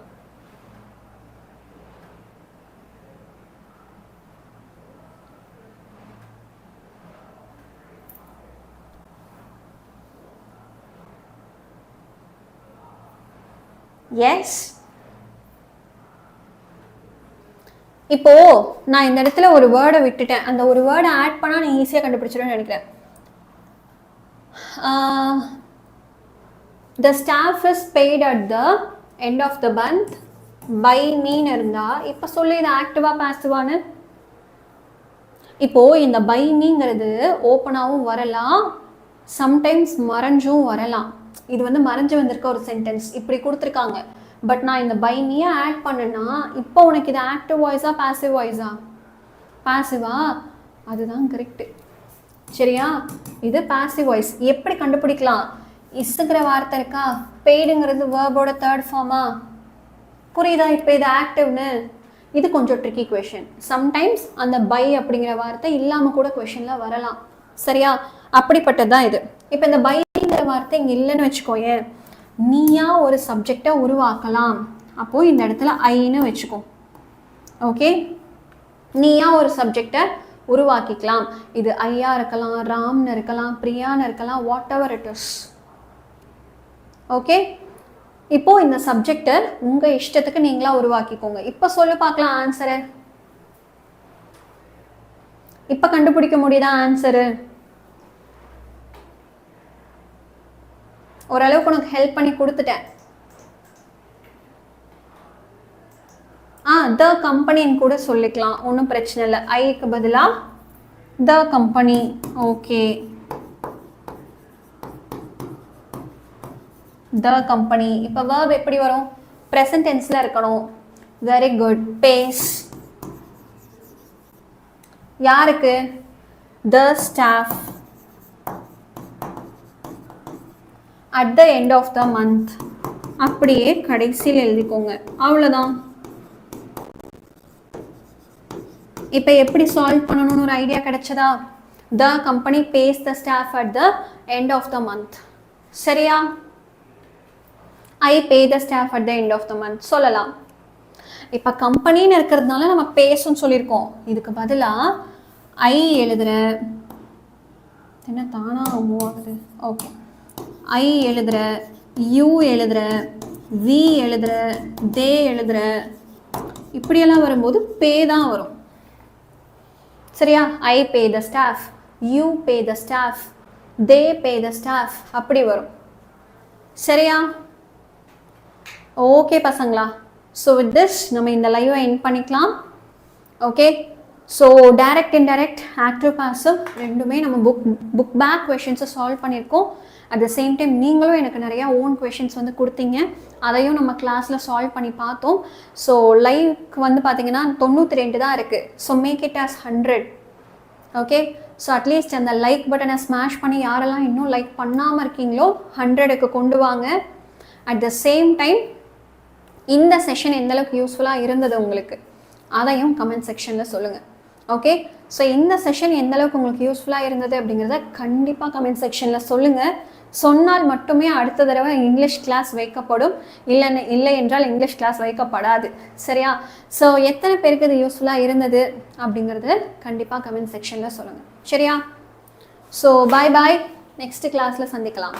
Yes, இப்போ நான் இந்த இடத்துல ஒரு வேர்டை விட்டுட்டேன், அந்த ஒரு வேர்டை ஆட் பண்ணால் நீ ஈஸியாக கண்டுபிடிச்சிடுன்னு நினைக்கிறேன். The staff is paid at the end of the month by meன்னு இருந்தா இப்போ சொல்லு இது ஆக்டிவா பாசிவானு. இப்போ இந்த பை மீங்கிறது ஓப்பனாகவும் வரலாம், சம்டைம்ஸ் மறைஞ்சும் வரலாம். இது வந்து மறைஞ்சு வந்திருக்க ஒரு சென்டென்ஸ் இப்படி கொடுத்துருக்காங்க. பட் நான் இந்த பை மீயை ஆட் பண்ணேன்னா இப்போ உனக்கு இது ஆக்டிவ் வாய்ஸா பாசிவ் வாய்ஸா? பாசிவா? அதுதான் கரெக்டு. சரியா? இது பாசிவ் வாய்ஸ். எப்படி கண்டுபிடிக்கலாம்? இஸ்ங்கிற வார்த்தை இருக்கா, பெய்டுங்கிறது வேர்போட தேர்ட் ஃபார்மா, புரியுதா? இப்போ இது ஆக்டிவ்னு. இது கொஞ்சம் ட்ரிக்கி கொஷின். சம்டைம்ஸ் அந்த பை அப்படிங்கிற வார்த்தை இல்லாமல் கூட கொஷனில் வரலாம். சரியா? அப்படிப்பட்டது தான் இது. இப்போ இந்த பைங்கிற வார்த்தை இங்கே இல்லைன்னு வச்சுக்கோயேன், நீயா ஒரு சப்ஜெக்டை உருவாக்கலாம். அப்போது இந்த இடத்துல ஐன்னு வச்சுக்கோ. ஓகே, நீயா ஒரு சப்ஜெக்டை உருவாக்கிக்கலாம். இது ஐயா இருக்கலாம், ராம்னு இருக்கலாம், பிரியான்னு இருக்கலாம், what ever it is. Okay, இப்போ இந்த சப்ஜெக்டை உங்கள் இஷ்டத்துக்கு நீங்களா உருவாக்கிக்கோங்க. இப்போ சொல்லு பார்க்கலாம் ஆன்சரு. இப்போ கண்டுபிடிக்க முடியுதா ஆன்சரு? ஓரளவுக்கு உனக்கு ஹெல்ப் பண்ணி கொடுத்துட்டேன். த கம்பெனின்னு கூட சொல்லிக்கலாம், ஒன்றும் பிரச்சனை இல்லை. ஐக்கு பதிலாக the company. Okay, the company. இப்போ verb எப்படி வரும்? ப்ரெசன்ட் டென்ஸில் இருக்கணும். Very good. பேஸ் யாருக்கு? த staff at the end of the month. அப்படியே கடைசியில் எழுதிக்கோங்க, அவ்வளோதான். இப்போ எப்படி சால்வ் பண்ணணும்னு ஒரு ஐடியா கிடைச்சதா? The company pays the staff at the end of the month. சரியா? I pay the staff at the end of the month சொல்லலாம். இப்போ கம்பெனின்னு இருக்கிறதுனால நம்ம பேசுன்னு சொல்லியிருக்கோம். இதுக்கு பதிலாக ஐ எழுதுற, என்ன தானா மூவ் ஆகுது? ஓகே, ஐ எழுதுற, யூ எழுதுற, வி எழுதுற, தே எழுதுற, இப்படியெல்லாம் வரும்போது பே தான் வரும். சரியா? I pay the staff, you pay the staff, they pay the staff, அப்படி வரும். சரியா? ஓகே பசங்களா, ஸோ வித் திஸ் நம்ம இந்த லைவை எண்ட் பண்ணிக்கலாம். Okay, so direct indirect active passive ரெண்டுமே நம்ம புக் பேக் கொஷின்ஸை சால்வ் பண்ணியிருக்கோம். அட் த சேம் டைம் நீங்களும் எனக்கு நிறையா ஓன் கொஷின்ஸ் வந்து கொடுத்தீங்க, அதையும் நம்ம கிளாஸில் சால்வ் பண்ணி பார்த்தோம். ஸோ லைவ்க்கு வந்து பார்த்தீங்கன்னா 92 தான் இருக்குது. So make it as 100. Okay, so at least அந்த லைக் பட்டனை ஸ்மாஷ் பண்ணி யாரெல்லாம் இன்னும் லைக் பண்ணாமல் இருக்கீங்களோ 100க்கு கொண்டு வாங்க. அட் த சேம் டைம் இந்த செஷன் எந்தளவுக்கு யூஸ்ஃபுல்லாக இருந்தது உங்களுக்கு அதையும் கமெண்ட் செக்ஷனில் சொல்லுங்கள். ஓகே, ஸோ இந்த செஷன் எந்தளவுக்கு உங்களுக்கு யூஸ்ஃபுல்லாக இருந்தது அப்படிங்கிறத கண்டிப்பாக கமெண்ட் செக்ஷனில் சொல்லுங்கள். சொன்னால் மட்டுமே அடுத்த தடவை இங்கிலீஷ் கிளாஸ் வைக்கப்படும், இல்லை என்றால் இங்கிலீஷ் கிளாஸ் வைக்கப்படாது. சரியா? ஸோ எத்தனை பேருக்கு இது யூஸ்ஃபுல்லாக இருந்தது அப்படிங்கிறது கண்டிப்பாக கமெண்ட் செக்ஷனில் சொல்லுங்கள். சரியா? ஸோ பாய் பாய், நெக்ஸ்ட் கிளாஸில் சந்திக்கலாம்.